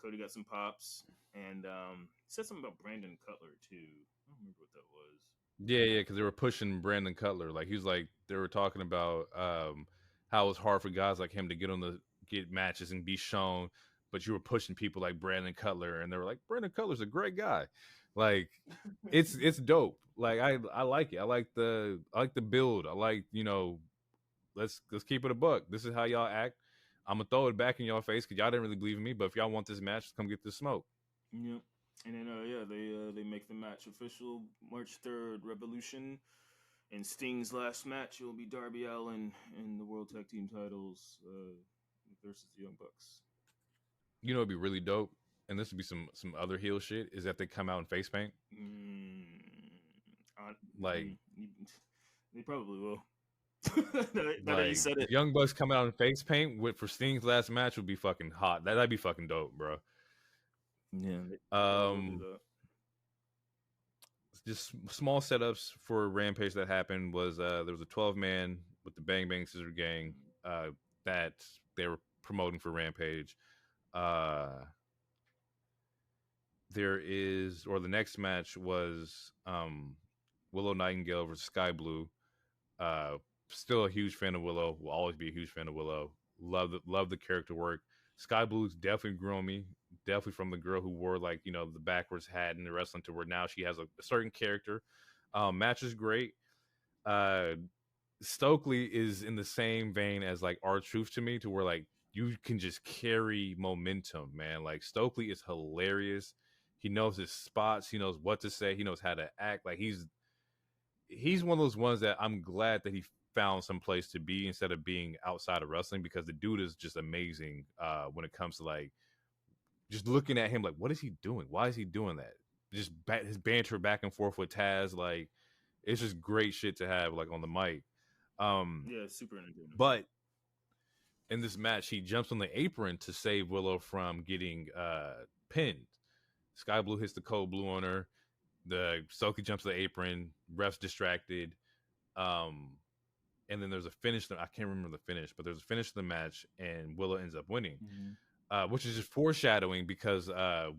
Cody got some pops, and said something about Brandon Cutler too. I don't remember what that was. Yeah, because they were pushing Brandon Cutler. Like, he was like, they were talking about how it's hard for guys like him to get matches and be shown, but you were pushing people like Brandon Cutler, and they were like, Brandon Cutler's a great guy. Like, it's dope. Like, I like it. I like the build. I like, let's keep it a buck. This is how y'all act. I'm gonna throw it back in y'all face because y'all didn't really believe in me. But if y'all want this match, come get this smoke. Yep. And then they make the match official March 3rd, Revolution. And Sting's last match will be Darby Allin in the World Tag Team titles versus the Young Bucks. It'd be really dope. And this would be some other heel shit, is that they come out in face paint. They probably will. Now that you said it. If Young Bucks come out in face paint for Sting's last match would be fucking hot. That'd be fucking dope, bro. Yeah. Just small setups for Rampage that happened was there was a 12-man with the Bang Bang Scissor Gang that they were promoting for Rampage. The next match was Willow Nightingale versus Sky Blue. Still a huge fan of Willow. Will always be a huge fan of Willow. Love the character work. Sky Blue's definitely grown me. Definitely from the girl who wore the backwards hat in the wrestling to where now she has a certain character. Match is great. Stokely is in the same vein as R-Truth to me, to where you can just carry momentum, man. Stokely is hilarious. He knows his spots. He knows what to say. He knows how to act. He's one of those ones that I'm glad that he found some place to be instead of being outside of wrestling, because the dude is just amazing when it comes to just looking at him what is he doing? Why is he doing that? Just his banter back and forth with Taz, it's just great shit to have on the mic. Yeah, super entertaining. But in this match, he jumps on the apron to save Willow from getting pinned. Sky Blue hits the cold blue on her. The Stokely jumps to the apron. Ref's distracted. And then there's a finish. I can't remember the finish, but there's a finish to the match, and Willow ends up winning, which is just foreshadowing because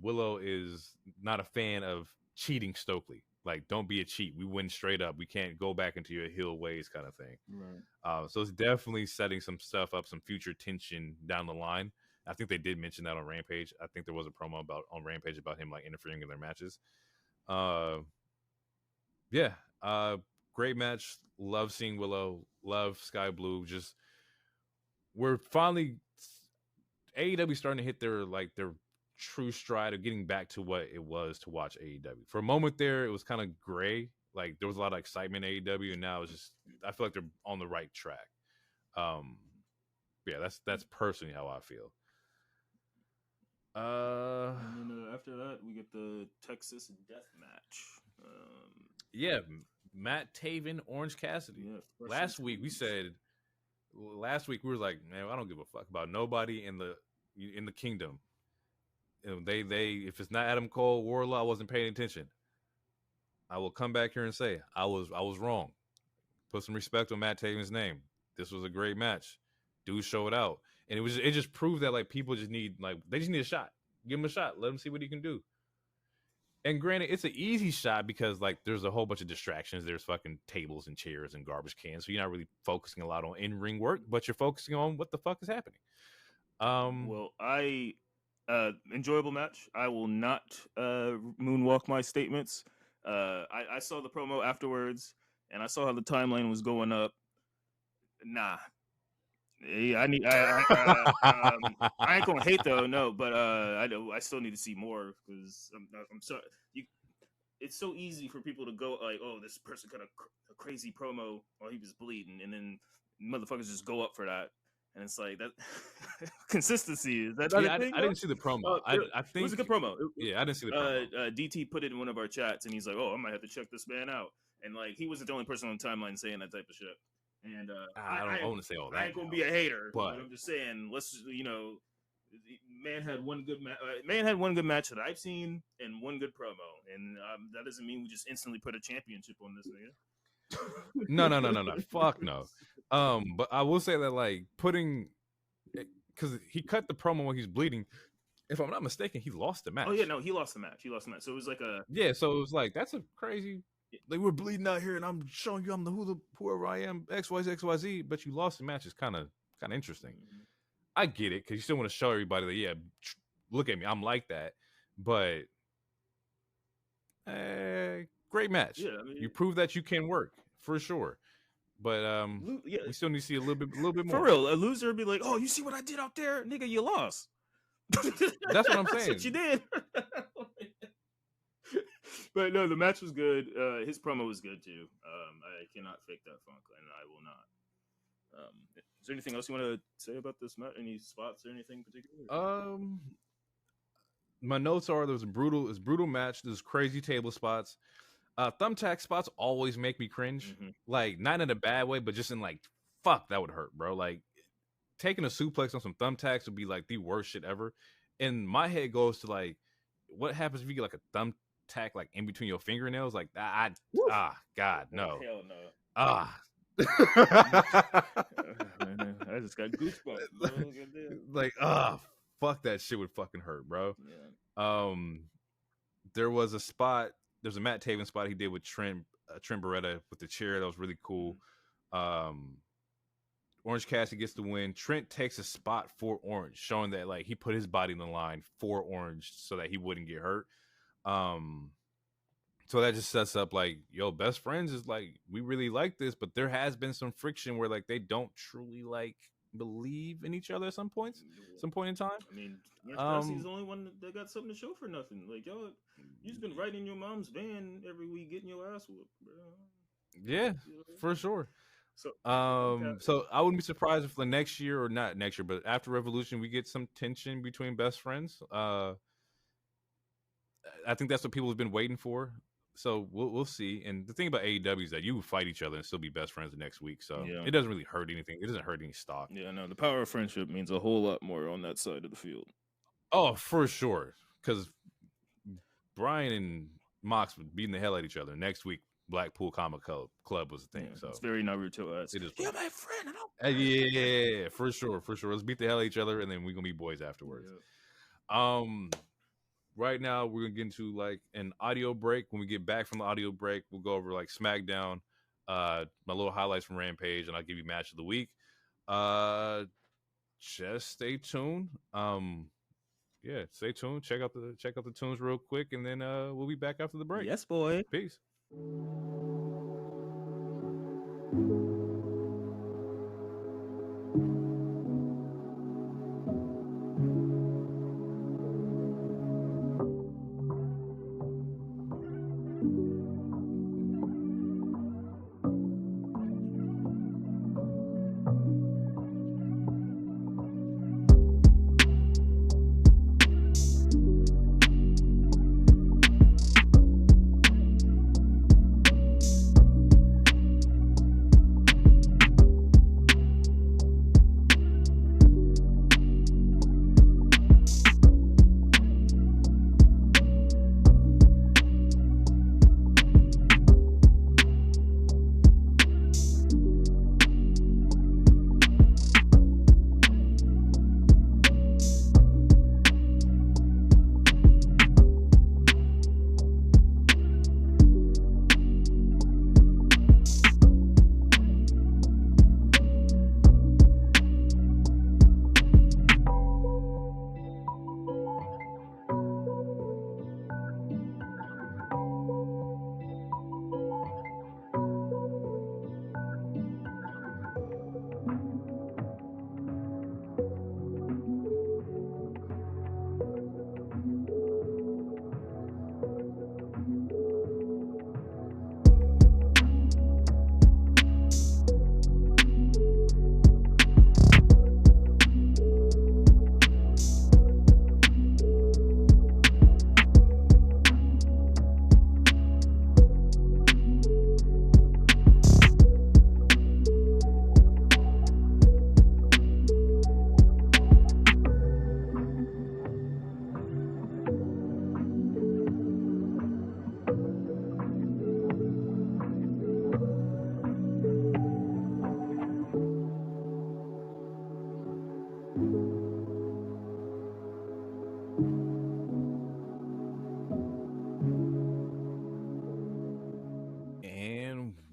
Willow is not a fan of cheating Stokely. Don't be a cheat. We win straight up. We can't go back into your heel ways kind of thing. Right. So it's definitely setting some stuff up, some future tension down the line. I think they did mention that on Rampage. I think there was a promo on Rampage about him interfering in their matches. Great match. Love seeing Willow. Love Sky Blue. Just we're finally AEW starting to hit their true stride of getting back to what it was to watch AEW. For a moment there, it was kind of gray. There was a lot of excitement in AEW, and now it's just I feel like they're on the right track. That's personally how I feel. And then after that, we get the Texas Death Match. Matt Taven, Orange Cassidy. Yeah, last week we were like, man, I don't give a fuck about nobody in the kingdom. They if it's not Adam Cole, Wardlow, I wasn't paying attention. I will come back here and say I was wrong. Put some respect on Matt Taven's name. This was a great match. Dude showed out, and it just proved that people just need they just need a shot. Give him a shot. Let him see what he can do. And granted, it's an easy shot because there's a whole bunch of distractions. There's fucking tables and chairs and garbage cans, so you're not really focusing a lot on in-ring work, but you're focusing on what the fuck is happening. Enjoyable match. I will not moonwalk my statements. I saw the promo afterwards, and I saw how the timeline was going up. Nah. I ain't gonna hate though, no, but I still need to see more because I'm sorry. It's so easy for people to go oh, this person got a crazy promo while he was bleeding, and then motherfuckers just go up for that, and it's that consistency is that. I didn't see the promo. I think it was a good promo. I didn't see the promo. DT put it in one of our chats, and he's like, "Oh, I might have to check this man out," and he wasn't the only person on the timeline saying that type of shit. And I want to say all that. I ain't gonna be a hater, but I'm just saying. Let's man had one good match that I've seen and one good promo, and that doesn't mean we just instantly put a championship on this nigga. No. Fuck no. But I will say that putting because he cut the promo when he's bleeding. If I'm not mistaken, he lost the match. Oh yeah, no, he lost the match. So it was So it was that's a crazy. We're bleeding out here, and I'm showing you I'm whoever I am, XYZ, but you lost the match. Is kind of interesting. Mm-hmm. I get it because you still want to show everybody that look at me, I'm like that. But great match. Yeah, you prove that you can work for sure. But we still need to see a little bit more. For real, a loser would be like, "Oh, you see what I did out there, nigga? You lost." That's what I'm saying. That's what you did. But no, the match was good. His promo was good too. I cannot fake that funk, and I will not. Is there anything else you want to say about this match? Any spots or anything in particular? My notes are there was a brutal match. There's crazy table spots. Thumbtack spots always make me cringe. Like, not in a bad way, but just in like, fuck, that would hurt, bro. Like, taking a suplex on some thumbtacks would be like the worst shit ever. And my head goes to like, what happens if you get like a thumbtack like in between your fingernails? Like, God, no. Hell no. I just got goosebumps, bro. Like, fuck, that shit would fucking hurt, bro. Yeah. There was a spot. There's a Matt Taven spot he did with Trent Beretta with the chair. That was really cool. Orange Cassidy gets the win. Trent takes a spot for Orange, showing that like he put his body in the line for Orange so that he wouldn't get hurt. So that just sets up like, yo, best friends is like, we really like this, but there has been some friction where like they don't truly like believe in each other at some point in time. I mean, Cassidy's the only one that got something to show for nothing. Like, yo, you've been riding your mom's van every week getting your ass whooped, bro. Yeah, for sure. So I wouldn't be surprised if the next year, or not next year, but after Revolution, we get some tension between best friends. I think that's what people have been waiting for. So we'll see. And the thing about AEW is that you fight each other and still be best friends the next week. So it doesn't really hurt anything. It doesn't hurt any stock. Yeah, no, the power of friendship means a whole lot more on that side of the field. Oh, for sure. Because Brian and Mox were beating the hell out of each other. Next week, Blackpool Comic Club was the thing. So it's very Naruto-esque. It is. You're my friend. I don't... Yeah, for sure. Let's beat the hell out of each other, and then we're gonna be boys afterwards. Yeah. Right now we're gonna get into like an audio break. When we get back from the audio break, we'll go over like SmackDown, my little highlights from Rampage, and I'll give you match of the week. Just stay tuned. Yeah, stay tuned. Check out the tunes real quick, and then we'll be back after the break. Yes, boy. Peace.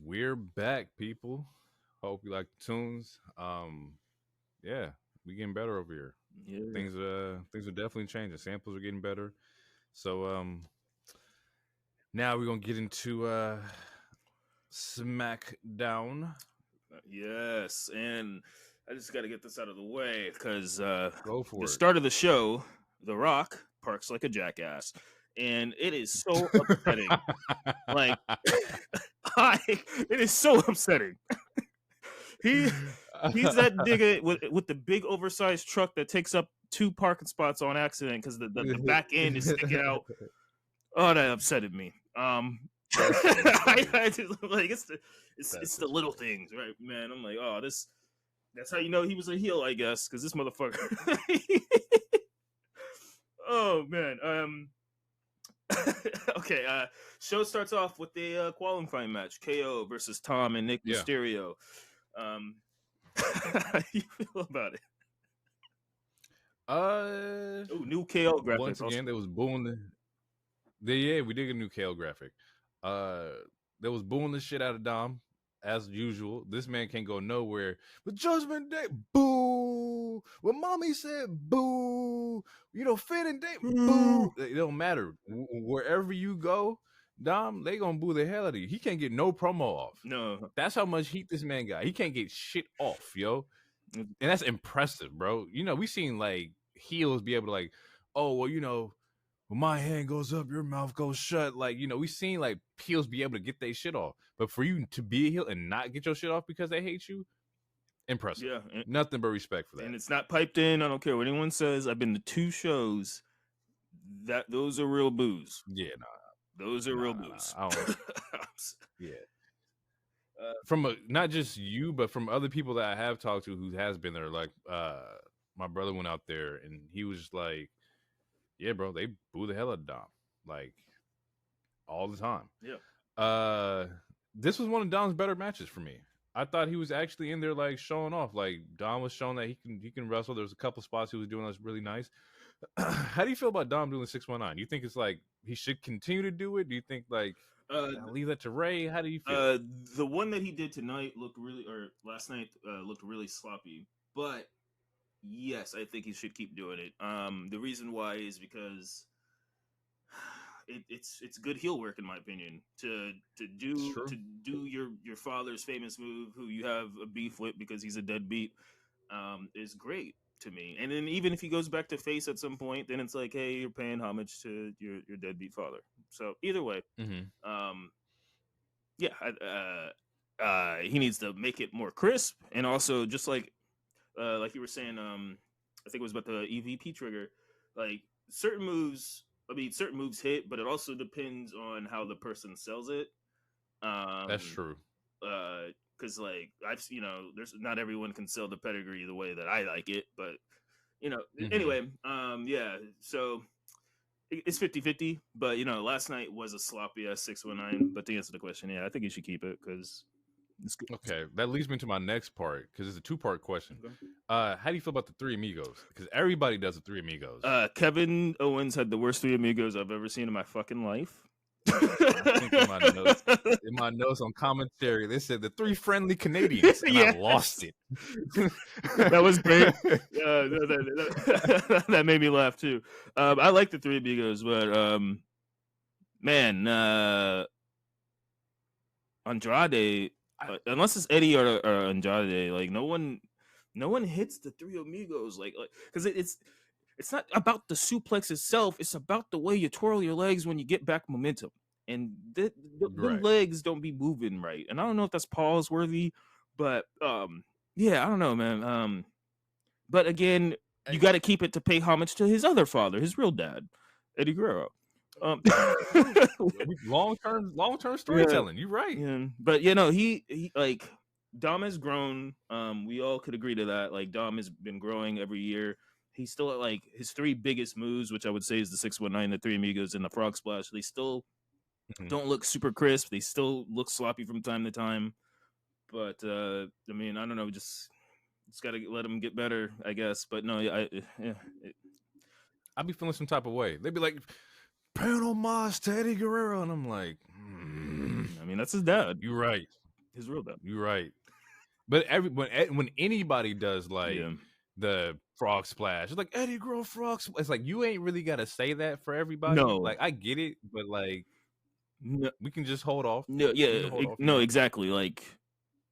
We're back, people. Hope you like the tunes. Yeah, we getting better over here. Yeah. Things are definitely changing. Samples are getting better. So now we're gonna get into SmackDown. Yes, and I just got to get this out of the way because Go for it. Start of the show, The Rock parks like a jackass, and it is so upsetting. Like, it is so upsetting. He's that nigga with the big oversized truck that takes up 2 parking spots on accident because the back end is sticking out. Oh, that upsetted me. I just like it's the little things, right, man? I'm like, oh, that's how you know he was a heel, I guess, because this motherfucker. Oh man. Okay. Show starts off with a qualifying match: KO versus Tom and Nick Mysterio. How do you feel about it? New KO graphics. Once again, there was booing we did get a new KO graphic. There was booing the shit out of Dom as usual. This man can't go nowhere. But Judgment Day, boo. When Mommy said boo, Fitting Day, boo. It don't matter. Wherever you go, Dom, they gonna boo the hell out of you. He can't get no promo off. No, that's how much heat this man got. He can't get shit off, yo. And that's impressive, bro. We seen like heels be able to like, oh well, when my hand goes up, your mouth goes shut. Like, we seen like heels be able to get their shit off. But for you to be a heel and not get your shit off because they hate you, impressive. Yeah. Nothing but respect for that. And it's not piped in. I don't care what anyone says. I've been to 2 shows. Those are real boos. Yeah, those are real boos. I don't yeah. From not just you, but from other people that I have talked to who has been there. Like, my brother went out there and he was just like, yeah, bro, they boo the hell out of Dom, like all the time. Yeah. This was one of Dom's better matches for me. I thought he was actually in there like showing off. Like Dom was showing that he can wrestle. There was a couple spots he was doing that's really nice. How do you feel about Dom doing the 619? You think it's like he should continue to do it? Do you think like leave that to Ray? How do you feel? The one that he did tonight last night looked really sloppy, but yes, I think he should keep doing it. The reason why is because it's good heel work in my opinion. To do your father's famous move, who you have a beef with because he's a deadbeat, is great to me. And then even if he goes back to face at some point, then it's like, hey, you're paying homage to your deadbeat father. So either way, he needs to make it more crisp, and also just like you were saying, I think it was about the EVP trigger. Like certain moves hit, but it also depends on how the person sells it. That's true. Because like there's not everyone can sell the pedigree the way that I like it, but anyway, so it's 50-50, but last night was a sloppy ass 619. But to answer the question, I think you should keep it because it's good. Okay, that leads me to my next part because it's a 2-part question. Okay. How do you feel about the 3 Amigos? Because everybody does the 3 Amigos. Kevin Owens had the worst 3 Amigos I've ever seen in my fucking life. I think in my notes on commentary, they said the 3 friendly Canadians, and I lost it. That was great. That made me laugh too. I like the 3 Amigos, but Andrade, unless it's Eddie or Andrade, like no one hits the 3 Amigos, like because it's not about the suplex itself. It's about the way you twirl your legs when you get back momentum. And the legs don't be moving right. And I don't know if that's pause worthy, but I don't know, man. But again, you got to keep it to pay homage to his other father, his real dad, Eddie Guerrero. Long-term storytelling. You're right. Yeah. But he like Dom has grown. We all could agree to that. Like Dom has been growing every year. He's still at like his 3 biggest moves, which I would say is the 619, the 3 Amigos, and the Frog Splash. They still don't look super crisp. They still look sloppy from time to time. But I mean, I don't know. Just got to let them get better, I guess. But no, I'd be feeling some type of way. They'd be like, Panel Moss to Eddie Guerrero, and I'm like, I mean, that's his dad. You're right. His real dad. You're right. But when anybody does like the Frog Splash, it's like Eddie Guerrero Frog Splash. It's like you ain't really got to say that for everybody. No, like I get it, but like we can just hold off. No, no, exactly. Like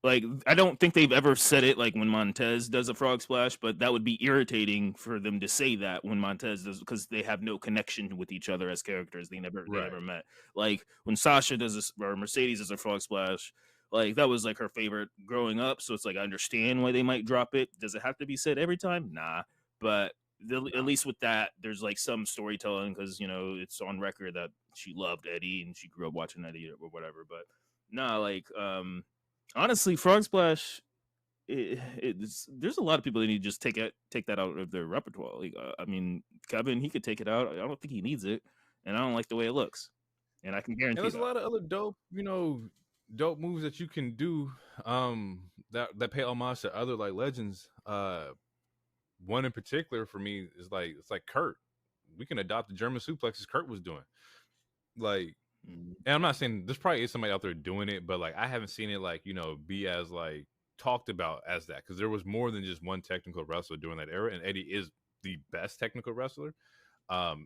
I don't think they've ever said it like when Montez does a Frog Splash, but that would be irritating for them to say that when Montez does, because they have no connection with each other as characters. They never met. Like when Sasha does this, or Mercedes does a Frog Splash, like that was like her favorite growing up. So it's like I understand why they might drop it. Does it have to be said every time? Nah. But at least with that, there's like some storytelling because it's on record that she loved Eddie and she grew up watching Eddie or whatever. But nah, like honestly, Frog Splash. There's a lot of people that need to just take that out of their repertoire. Like, I mean, Kevin, he could take it out. I don't think he needs it, and I don't like the way it looks. And I can guarantee And there's that. a lot of other dope moves that you can do that pay homage to other like legends. One in particular for me is it's like Kurt. We can adopt the German suplexes Kurt was doing. Like, and I'm not saying there's probably is somebody out there doing it, but like I haven't seen it be as like talked about as that, because there was more than just one technical wrestler during that era, and Eddie is the best technical wrestler,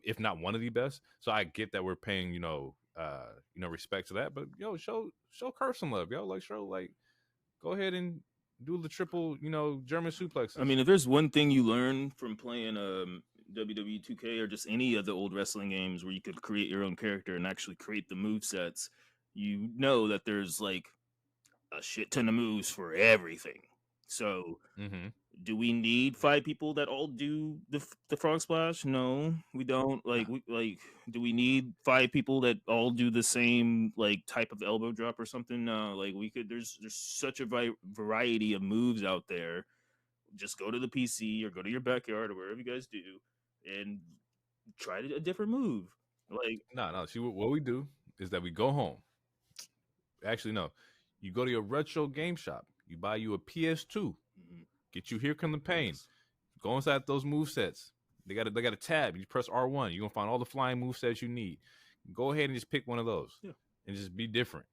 if not one of the best. So I get that we're paying respect to that, but show Kurt some love, go ahead and do the triple German suplexes. I mean, if there's one thing you learn from playing WWE 2K or just any of the old wrestling games where you could create your own character and actually create the move sets, you know that there's like a shit ton of moves for everything. So do we need 5 people that all do the frog splash? No, we don't. Do we need 5 people that all do the same like type of elbow drop or something? No, like we could. There's such a variety of moves out there. Just go to the PC or go to your backyard or wherever you guys do and try a different move. Like no. See, what we do is that we go home. Actually, no. You go to your retro game shop. You buy you a PS2. Get you Here Come the Pain. Yes. Go inside those move sets. They got a tab. You press R1. You're gonna find all the flying move sets you need. Go ahead and just pick one of those. Yeah. And just be different.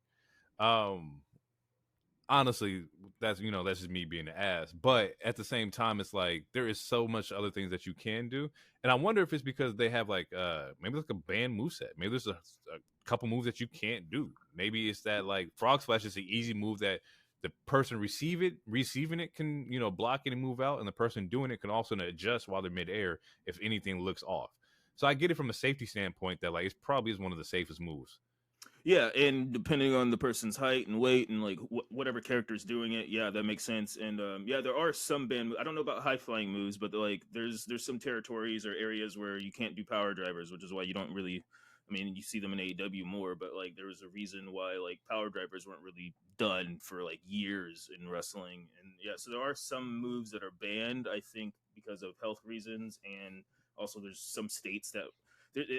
Honestly, that's just me being the ass. But at the same time, it's like there is so much other things that you can do. And I wonder if it's because they have maybe like a banned moveset. Maybe there's a couple moves that you can't do. Maybe it's that like Frog Splash is an easy move that the person receiving it can block it and move out, and the person doing it can also adjust while they're midair if anything looks off. So I get it from a safety standpoint that like it probably is one of the safest moves. Yeah, and depending on the person's height and weight and like whatever character is doing it, yeah, that makes sense. And there are some band. I don't know about high flying moves, but like there's some territories or areas where you can't do power drivers, which is why you don't really. I mean, you see them in AEW more, but like there was a reason why like power drivers weren't really done for like years in wrestling. And yeah, so there are some moves that are banned, I think, because of health reasons, and also there's some states that.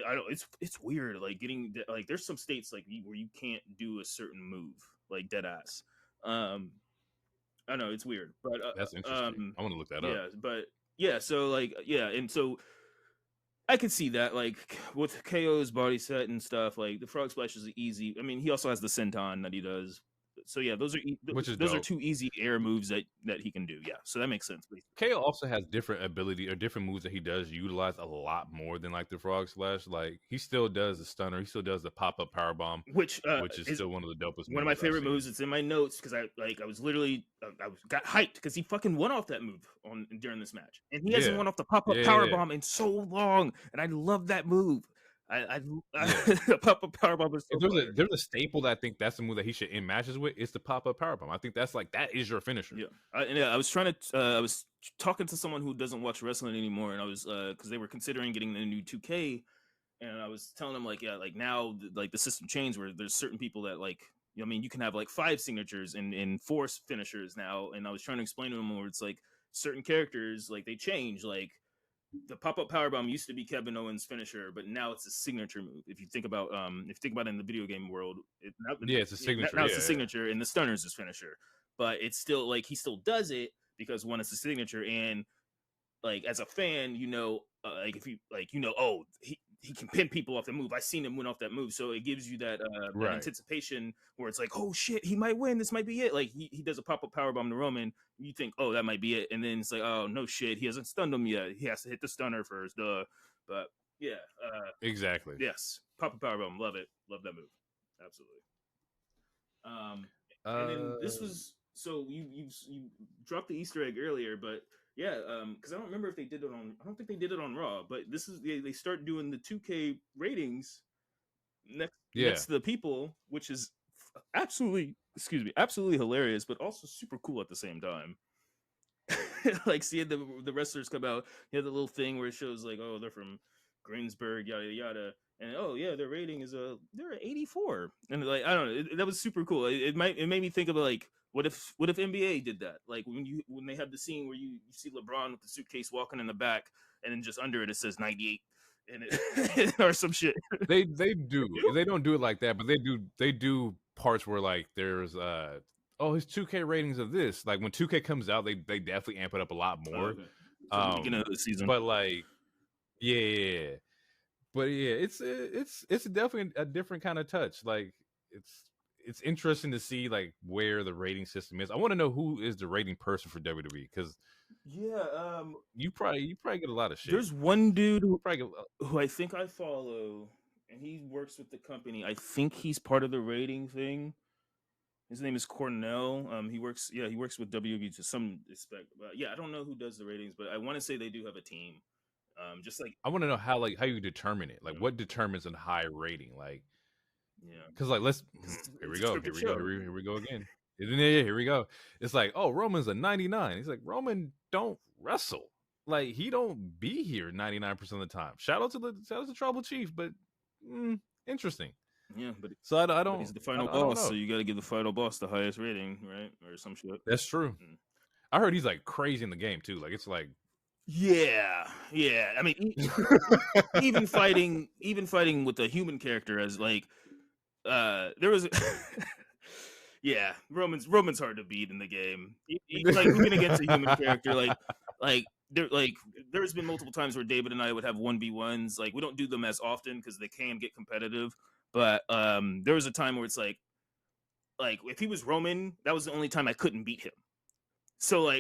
I don't. It's weird. Like getting like there's some states like where you can't do a certain move, like dead ass. I know it's weird, but that's interesting. I want to look that up. Yeah, but yeah. So like and so I could see that like with KO's body set and stuff. Like the frog splash is easy. I mean, he also has the senton that he does. So yeah, those are 2 easy air moves that he can do. Yeah, so that makes sense. KO also has different ability or different moves that he does utilize a lot more than like the frog splash. Like he still does the stunner, he still does the pop up power bomb, which is still one of the dopest. One of my favorite moves. It's in my notes because I was literally got hyped because he fucking won off that move during this match, and he hasn't won off the pop up power bomb in so long, and I love that move. Pop-up powerbomb is so there's a staple that I think that's the move that he should end matches with. It's the pop-up powerbomb. I think that is your finisher. I was trying to I was talking to someone who doesn't watch wrestling anymore, and I was because they were considering getting the new 2K, and I was telling them like now like the system changed where there's certain people that like I mean you can have like 5 signatures and 4 finishers now, and I was trying to explain to them where it's like certain characters like they change like. The pop-up powerbomb used to be Kevin Owens' finisher, but now it's a signature move. If you think about it in the video game world, it's a signature. Now it's a signature, and the stunner's his finisher. But it's still like he still does it because one, it's a signature, and like as a fan, like if you like oh he can pin people off the move. I seen him win off that move, so it gives you that, that anticipation where it's like, oh shit, he might win. This might be it. Like he does a pop-up powerbomb to Roman. You think, oh, that might be it, and then it's like, oh no shit, he hasn't stunned him yet. He has to hit the stunner first. But yeah, exactly. Yes, pop-up powerbomb. Love it. Love that move. Absolutely. And then this was so you dropped the Easter egg earlier, but. Yeah, because I don't remember if they did it on. I don't think they did it on Raw, but this is they start doing the 2K ratings next to the people, which is absolutely hilarious, but also super cool at the same time. like seeing the wrestlers come out. You have the little thing where it shows like, oh, they're from Greensburg, yada yada, and oh yeah, their rating is they're 84, and like I don't know, that was super cool. It made me think of like, what if NBA did that? Like when they have the scene where you see LeBron with the suitcase walking in the back, and then just under it says 98, and it or some shit. They do. They don't do it like that, but they do parts where like there's his 2K ratings of this. Like when 2K comes out, they definitely amp it up a lot more. Okay. So the beginning of the season. But like yeah. But yeah, it's definitely a different kind of touch. Like it's interesting to see like where the rating system is. I want to know who is the rating person for WWE, because you probably get a lot of shit. There's one dude who I think I follow, and he works with the company. I think he's part of the rating thing. His name is Cornell. He works with WWE to some respect. But yeah, I don't know who does the ratings, but I want to say they do have a team. Just like I want to know how you determine it. Like what determines a high rating? Like yeah, because like here we go again. Here we go. It's like, oh, Roman's a 99. He's like, Roman don't wrestle. Like he don't be here 99% of the time. Shout out to Tribal Chief, but interesting. Yeah, but so I don't. But he's the final boss, so you got to give the final boss the highest rating, right, or some shit. That's true. I heard he's like crazy in the game too. Like it's like. Yeah. I mean, even fighting with a human character as like, there was, yeah, Roman's hard to beat in the game. Like we're gonna get to human character, there's been multiple times where David and I would have 1v1s. Like we don't do them as often because they can get competitive. But there was a time where it's like if he was Roman, that was the only time I couldn't beat him. So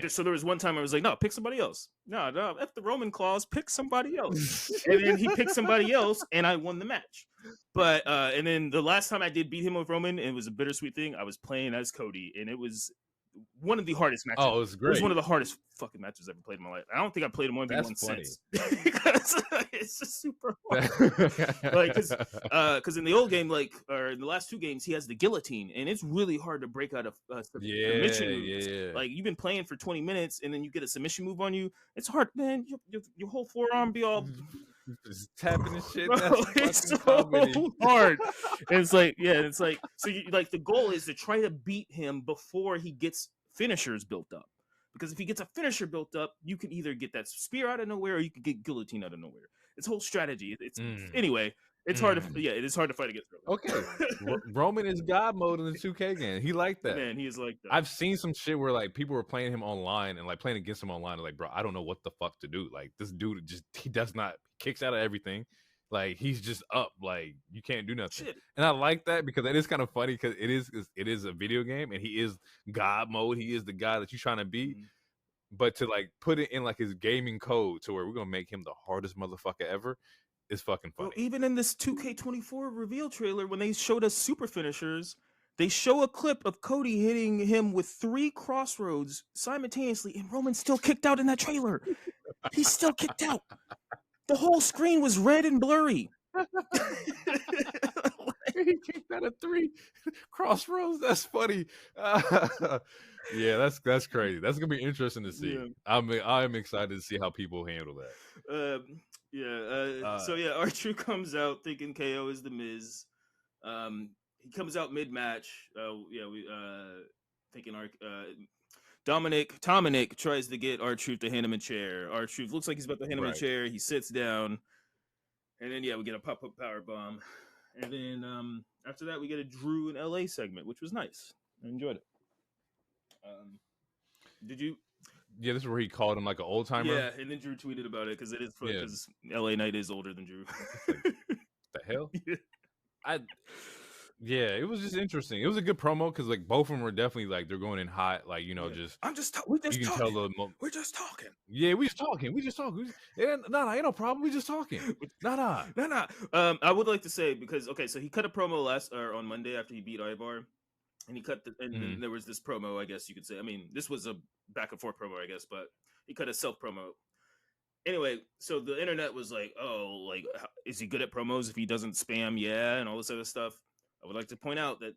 so there was one time I was like, no, pick somebody else. No, F the Roman clause, pick somebody else. And then he picked somebody else, and I won the match. But and then the last time I did beat him with Roman, it was a bittersweet thing. I was playing as Cody, and it was one of the hardest matches. Oh, it was great. It was one of the hardest fucking matches I've ever played in my life. I don't think I played him 1v1 since. Because it's just super hard. Like, because in the old game, or in the last two games, he has the guillotine, and it's really hard to break out a submission moves. Yeah. Like, you've been playing for 20 minutes, and then you get a submission move on you. It's hard, man. Your whole forearm be all... Just tapping and shit. Bro, it's so hard. And it's like, so the goal is to try to beat him before he gets finishers built up. Because if he gets a finisher built up, you can either get that spear out of nowhere or you can get guillotine out of nowhere. It's a whole strategy. Anyway, it's hard to it is hard to fight against Roman. Okay. Roman is God mode in the 2K game. He liked that. Man, he is like that. I've seen some shit where like people were playing him online and like playing against him online and like, bro, I don't know what the fuck to do. Like this dude he kicks out of everything. Like he's just up. Like you can't do nothing. Shit. And I like that because it is kind of funny because it is a video game and he is God mode. He is the guy that you're trying to beat. Mm-hmm. But to like put it in like his gaming code to where we're gonna make him the hardest motherfucker ever is fucking funny. Well, even in this 2K24 reveal trailer, when they showed us super finishers, they show a clip of Cody hitting him with 3 crossroads simultaneously, and Roman still kicked out in that trailer. He's still kicked out. The whole screen was red and blurry. He kicked out of 3 crossroads. That's funny. Yeah, that's crazy. That's gonna be interesting to see. Yeah. I'm excited to see how people handle that. So R-Truth comes out thinking KO is the Miz. He comes out mid-match. Thinking Dominic tries to get R-Truth to hand him a chair. R-Truth looks like he's about to hand him a chair. He sits down, and then we get a pop-up power bomb, and then after that we get a Drew and LA segment, which was nice. I enjoyed it. Did you? Yeah, this is where he called him like an old timer. Yeah, and then Drew tweeted about it because it is funny because LA Knight is older than Drew. Like, the hell? Yeah. It was just interesting. It was a good promo because like both of them were definitely like they're going in hot, like we're just talking. Yeah, we just talking. Yeah, ain't no problem. We just talking. Nah. I would like to say because so he cut a promo on Monday after he beat Ivar. And he cut then there was this promo, I guess you could say. I mean, this was a back and forth promo, I guess, but he cut a self promo. Anyway, so the internet was like, oh, like, is he good at promos if he doesn't spam? Yeah, and all this other stuff. I would like to point out that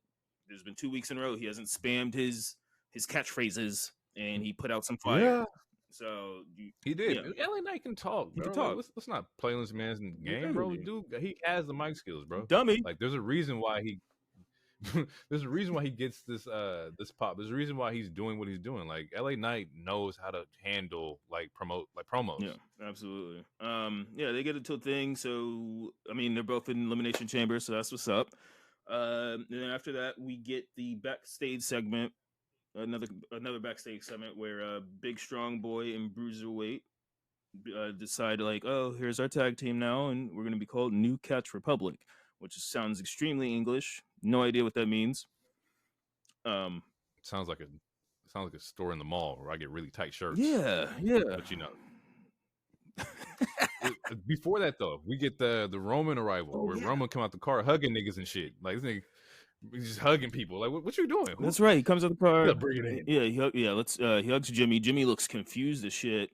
there's been 2 weeks in a row he hasn't spammed his catchphrases. and he put out some fire. Yeah, So he did. yeah, LA Knight can talk, he bro. can Like, talk. let's not play this man's game, bro. Exactly. Dude, he has the mic skills, bro. Dummy. Like, there's a reason why he. There's a reason why he gets this pop. There's a reason why he's doing what he's doing. Like LA Knight knows how to handle promos. Yeah, absolutely. Yeah, they get into a thing. So I mean, they're both in Elimination Chamber, so that's what's up. And then after that, we get the backstage segment, another backstage segment where Big Strong Boy and Bruiserweight decide like, oh, here's our tag team now, and we're gonna be called New Catch Republic, which sounds extremely English. No idea what that means. Sounds like a store in the mall where I get really tight shirts. Yeah. But before that though, we get the Roman arrival where Roman come out the car hugging niggas and shit. Like this nigga, he's just hugging people. Like what you doing? That's right. He comes out the car. Bring it in. Yeah. He hugs Jimmy. Jimmy looks confused as shit.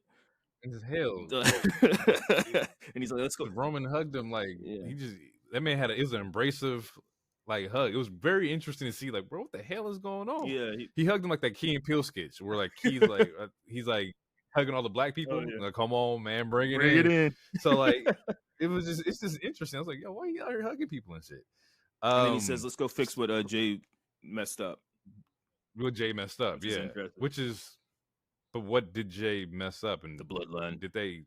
It's hell. And he's like, let's go. Roman hugged him like that man had it was an embracive like hug. It was very interesting to see like, bro, what the hell is going on? Yeah, he hugged him like that Key and Peele sketch where like Key's like he's like hugging all the black people. Like, come on, man, bring it in. So like it's just interesting. I was like, yo, why are you out here hugging people and shit? And then he says, let's go fix what Jay messed up. What Jay messed up, which is. But what did Jay mess up? And the bloodline? Did they?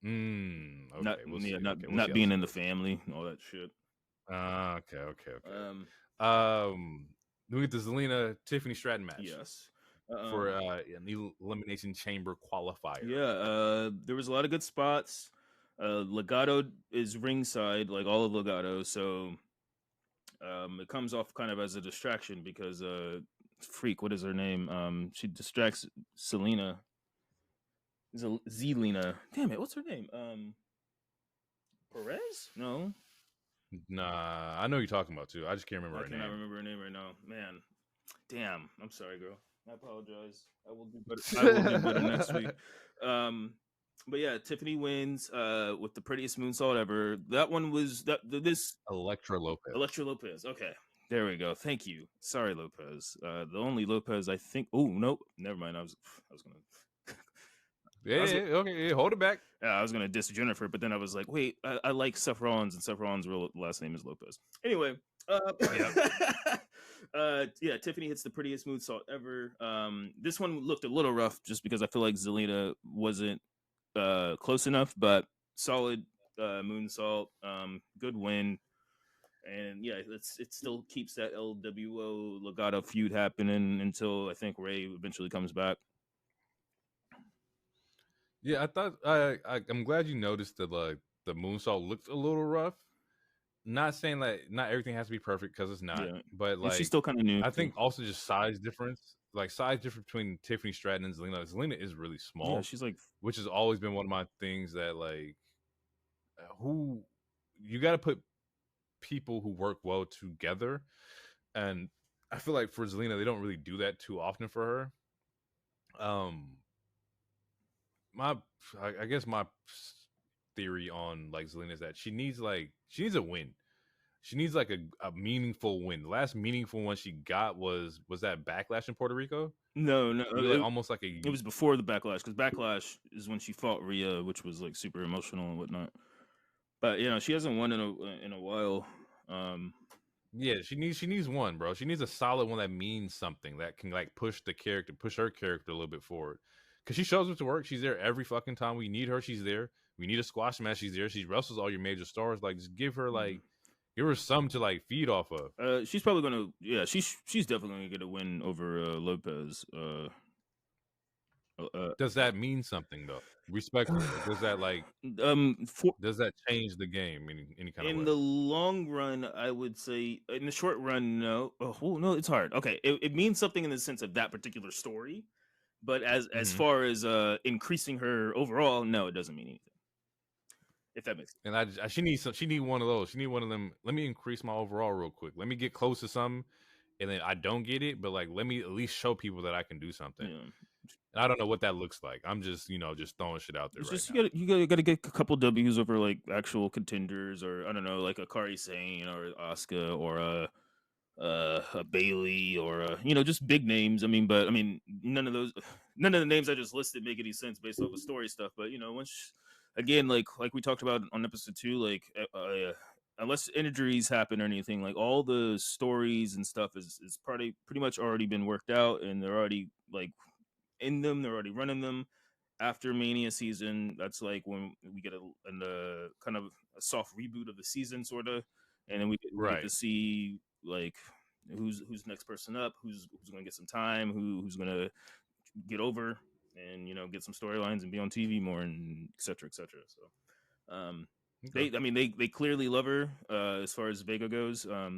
Okay, not being in the family, and all that shit. Okay. We get the Zelina Tiffany Stratton match. Yes. For an Elimination Chamber qualifier. Yeah. There was a lot of good spots. Legato is ringside, like all of Legato, so it comes off kind of as a distraction because Freak, what is her name? She distracts Zelina. Zelina. Damn it, what's her name? Perez? No. Nah, I know who you're talking about too. I just can't remember her name. I cannot remember her name right now. Man. Damn. I'm sorry, girl. I apologize. I will do better next week. But yeah, Tiffany wins with the prettiest moonsault ever. That one was this Elektra Lopez. Elektra Lopez. Okay. There we go. Thank you. Sorry, Lopez. The only Lopez I think. Oh nope. Never mind. I was gonna. Okay. Hold it back. I was gonna diss Jennifer, but then I was like, wait, I like Seth Rollins, and Seth Rollins' real last name is Lopez. Anyway. Tiffany hits the prettiest moonsault ever. This one looked a little rough just because I feel like Zelina wasn't close enough, but solid moonsault. Good win. And yeah, it still keeps that LWO Legato feud happening until I think Ray eventually comes back. Yeah, I thought I'm glad you noticed that like the moonsault looked a little rough. Not saying like not everything has to be perfect because it's not, but like she's still kind of new. I think also just size difference between Tiffany Stratton and Zelina. Zelina is really small. Yeah, she's like, which has always been one of my things that like, who you got to put people who work well together, and I feel like for Zelina they don't really do that too often for her. I guess my theory on like Zelina is that she needs a win. She needs like a meaningful win. The last meaningful one she got was that Backlash in Puerto Rico. No, almost like it was before the Backlash, because Backlash is when she fought Rhea, which was like super emotional and whatnot. But she hasn't won in a while. Yeah, she needs one, bro. She needs a solid one that means something, that can like push her character a little bit forward. Because she shows up to work, she's there every fucking time we need her. She's there. We need a squash match, she's there. She wrestles all your major stars. Like, just give her some to like feed off of. She's probably gonna. Yeah, she's definitely gonna get a win over Lopez. Does that mean something though? Respectfully, does that does that change the game any kind of way? In the long run, I would say. In the short run, no. No, it's hard. Okay, it means something in the sense of that particular story, but as far as increasing her overall, no, it doesn't mean anything. If that makes sense. And she need one of those. She need one of them. Let me increase my overall real quick. Let me get close to something, and then I don't get it, but like let me at least show people that I can do something. Yeah. And I don't know what that looks like. I'm just just throwing shit out there. You gotta get a couple W's over like actual contenders, or I don't know, like a Kairi Sane or Asuka or a Bailey or just big names. I mean, but I mean, none of the names I just listed make any sense based off the story stuff. But once again, like we talked about on episode 2, like unless injuries happen or anything, like all the stories and stuff is pretty much already been worked out, and they're already like in them. They're already running them. After Mania season, that's like when we get a kind of a soft reboot of the season, sort of, and then we get to see like who's next person up, who's going to get some time, who's going to get over, and get some storylines and be on TV more, and et cetera, et cetera. So, they clearly love her as far as Vega goes. I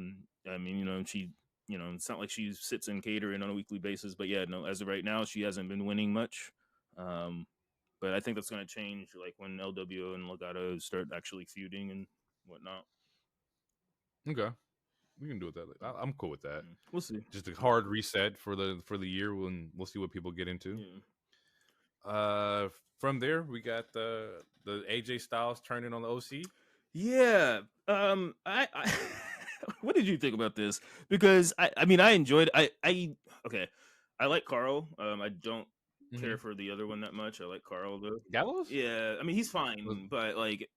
mean, she. It's not like she sits in catering on a weekly basis, but yeah, no, as of right now, she hasn't been winning much. But I think that's going to change, like when LWO and Legado start actually feuding and whatnot. Okay, we can do it that. I'm cool with that. We'll see. Just a hard reset for the year, when we'll see what people get into. Yeah. From there we got the AJ Styles turning on the OC. Yeah. I what did you think about this? Because I mean, I enjoyed. Okay. I like Carl. I don't care for the other one that much. I like Carl though. Gallows? Yeah, I mean he's fine, but like,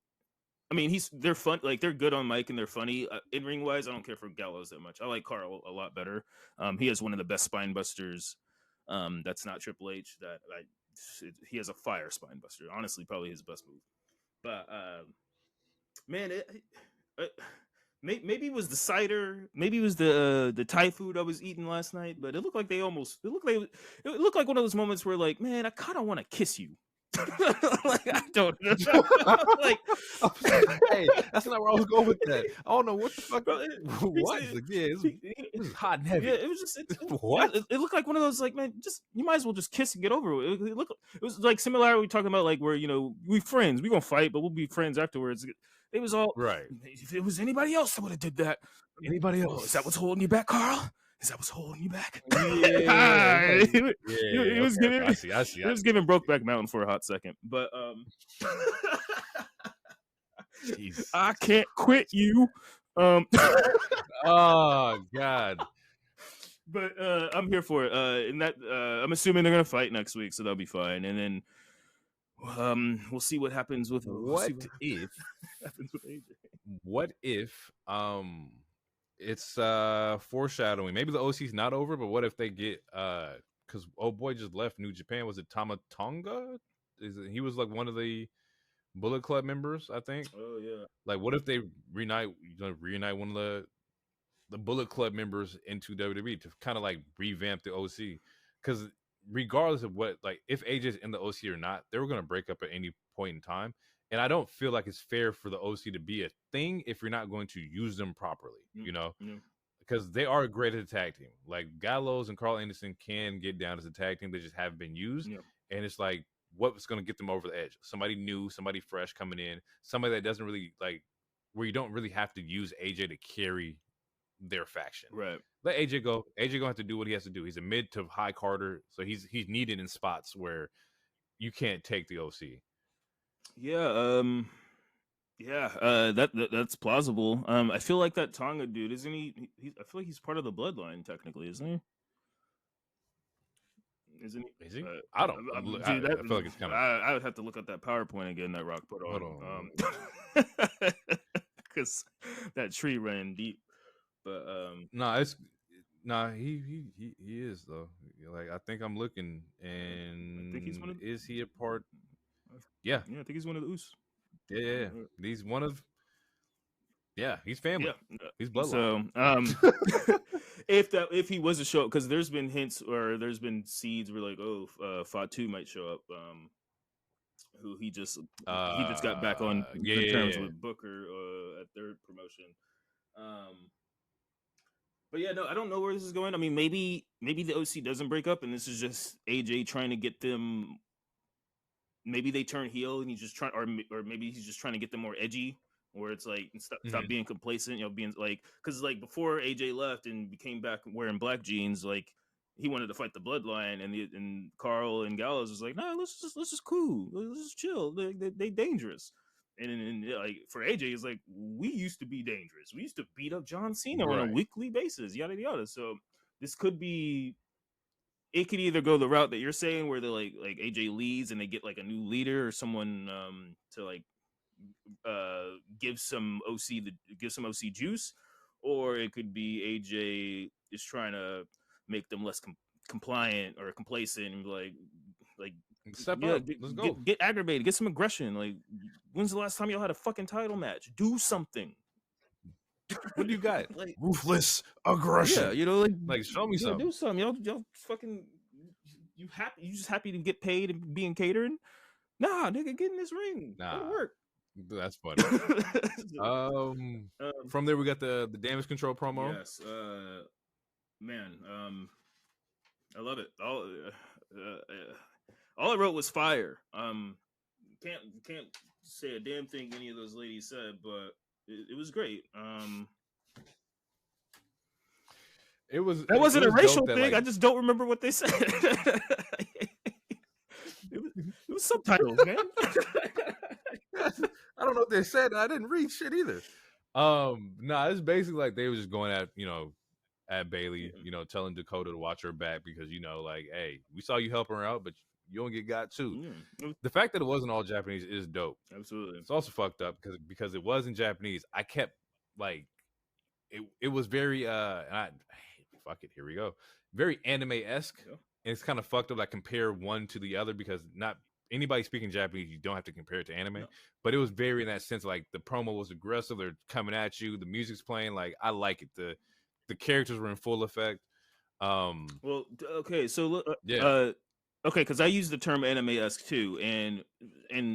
I mean they're fun. Like they're good on mic and they're funny. In ring wise, I don't care for Gallows that much. I like Carl a lot better. He has one of the best spine busters. That's not Triple H. He has a fire spine buster. Honestly, probably his best move. But man, maybe it was the cider, maybe it was the Thai food I was eating last night, but it looked like it looked like one of those moments where like, man, I kind of want to kiss you. Like I don't know. Like, hey, that's not where I was going with that. I don't know what the fuck. What? This is hot and heavy. Yeah, it was just what? It looked like one of those like, man, just you might as well just kiss and get over it. It was like similar. We talking about like where we friends, we gonna fight, but we'll be friends afterwards. It was all right. If it was anybody else that would have did that, anybody else? Is that what's holding you back, Carl? Is that what's holding you back? Yeah, it was giving. I see. It was giving Brokeback Mountain for a hot second, but I can't quit you. Oh God. But I'm here for it. And that I'm assuming they're gonna fight next week, so that'll be fine. And then we'll see what happens with what if happens with AJ. What if it's foreshadowing? Maybe the OC's not over, but what if they get because old boy just left New Japan. Was it Tama Tonga? He was like one of the Bullet Club members, I think. Oh yeah. Like, what if they reunite one of the Bullet Club members into WWE to kind of like revamp the OC? Because regardless of what, like, if AJ's in the OC or not, they were going to break up at any point in time. And I don't feel like it's fair for the OC to be a thing if you're not going to use them properly, because they are great as a tag team. Like Gallows and Carl Anderson can get down as a tag team. They just haven't been used. And it's like, what's going to get them over the edge? Somebody new, somebody fresh coming in, somebody that doesn't really like, where you don't really have to use AJ to carry their faction. Right. Let AJ go. AJ gonna have to do what he has to do. He's a mid to high Carter, so he's needed in spots where you can't take the OC. Yeah, that's plausible. I feel like that Tonga dude, isn't he? I feel like he's part of the bloodline technically, isn't he? Isn't he? Is he? I don't. I feel like it's kind of. I would have to look at that PowerPoint again that Rock put on. Because that tree ran deep. But he is though. Like I think I'm looking, and I think he's one of. Is he a part? Yeah, I think he's one of the Usos. Yeah, he's one of. Yeah, he's family. Yeah. He's bloodline. So, if he was to show up, because there's been hints or there's been seeds where like, Fatu might show up. Who he just got back on good terms with Booker at their promotion. But yeah, no, I don't know where this is going. I mean, maybe the OC doesn't break up, and this is just AJ trying to get them. Maybe they turn heel, and he's just trying, or maybe he's just trying to get them more edgy, where it's like stop being complacent, being like, because like before AJ left and came back wearing black jeans, like he wanted to fight the Bloodline, and Carl and Gallows was like, no, let's just cool, let's just chill, they dangerous. And like for AJ, it's like we used to be dangerous. We used to beat up John Cena on a Right. weekly basis, yada yada. So this could be. It could either go the route that you're saying, where they like AJ leads and they get like a new leader or someone to like give some OC juice, or it could be AJ is trying to make them less compliant or complacent and like Step up. Let's go. get aggravated, get some aggression. Like, when's the last time y'all had a fucking title match? Do something. What do you got? Like ruthless aggression. Yeah, like show me something. Do something. Y'all fucking you just happy to get paid and being catering? Nah, nigga, get in this ring. Nah. It'll work. That's funny. From there we got the damage control promo. Yes, man, I love it. All I wrote was fire. Can't say a damn thing any of those ladies said, but it was great. That wasn't a racial thing. I just don't remember what they said. It was subtitles, man. I don't know what they said. I didn't read shit either. It's basically like they were just going at Bailey, telling Dakota to watch her back because like, hey, we saw you helping her out, but you don't get got too. Yeah. The fact that it wasn't all Japanese is dope. Absolutely. It's also fucked up because it was in Japanese. I kept like it was very fuck it, here we go. Very anime-esque. Yeah. And it's kind of fucked up. Like compare one to the other because not anybody speaking Japanese, you don't have to compare it to anime. No. But it was very in that sense. Like the promo was aggressive. They're coming at you. The music's playing. Like I like it. The characters were in full effect. Well, okay, so yeah. Okay, because I use the term anime-esque too, and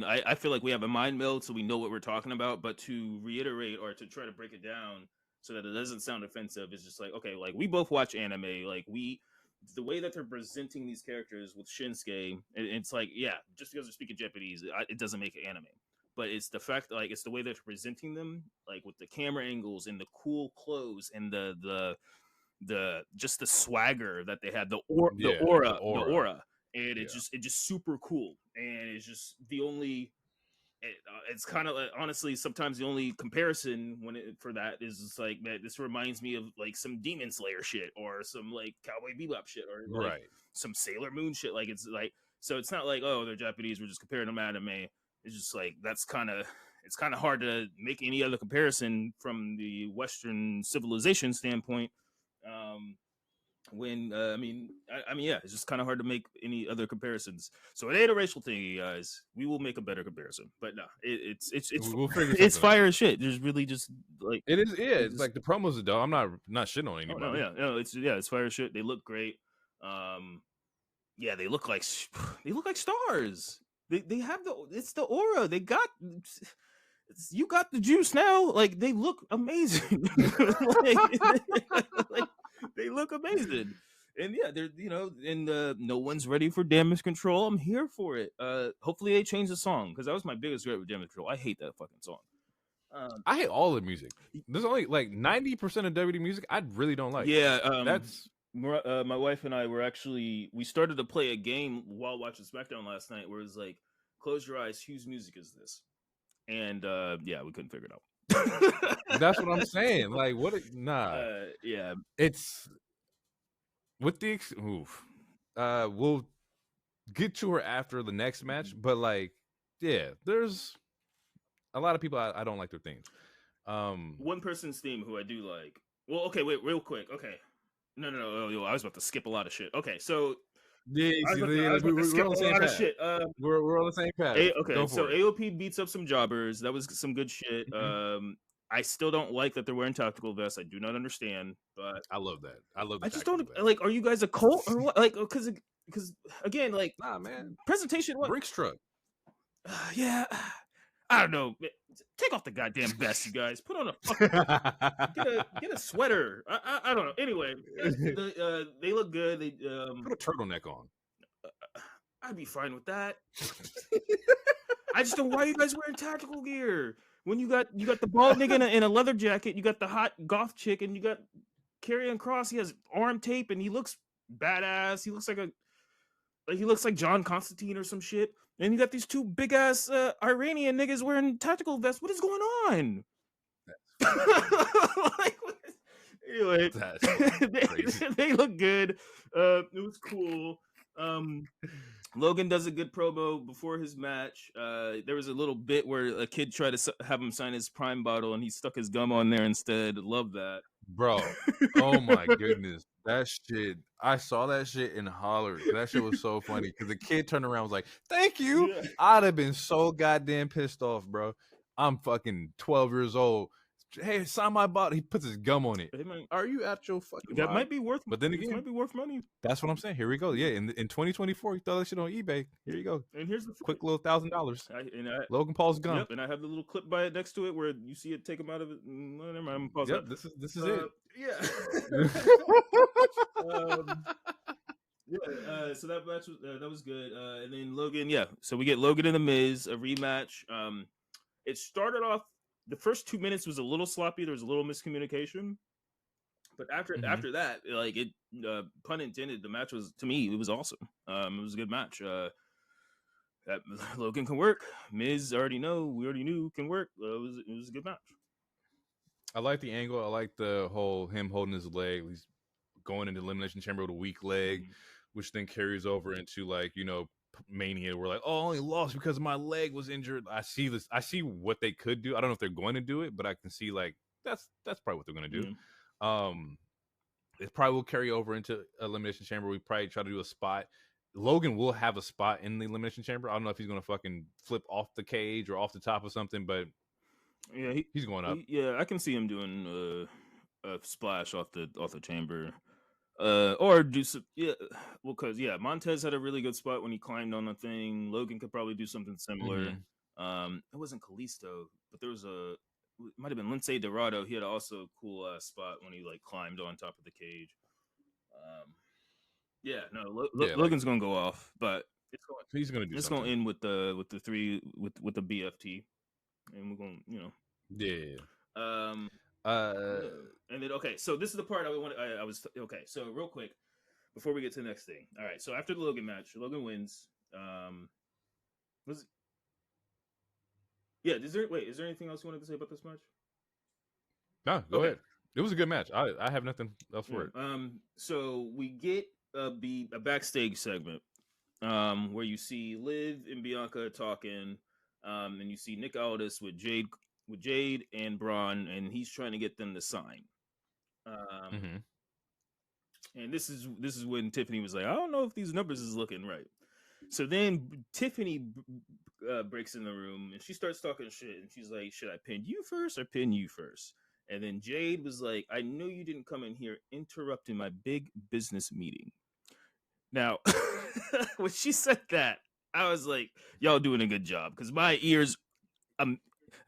I feel like we have a mind meld, so we know what we're talking about. But to reiterate or to try to break it down so that it doesn't sound offensive is just like, okay, like we both watch anime, like the way that they're presenting these characters with Shinsuke, it's like, yeah, just because they're speaking Japanese, it doesn't make it anime. But it's the fact, like, it's the way they're presenting them, like with the camera angles and the cool clothes and the just the swagger that they had, the aura. And it's just super cool, and it's just the only. It's kind of honestly sometimes the only comparison for that is just like, man, this reminds me of like some Demon Slayer shit or some like Cowboy Bebop shit or like some Sailor Moon shit. Like it's like, so it's not like, oh, they're Japanese, we're just comparing them to anime. It's just like it's kind of hard to make any other comparison from the Western civilization standpoint. It's just kind of hard to make any other comparisons. So it ain't a racial thing, you guys. We will make a better comparison. But no, we'll figure it's fire as shit. There's really just like it is. Yeah, it's like the promos are dope. I'm not shitting on anybody. It's fire as shit. They look great. They look like stars. They have it's the aura. They got. You got the juice now. Like they look amazing. They look amazing, and yeah, they're no one's ready for damage control. I'm here for it. Hopefully they change the song because that was my biggest regret with damage control. I hate that fucking song. I hate all the music. There's only like 90% of WWE music I really don't like. Yeah, that's my wife and I we started to play a game while watching SmackDown last night where it was like, close your eyes, whose music is this? And we couldn't figure it out. That's what I'm saying. Like, what? It's with the we'll get to her after the next match, but like, yeah, there's a lot of people I don't like their themes. One person's theme who I do like. Well, okay, wait, real quick. Okay, no, I was about to skip a lot of shit. Okay, so. We're on the same path. Shit. We're on the same path. Okay, so AOP beats up some jobbers. That was some good shit. Mm-hmm. I still don't like that they're wearing tactical vests. I do not understand, but I love that. I just don't like. Are you guys a cult or what? Like, because again, like, nah, man. Presentation. What? Bricks truck. Yeah. I don't know. Take off the goddamn vest, you guys. Put on a fucking get a sweater. I don't know. Anyway, they look good. They put a turtleneck on. I'd be fine with that. I just don't know why you guys wearing tactical gear when you got the bald nigga in a leather jacket. You got the hot goth chick, and you got Karrion Kross. He has arm tape, and he looks badass. He looks like Like he looks like John Constantine or some shit. And you got these two big ass Iranian niggas wearing tactical vests. What is going on? Like, anyway, That's fucking crazy. they look good. It was cool. Logan does a good promo before his match. There was a little bit where a kid tried to have him sign his Prime bottle, and he stuck his gum on there instead. Love that, Bro. Oh my goodness. That shit. I saw that shit and hollered. That shit was so funny because the kid turned around and was like, "Thank you." Yeah. I'd have been so goddamn pissed off, bro. I'm fucking 12 years old. Hey, sign my bottle. He puts his gum on it. Are you at your fucking That mind? might be worth. But then this again, might be worth money. that's what I'm saying. Here we go. Yeah, in 2024, you throw that shit on eBay. Here you go. And here's the Quick little $1,000. I Logan Paul's gum. Yep, and I have the little clip by it next to it where you see it take him out of it. Never mind, I'm gonna pause Yep, that. this is it. Yeah. So that match was that was good. And then Logan, yeah. So we get Logan and the Miz, a rematch. It started off. The first 2 minutes was a little sloppy. There was a little miscommunication, but after that, like it, pun intended, the match was, to me, it was awesome. It was a good match. That Logan can work. Miz we already knew can work. It was a good match. I like the angle. I like the whole him holding his leg. He's going into the Elimination Chamber with a weak leg, which then carries over into like, you know, Mania. We're like, oh, I only lost because my leg was injured. I see this. I see what they could do. I don't know if they're going to do it, but I can see like that's probably what they're going to do. It probably will carry over into Elimination Chamber. We probably try to do a spot. Logan will have a spot in the Elimination Chamber. I don't know if he's going to fucking flip off the cage or off the top of something, but yeah, he's going up. I can see him doing a splash off the chamber. Or do some, well, because Montez had a really good spot when he climbed on the thing. Logan could probably do something similar. It wasn't Kalisto, but there was it might have been Lindsay Dorado. He had also a cool spot when he like climbed on top of the cage. Logan's gonna go off, but he's gonna do. It's gonna end with the BFT, and we're gonna and then so this is the part so real quick before we get to the next thing. All right, so after the Logan match, Logan wins. Is there anything else you wanted to say about this match? No, go ahead. It was a good match. I have nothing else for it. So we get a backstage segment where you see Liv and Bianca talking, and you see Nick Aldis with Jade and Braun, and he's trying to get them to sign. And this is when Tiffany was like, I don't know if these numbers is looking right. So then Tiffany breaks in the room and she starts talking shit, and she's like, should I pin you first or pin you first? And then Jade was like, I know you didn't come in here interrupting my big business meeting. Now, when she said that, I was like, y'all doing a good job, because my ears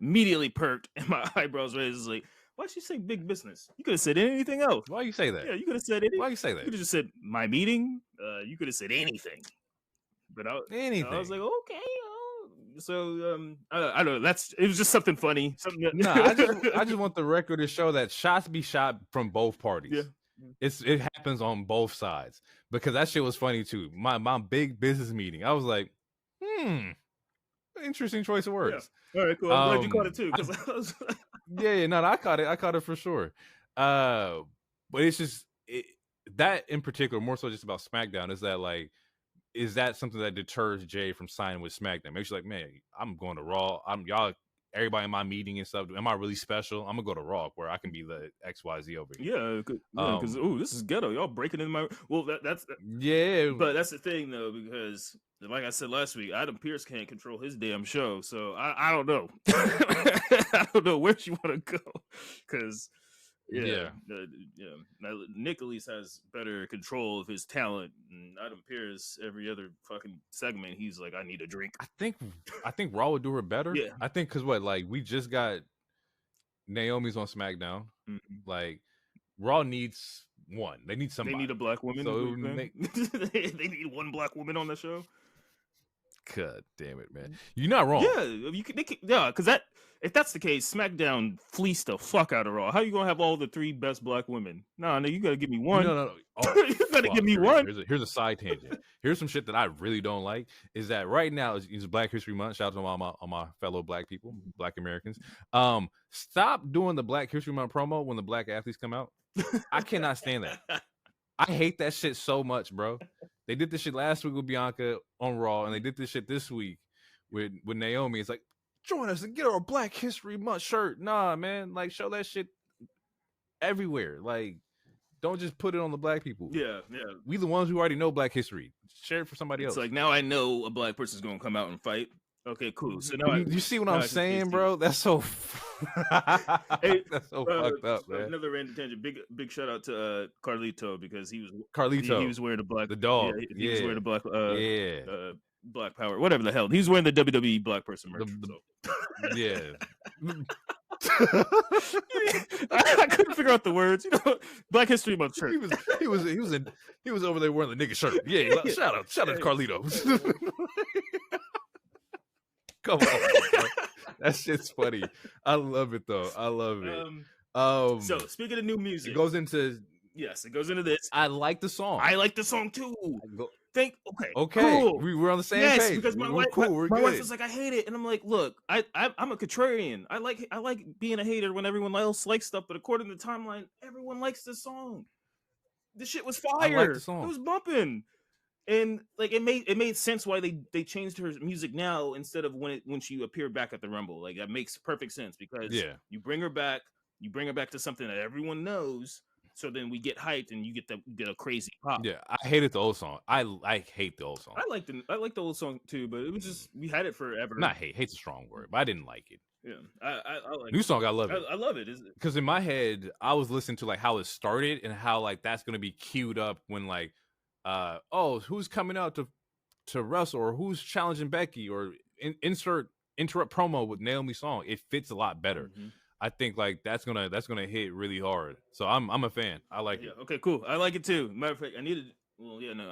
immediately perked and my eyebrows raised. Like, why'd she say big business? You could have said anything else. Why you say that? Yeah, you could have said anything. Why you say that? You could have just said my meeting. You could have said anything. But I was like, okay. So I don't know. It was just something funny. I just want the record to show that shots be shot from both parties. Yeah. It happens on both sides, because that shit was funny too. My big business meeting, I was like, interesting choice of words. Yeah. All right, cool. I'm glad you caught it too. I caught it for sure. But it's just that in particular, more so just about SmackDown, is that like, is that something that deters Jay from signing with SmackDown? Makes you like, man, I'm going to Raw. Everybody in my meeting and stuff. Am I really special? I'm gonna go to Raw where I can be the XYZ over here. Yeah, because this is ghetto. Y'all breaking in my. Well, that's But that's the thing though, because like I said last week, Adam Pearce can't control his damn show, so I don't know. I don't know where you want to go, because. Nick at least has better control of his talent, and Adam Pearce, every other fucking segment, he's like, I need a drink. I think Raw would do her better. Yeah, I think because we just got Naomi's on SmackDown. Like, Raw needs one. They need somebody. They need a black woman. So they need one black woman on the show. God damn it, man! You're not wrong. Yeah, you can, because if that's the case, SmackDown fleeced the fuck out of Raw. How you gonna have all the 3 best black women? No, you gotta give me one. No. Oh, you gotta give me one. Here's a side tangent. Here's some shit that I really don't like. Is that right now it's Black History Month. Shout out to all my fellow black people, Black Americans. Stop doing the Black History Month promo when the black athletes come out. I cannot stand that. I hate that shit so much, bro. They did this shit last week with Bianca on Raw, and they did this shit this week with Naomi. It's like, join us and get our Black History Month shirt. Nah, man, like show that shit everywhere. Like, don't just put it on the black people. Yeah. We the ones who already know Black history. Share it for somebody else. It's like, now I know a black person's gonna come out and fight. Okay, cool. So now you see what I'm saying, bro? That's so that's so fucked up, man. Another random tangent. Big shout out to Carlito, because he was wearing the black, the dog. Yeah, he was wearing the black Black Power, whatever the hell. He was wearing the WWE black person merch. Yeah. I couldn't figure out the words. Black History Month shirt. He was over there wearing the nigga shirt. Yeah, shout out to Carlito. Come on, bro. That shit's funny. I love it though. I love it. So speaking of new music, it goes into this. I like the song. I like the song too. Okay. Cool. We're on the same page. Yes, because my wife was like, I hate it, and I'm like, look, I'm a contrarian. I like being a hater when everyone else likes stuff, but according to the timeline, everyone likes this song. This shit was fire. I like the song. It was bumping. And like it made sense why they changed her music now instead of when she appeared back at the Rumble. Like that makes perfect sense, because you bring her back to something that everyone knows. So then we get hyped and you get a crazy pop. Yeah, I hated the old song. I hate the old song. I like the old song too, but it was just, we had it forever. Not hate. Hate's a strong word, but I didn't like it. Yeah, I like new song. I love it. I love it. Because in my head, I was listening to like how it started and how like that's gonna be queued up when like, who's coming out to wrestle, or who's challenging Becky, or interrupt promo with Naomi's song. It fits a lot better. Mm-hmm. I think like that's gonna hit really hard. So I'm a fan. I like it. Okay, cool. I like it too. Matter of fact, I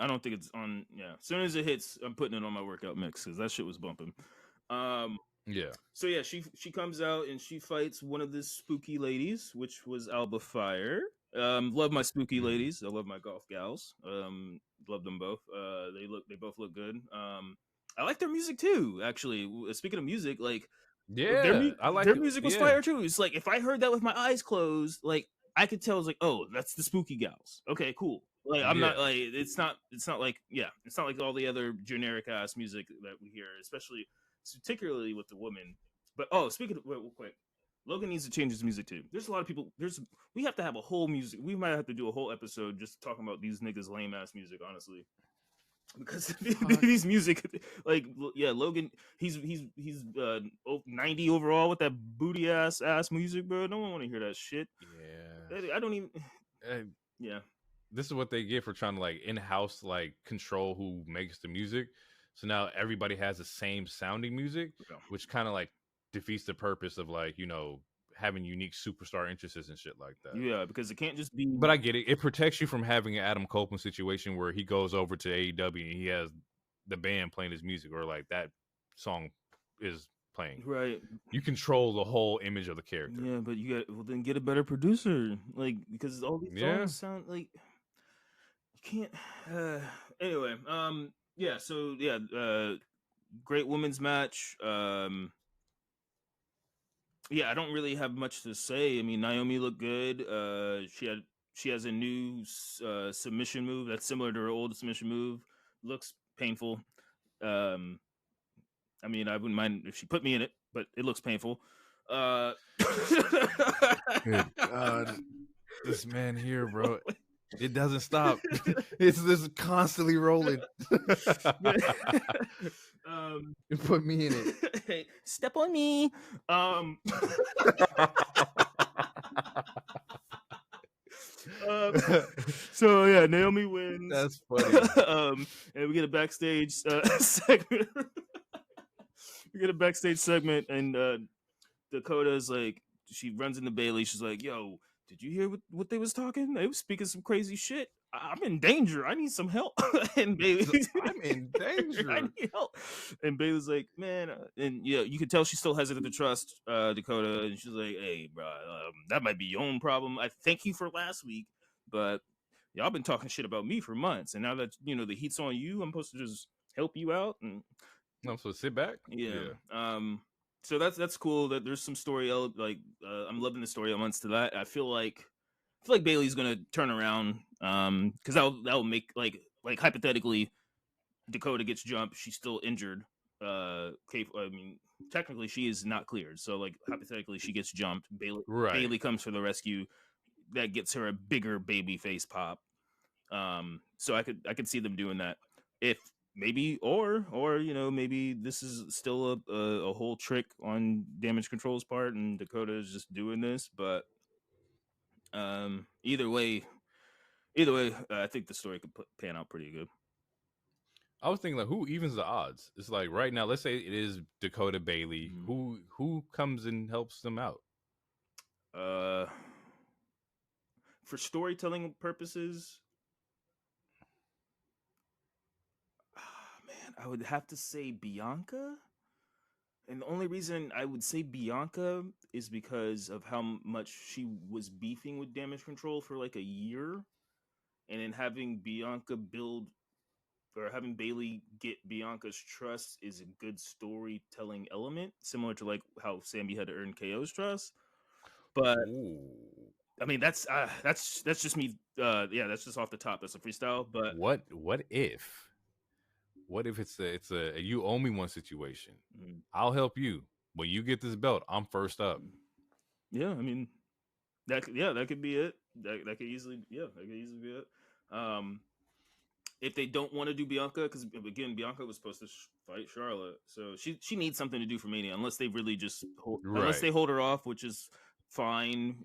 don't think it's on. Yeah, as soon as it hits, I'm putting it on my workout mix because that shit was bumping. Yeah. So yeah, she comes out and she fights one of the spooky ladies, which was Alba Fire. Love my spooky ladies. I love my golf gals. Love them both. They both look good. I like their music too. Actually, speaking of music, like. Yeah, I like their music was fire too. It's like if I heard that with my eyes closed, like I could tell. It's like, oh, that's the spooky gals. Okay, cool. Like I'm not like it's not like it's not like all the other generic ass music that we hear, particularly with the women. But speaking of real quick, Logan needs to change his music too. There's a lot of people. We have to have a whole music. We might have to do a whole episode just talking about these niggas lame ass music, honestly. Because these music, like Logan, he's 90 overall with that booty ass music, bro. No one want to hear that shit. Yeah, I don't even. This is what they get for trying to like in-house like control who makes the music. So now everybody has the same sounding music, which kind of like defeats the purpose of like having unique superstar interests and shit like that. Yeah, because it can't just be. But I get it. It protects you from having an Adam Copeland situation where he goes over to AEW and he has the band playing his music, or like that song is playing. Right. You control the whole image of the character. Yeah, but then get a better producer, like because all these songs sound like you can't. Anyway, great women's match. Yeah, I don't really have much to say. I mean, Naomi looked good. She has a new submission move that's similar to her old submission move. Looks painful. I mean, I wouldn't mind if she put me in it, but it looks painful. Good God, this man here, bro. It doesn't stop. It's just constantly rolling. You put me in it. Hey, step on me. So yeah, Naomi wins. That's funny. And we get a backstage segment. We get a backstage segment, and Dakota's like, she runs into Bailey. She's like, "Yo, did you hear what they was talking? They was speaking some crazy shit I'm in danger. I need some help. And Bailey, I'm in I danger. need help. And Bailey's like, man, and yeah, you could tell she's still hesitant to trust Dakota. And she's like, hey, bro, that might be your own problem. I thank you for last week, but y'all been talking shit about me for months, and now that the heat's on you, I'm supposed to just help you out. And I'm supposed to sit back. yeah. So that's cool that there's some story. I'm loving the story elements to that. I feel like Bailey's gonna turn around. Because that'll make like hypothetically, Dakota gets jumped. She's still injured. I mean, technically she is not cleared. So like hypothetically, she gets jumped. Right. Bailey comes for the rescue. That gets her a bigger baby face pop. So I could see them doing that. If maybe or maybe this is still a whole trick on Damage Control's part, and Dakota is just doing this. But either way, I think the story could pan out pretty good. I was thinking, like, who evens the odds? It's like right now, let's say it is Dakota Bailey. Mhm. Who comes and helps them out? For storytelling purposes, man, I would have to say Bianca. And the only reason I would say Bianca is because of how much she was beefing with Damage Control for like a year. And then having Bianca having Bailey get Bianca's trust is a good storytelling element, similar to like how Sammy had to earn KO's trust. But Ooh. I mean, that's just me. That's just off the top. That's a freestyle. But what if it's a you owe me one situation? I'll help you when you get this belt. I'm first up. Yeah, I mean, that could be it. That could easily be it. If they don't want to do Bianca, because again, Bianca was supposed to fight Charlotte, so she needs something to do for Mania, unless they really just unless they hold her off, which is fine.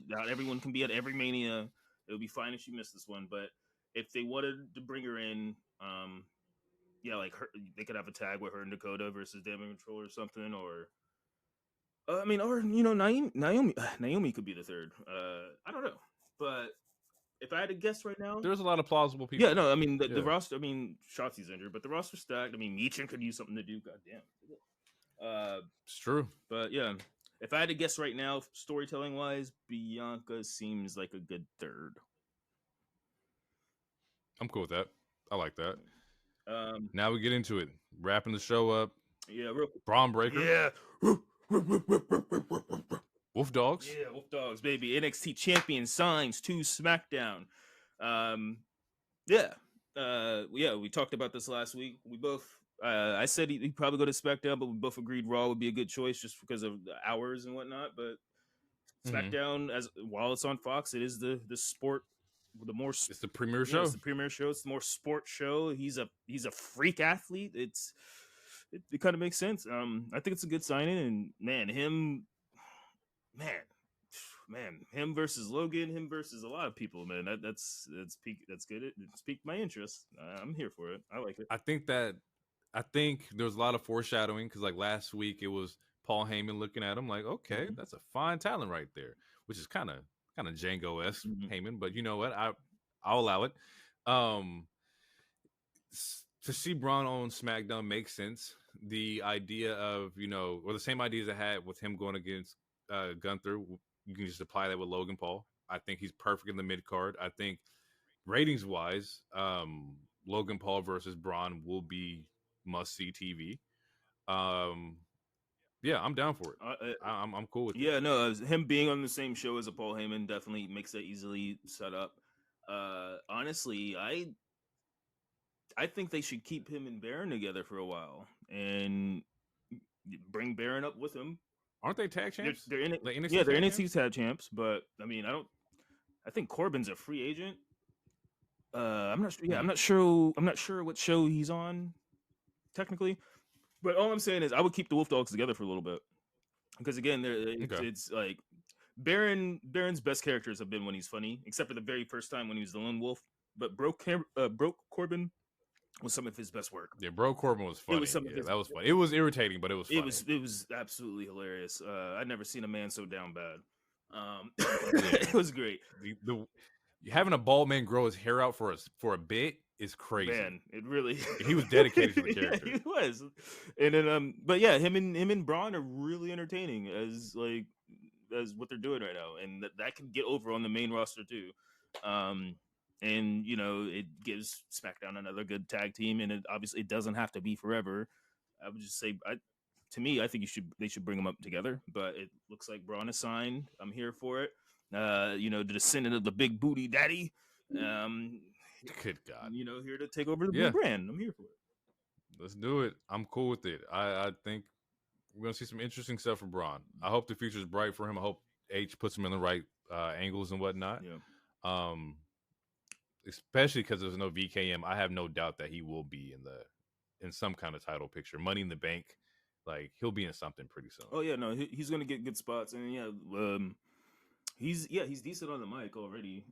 Not everyone can be at every Mania. It would be fine if she missed this one, but if they wanted to bring her in, like they could have a tag with her and Dakota versus Damage Control or something, or Naomi could be the third. I don't know, but if I had to guess right now, there's a lot of plausible people. Yeah, no, I mean the roster. I mean, Shotzi's injured, but the roster's stacked. I mean, Meechin could use something to do. Goddamn. It's true. But yeah, if I had to guess right now, storytelling wise, Bianca seems like a good third. I'm cool with that. I like that. Now we get into it. Wrapping the show up. Yeah, Braun Breaker. Yeah. Wolf Dogs. Yeah, Wolf Dogs, baby. NXT champion signs to SmackDown. We talked about this last week. We both, I said he'd probably go to SmackDown, but we both agreed Raw would be a good choice just because of the hours and whatnot. But SmackDown, while it's on Fox, it is the sport. It's the premier show. It's the premier show. It's the more sport show. He's a freak athlete. It kind of makes sense. I think it's a good signing, and him versus Logan, him versus a lot of people, man. That's good. It's piqued my interest. I'm here for it. I like it. I think there was a lot of foreshadowing because like last week it was Paul Heyman looking at him like, okay, that's a fine talent right there, which is kind of Django-esque Heyman, but you know what? I'll allow it. To see Braun on SmackDown makes sense. The idea of, or the same ideas I had with him going against Gunther, you can just apply that with Logan Paul. I think he's perfect in the mid card. I think ratings wise, Logan Paul versus Braun will be must see TV. Yeah, I'm down for it. I'm cool with it. Yeah, no, him being on the same show as a Paul Heyman definitely makes that easily set up. Honestly, I think they should keep him and Baron together for a while and bring Baron up with him. Aren't they tag champs? They're NXT tag champs, but I mean, I think Corbin's a free agent. I'm not sure. Yeah, I'm not sure what show he's on technically. But all I'm saying is I would keep the Wolf Dogs together for a little bit. Because again, it's like Baron's best characters have been when he's funny, except for the very first time when he was the lone wolf. But Broke Corbin was some of his best work. Yeah, Broke Corbin was funny. That was funny. It was irritating, but it was funny. It was absolutely hilarious. I'd never seen a man so down bad. It was great. having a bald man grow his hair out for a bit is crazy. Man, it really He was dedicated to the yeah, character. he was. And then but yeah, him and Braun are really entertaining as what they're doing right now, and that can get over on the main roster too. And it gives SmackDown another good tag team, and it obviously it doesn't have to be forever. I would just say, to me, I think they should bring them up together. But it looks like Braun is signed. I'm here for it. The descendant of the big booty daddy. Good God. Here to take over the blue brand. I'm here for it. Let's do it. I'm cool with it. I think we're gonna see some interesting stuff from Braun. I hope the future is bright for him. I hope H puts him in the right angles and whatnot. Yeah. Especially because there's no VKM. I have no doubt that he will be in some kind of title picture. Money in the Bank, like he'll be in something pretty soon. Oh yeah, no, he's gonna get good spots, and he's decent on the mic already.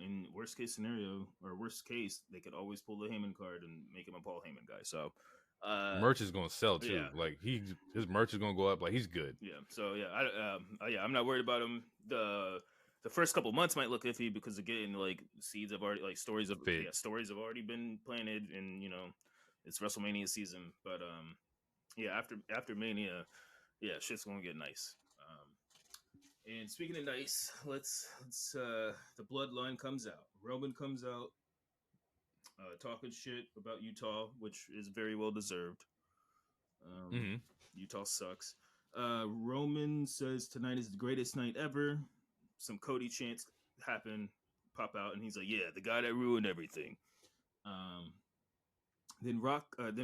In worst case, they could always pull the Heyman card and make him a Paul Heyman guy. So merch is gonna sell too. Yeah. Like his merch is gonna go up. Like he's good. Yeah. So I'm not worried about him. The first couple months might look iffy because again, like stories have already been planted, and it's WrestleMania season. But after Mania, shit's gonna get nice. And speaking of nice, let's the Bloodline comes out. Roman comes out, talking shit about Utah, which is very well deserved. Utah sucks. Roman says tonight is the greatest night ever. Some Cody chants pop out, and he's like, "Yeah, the guy that ruined everything." Then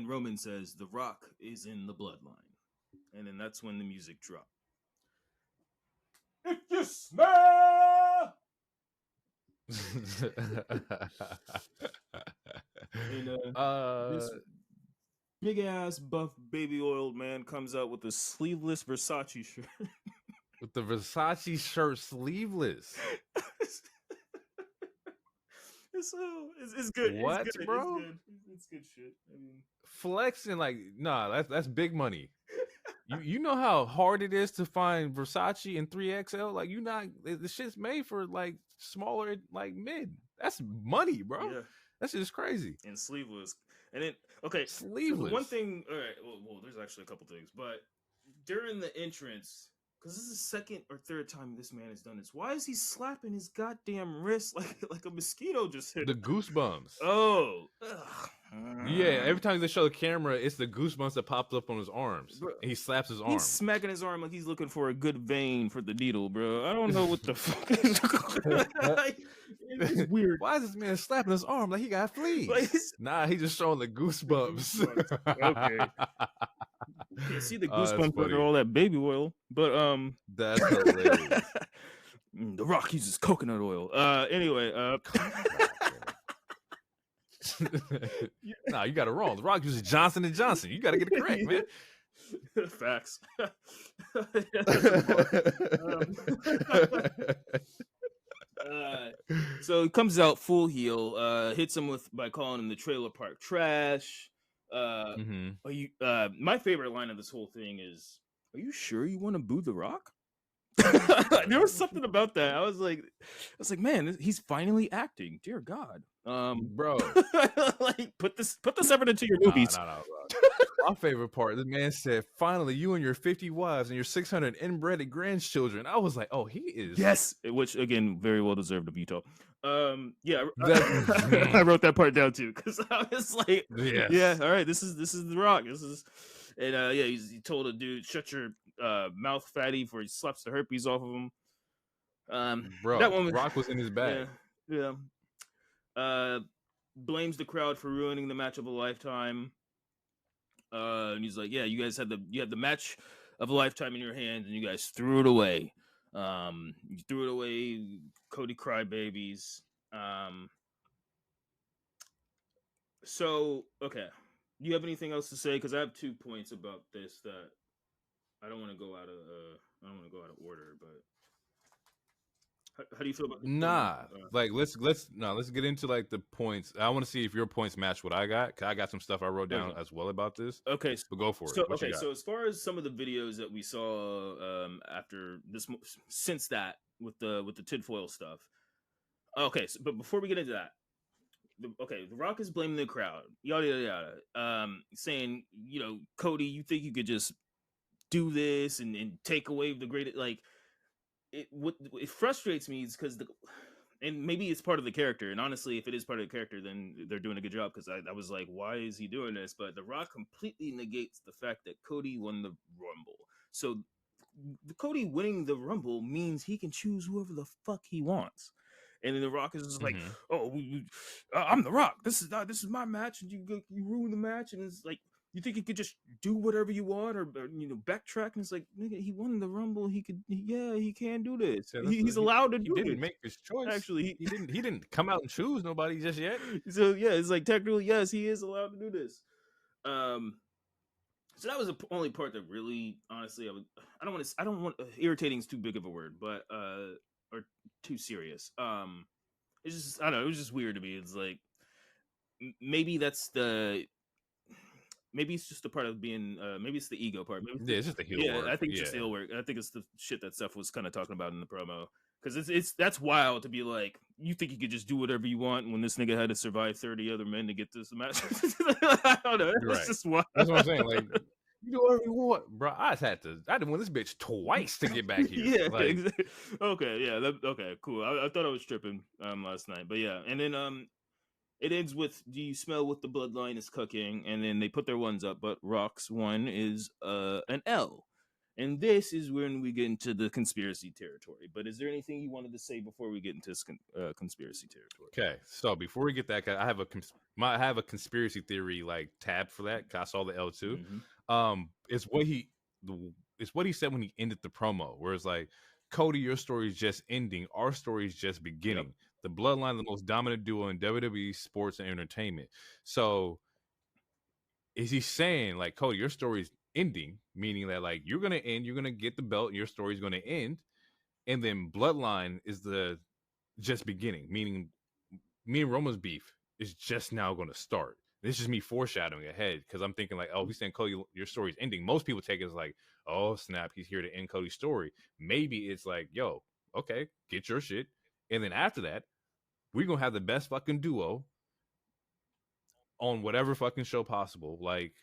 Roman says, "The Rock is in the Bloodline," and then that's when the music dropped. If you smell, and this big ass buff baby oiled man comes out with a sleeveless Versace shirt. With the Versace shirt sleeveless. It's good. What, it's good. bro? It's good shit. I mean, flexing that's big money. You know how hard it is to find Versace in 3XL. Like the shit's made for like smaller, like mid. That's money, bro. Yeah. That's just crazy. And sleeveless. And then sleeveless. So one thing. All right. Well, there's actually a couple things, but during the entrance. Because this is the second or third time this man has done this. Why is he slapping his goddamn wrist like a mosquito just hit the him? Goosebumps. Oh. Yeah, every time they show the camera, it's the goosebumps that popped up on his arms. Bro, and he slaps his arm. He's smacking his arm like he's looking for a good vein for the needle, bro. I don't know what the fuck is going on. It's weird. Why is this man slapping his arm like he got fleas? Nah, he's just showing the goosebumps. Okay. You see the goosebumps under all that baby oil, but that's hilarious. The Rock uses coconut oil. Anyway, nah, you got it wrong. The Rock uses Johnson & Johnson. You got to get it correct, man. Facts. So he comes out full heel, hits him by calling him the trailer park trash. Are you? My favorite line of this whole thing is, "Are you sure you want to boo The Rock?" There was something about that. I was like, man, he's finally acting. Dear God, bro, like put this effort into your movies. Bro. My favorite part, the man said, "Finally, you and your 50 wives and your 600 inbred grandchildren." I was like, "Oh, he is." Yes, which again, very well deserved of Utah. Yeah, I wrote that part down too because I was like, yeah, all right, this is The Rock. And he told a dude, "Shut your mouth, fatty," before he slaps the herpes off of him. Bro, that one Rock was in his bag. Yeah. Blames the crowd for ruining the match of a lifetime. And he's like, "Yeah, you guys had the match of a lifetime in your hands, and you guys threw it away. You threw it away, Cody crybabies." So okay, do you have anything else to say? Because I have 2 points about this that I don't want to go out of order, but how do you feel about this? Like let's get into like the points. I want to see if your points match what I got, because I got some stuff I wrote down as well about this. Okay, but go for it. So as far as some of the videos that we saw after this, since that with the tinfoil stuff, Okay, so, but before we get into that, The Rock is blaming the crowd, yada yada yada, saying, Cody, you think you could just do this and take away the great, like, what it frustrates me is because and maybe it's part of the character, and honestly, if it is part of the character, then they're doing a good job, because I was like, why is he doing this? But The Rock completely negates the fact that Cody won the Rumble. So the Cody winning the Rumble means he can choose whoever the fuck he wants. And then The Rock is just like, "Oh, I'm The Rock. This is my match, and you ruin the match." And it's like, you think he could just do whatever you want, or backtrack? And it's like, nigga, he won the Rumble. He can do this. Yeah, He's allowed to he do didn't this. make his choice. Actually, he didn't come out and choose nobody just yet. So yeah, it's like, technically, yes, he is allowed to do this. So that was the only part that really, honestly, I don't want irritating is too big of a word, but or too serious. It's just, I don't know, it was just weird to me. It's like, maybe it's just a part of being, maybe it's the ego part. Maybe it's just the heel work. I think it's just the heel work. I think it's the shit that Seth was kind of talking about in the promo. Because that's wild to be like, you think you could just do whatever you want when this nigga had to survive 30 other men to get this match. I don't know. It's just wild. That's what I'm saying. Like, you do whatever you want, bro. I didn't win this bitch twice to get back here. Yeah, like, exactly. Okay, yeah, okay, cool. I thought I was tripping last night, but yeah, and then it ends with, "Do you smell what the bloodline is cooking?" And then they put their ones up, but Rock's one is an L. And this is when we get into the conspiracy territory. But is there anything you wanted to say before we get into conspiracy territory? Okay, so before we get that, I have a conspiracy theory like tab for that. 'Cause I saw the L2. Mm-hmm. It's what he said when he ended the promo, where it's like, "Cody, your story is just ending. Our story is just beginning. Yep. The Bloodline, the most dominant duo in WWE sports and entertainment." So, is he saying like, "Cody, your story is ending," meaning that like you're gonna end, you're gonna get the belt, and your story is gonna end, and then Bloodline is the just beginning, meaning me and Roman's beef is just now going to start. This is me foreshadowing ahead, because I'm thinking like, oh, he's saying, Cody, your story's ending. Most people take it as like, oh snap, he's here to end Cody's story. Maybe it's like, yo, okay, get your shit, and then after that, we're gonna have the best fucking duo on whatever fucking show possible, like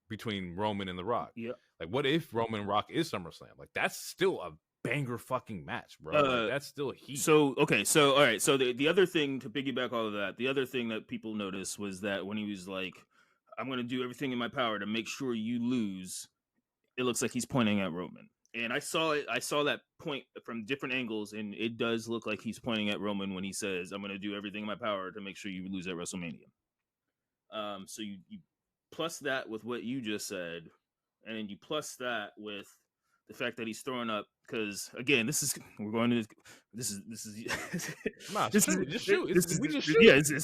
between Roman and The Rock. Yeah. Like, what if Roman and Rock is SummerSlam? Like, that's still a banger fucking match, bro. Like, that's still heat. So all right. So the other thing, to piggyback all of that, the other thing that people noticed was that when he was like, "I'm going to do everything in my power to make sure you lose," it looks like he's pointing at Roman. And I saw that point from different angles, and it does look like he's pointing at Roman when he says, "I'm going to do everything in my power to make sure you lose at WrestleMania." So you plus that with what you just said, and then you plus that with the fact that he's throwing up, because again, this is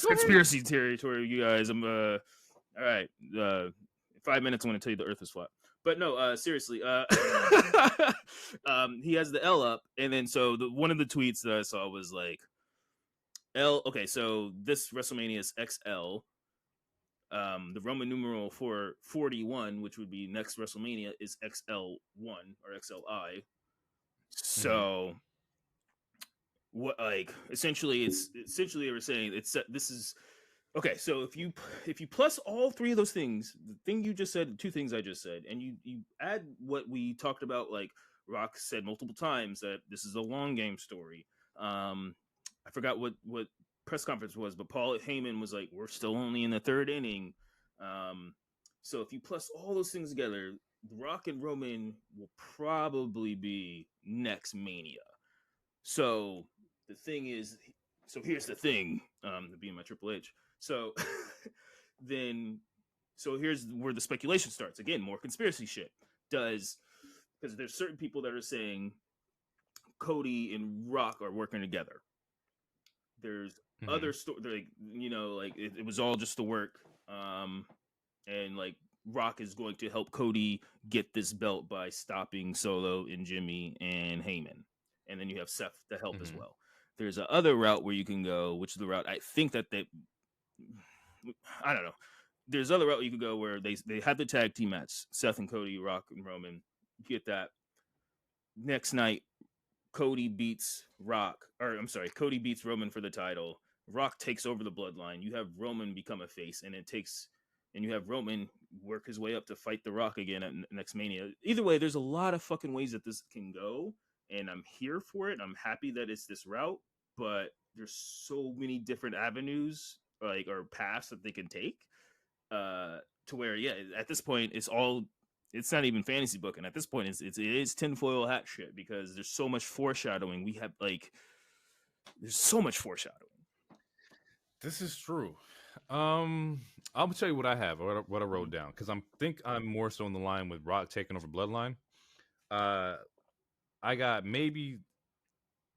conspiracy territory, you guys. I'm all right. 5 minutes, I'm going to tell you the Earth is flat. But no, seriously, he has the L up, and then so one of the tweets that I saw was like, L. Okay, so this WrestleMania is XL. The Roman numeral for 41, which would be next WrestleMania, is XL1 or XLI. So, what, like, essentially they were saying this is okay. So if you plus all three of those things, the thing you just said, the two things I just said, and you add what we talked about, like Rock said multiple times, that this is a long game story. I forgot what press conference was, but Paul Heyman was like, "We're still only in the third inning." So if you plus all those things together, Rock and Roman will probably be next Mania. So the thing is, here's the thing, being my Triple H. So here's where the speculation starts. Again, more conspiracy shit. Because there's certain people that are saying Cody and Rock are working together. There's other like it was all just the work, and like Rock is going to help Cody get this belt by stopping Solo and Jimmy and Heyman, and then you have Seth to help as well. There's a other route where you can go, which is the route I think that I don't know. There's other route you could go where they have the tag team match, Seth and Cody, Rock and Roman. You get that next night. Cody beats Cody beats Roman for the title. Rock takes over the bloodline. You have Roman become a face, and you have Roman work his way up to fight The Rock again at next Mania. Either way, there's a lot of fucking ways that this can go, and I'm here for it. I'm happy that it's this route, but there's so many different avenues, or paths that they can take, to where, at this point, it's not even fantasy booking. At this point, it is tinfoil hat shit, because there's so much foreshadowing. There's so much foreshadowing. This is true. I'll tell you what I have, what I wrote down, because I'm more so in the line with Rock taking over Bloodline. I got, maybe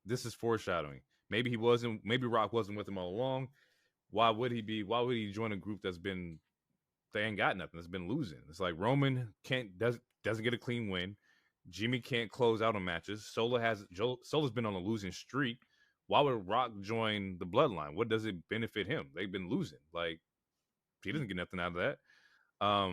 this is foreshadowing. Maybe Rock wasn't with him all along. Why would he join a group they ain't got nothing, that's been losing? It's like Roman doesn't get a clean win. Jimmy can't close out on matches. Solo's been on a losing streak. Why would Rock join the Bloodline? What does it benefit him? They've been losing. Like, he doesn't get nothing out of that.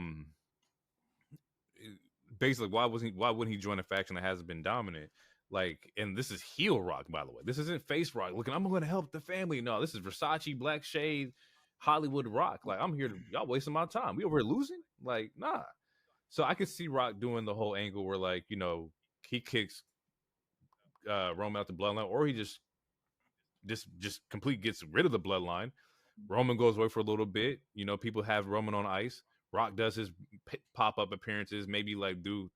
Basically, why wouldn't he join a faction that hasn't been dominant? Like, and this is heel Rock, by the way. This isn't face Rock. Looking, I'm going to help the family. No, this is Versace, Black Shade, Hollywood Rock. Like, I'm here y'all wasting my time. We over here losing? Like, nah. So I could see Rock doing the whole angle where, like, he kicks Roman out the Bloodline, or he just completely gets rid of the Bloodline. Roman goes away for a little bit. People have Roman on ice. Rock does his pop-up appearances, maybe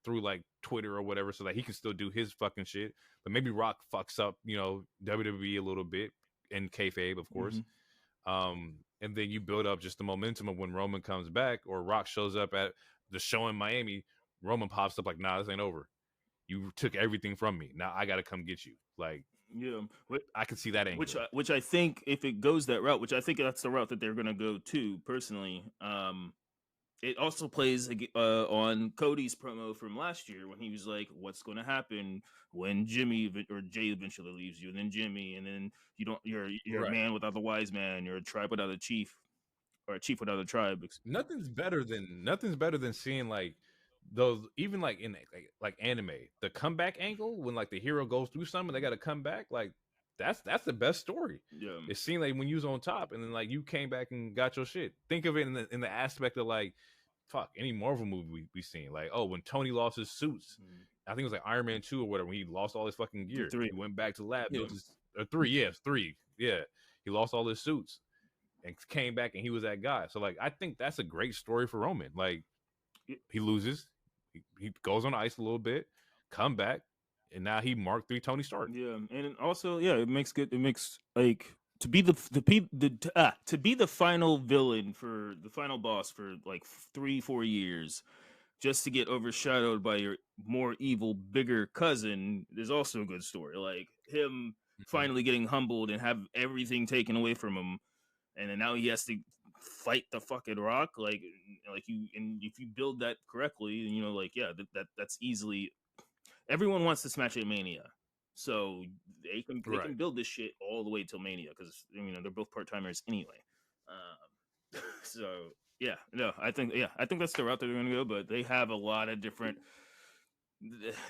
through like Twitter or whatever, so that he can still do his fucking shit. But maybe Rock fucks up, WWE a little bit, in kayfabe, of course. Mm-hmm. And then you build up just the momentum of when Roman comes back, or Rock shows up at the show in Miami. Roman pops up like, nah, this ain't over. You took everything from me. Now I got to come get you. Like, yeah, I can see that angle. Which I think, if it goes that route, which I think that's the route that they're going to go to, personally. It also plays on Cody's promo from last year, when he was like, "What's going to happen when Jimmy or Jay eventually leaves you, and then Jimmy, and then you're right. A man without the wise man. You're a tribe without a chief, or a chief without a tribe." Nothing's better than seeing, like, those, even like in like anime, the comeback angle, when like the hero goes through something, they got to come back. Like, that's the best story. Yeah, it seemed like when you was on top, and then like you came back and got your shit. Think of it in the aspect of, like, fuck, any Marvel movie we seen, like, when Tony lost his suits, I think it was like Iron Man 2 or whatever, when he lost all his fucking gear. 3. He went back to the lab. Or 3, yes, 3. Yeah, he lost all his suits and came back, and he was that guy. So, like, I think that's a great story for Roman. Like, he loses, he goes on ice a little bit, come back, and now he Mark III Tony Stark. Yeah, and also, it makes like, to be to be the final villain, for the final boss for like 3-4 years, just to get overshadowed by your more evil, bigger cousin, is also a good story. Like, him finally getting humbled and have everything taken away from him, and then now he has to fight the fucking Rock. Like you, and if you build that correctly, that's easily. Everyone wants this match at Mania, so they can build this shit all the way till Mania, because they're both part-timers anyway. So I think that's the route they're going to go. But they have a lot of different.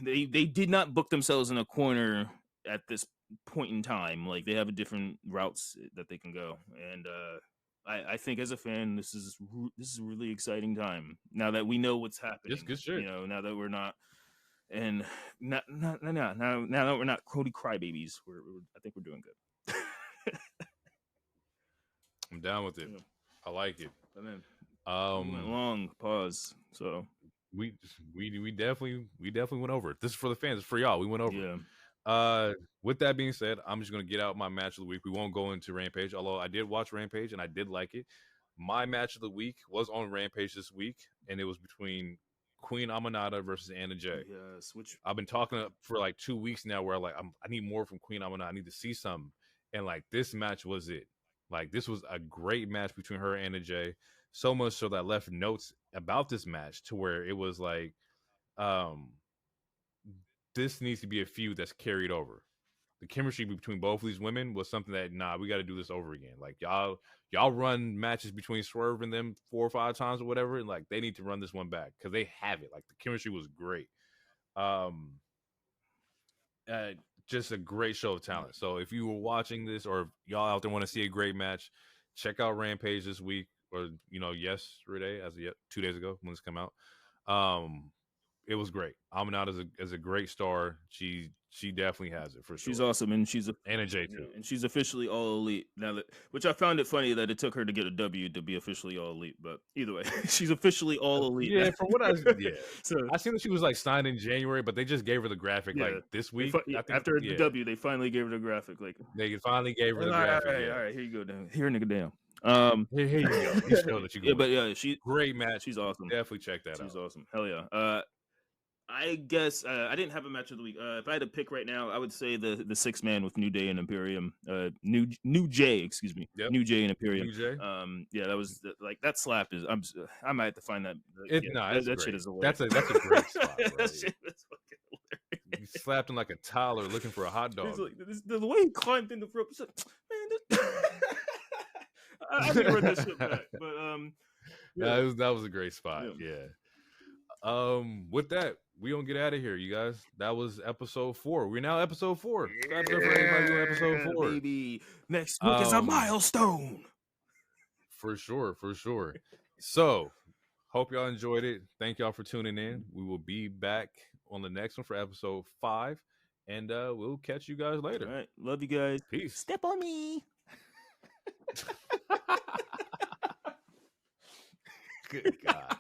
They did not book themselves in a corner at this point in time. Like, they have different routes that they can go, and I think, as a fan, this is a really exciting time, now that we know what's happening. It's good shit. Now that we're not. And now that we're not Cody crybabies, I think we're doing good. I'm down with it. Yeah. I like it. But man, we went long pause, so we definitely went over it. This is for the fans. It's for y'all. We went over it. With that being said, I'm just gonna get out my match of the week. We won't go into Rampage, although I did watch Rampage and I did like it. My match of the week was on Rampage this week, and it was between Queen Aminata versus Anna Jay. Yes, which I've been talking for like 2 weeks now, where I need more from Queen Aminata. I need to see something, and like, this match was it. Like, this was a great match between her and Anna Jay. So much so that I left notes about this match, to where it was like, this needs to be a feud that's carried over. The chemistry between both of these women was something that, we got to do this over again. Like, y'all run matches between Swerve and them 4 or 5 times or whatever, and like, they need to run this one back, because they have it. Like, the chemistry was great. just a great show of talent. So if you were watching this, or y'all out there want to see a great match, check out Rampage this week, or yesterday, as of 2 days ago when this came out. It was great. Amanat is a great star. She definitely has it for sure. She's awesome, and she's and a J too. and she's officially all elite now. That, which I found it funny that it took her to get a W to be officially all elite. But either way, she's officially all elite. Yeah, from what I so I seen that she was like signed in January, but they just gave her the graphic like this week. After the W, they finally gave her the graphic. Like they finally gave her the graphic. All right, here you go. Damn. Here, nigga, damn. Here you go. You show that you go. Yeah, but yeah, she great match. She's awesome. Definitely check that out. She's awesome. Hell yeah. I guess I didn't have a match of the week. If I had to pick right now, I would say the 6-man with New Day and Imperium. New Jay, excuse me. Yep. New Jay and Imperium. New Jay. Yeah, that was like that slap is. I might have to find that. That shit is hilarious. That's a great spot. Bro. That shit is fucking hilarious. He slapped him like a toddler looking for a hot dog. Like, the way he climbed in the rope, like, man. I didn't run that shit back, but yeah. That was a great spot. Yeah. With that, we gonna get out of here, you guys. That was episode 4. We're now episode 4. Yeah, for everybody doing episode 4. Baby. Next week is a milestone. For sure. So, hope y'all enjoyed it. Thank y'all for tuning in. We will be back on the next one for episode 5, and we'll catch you guys later. All right, love you guys. Peace. Step on me. Good God.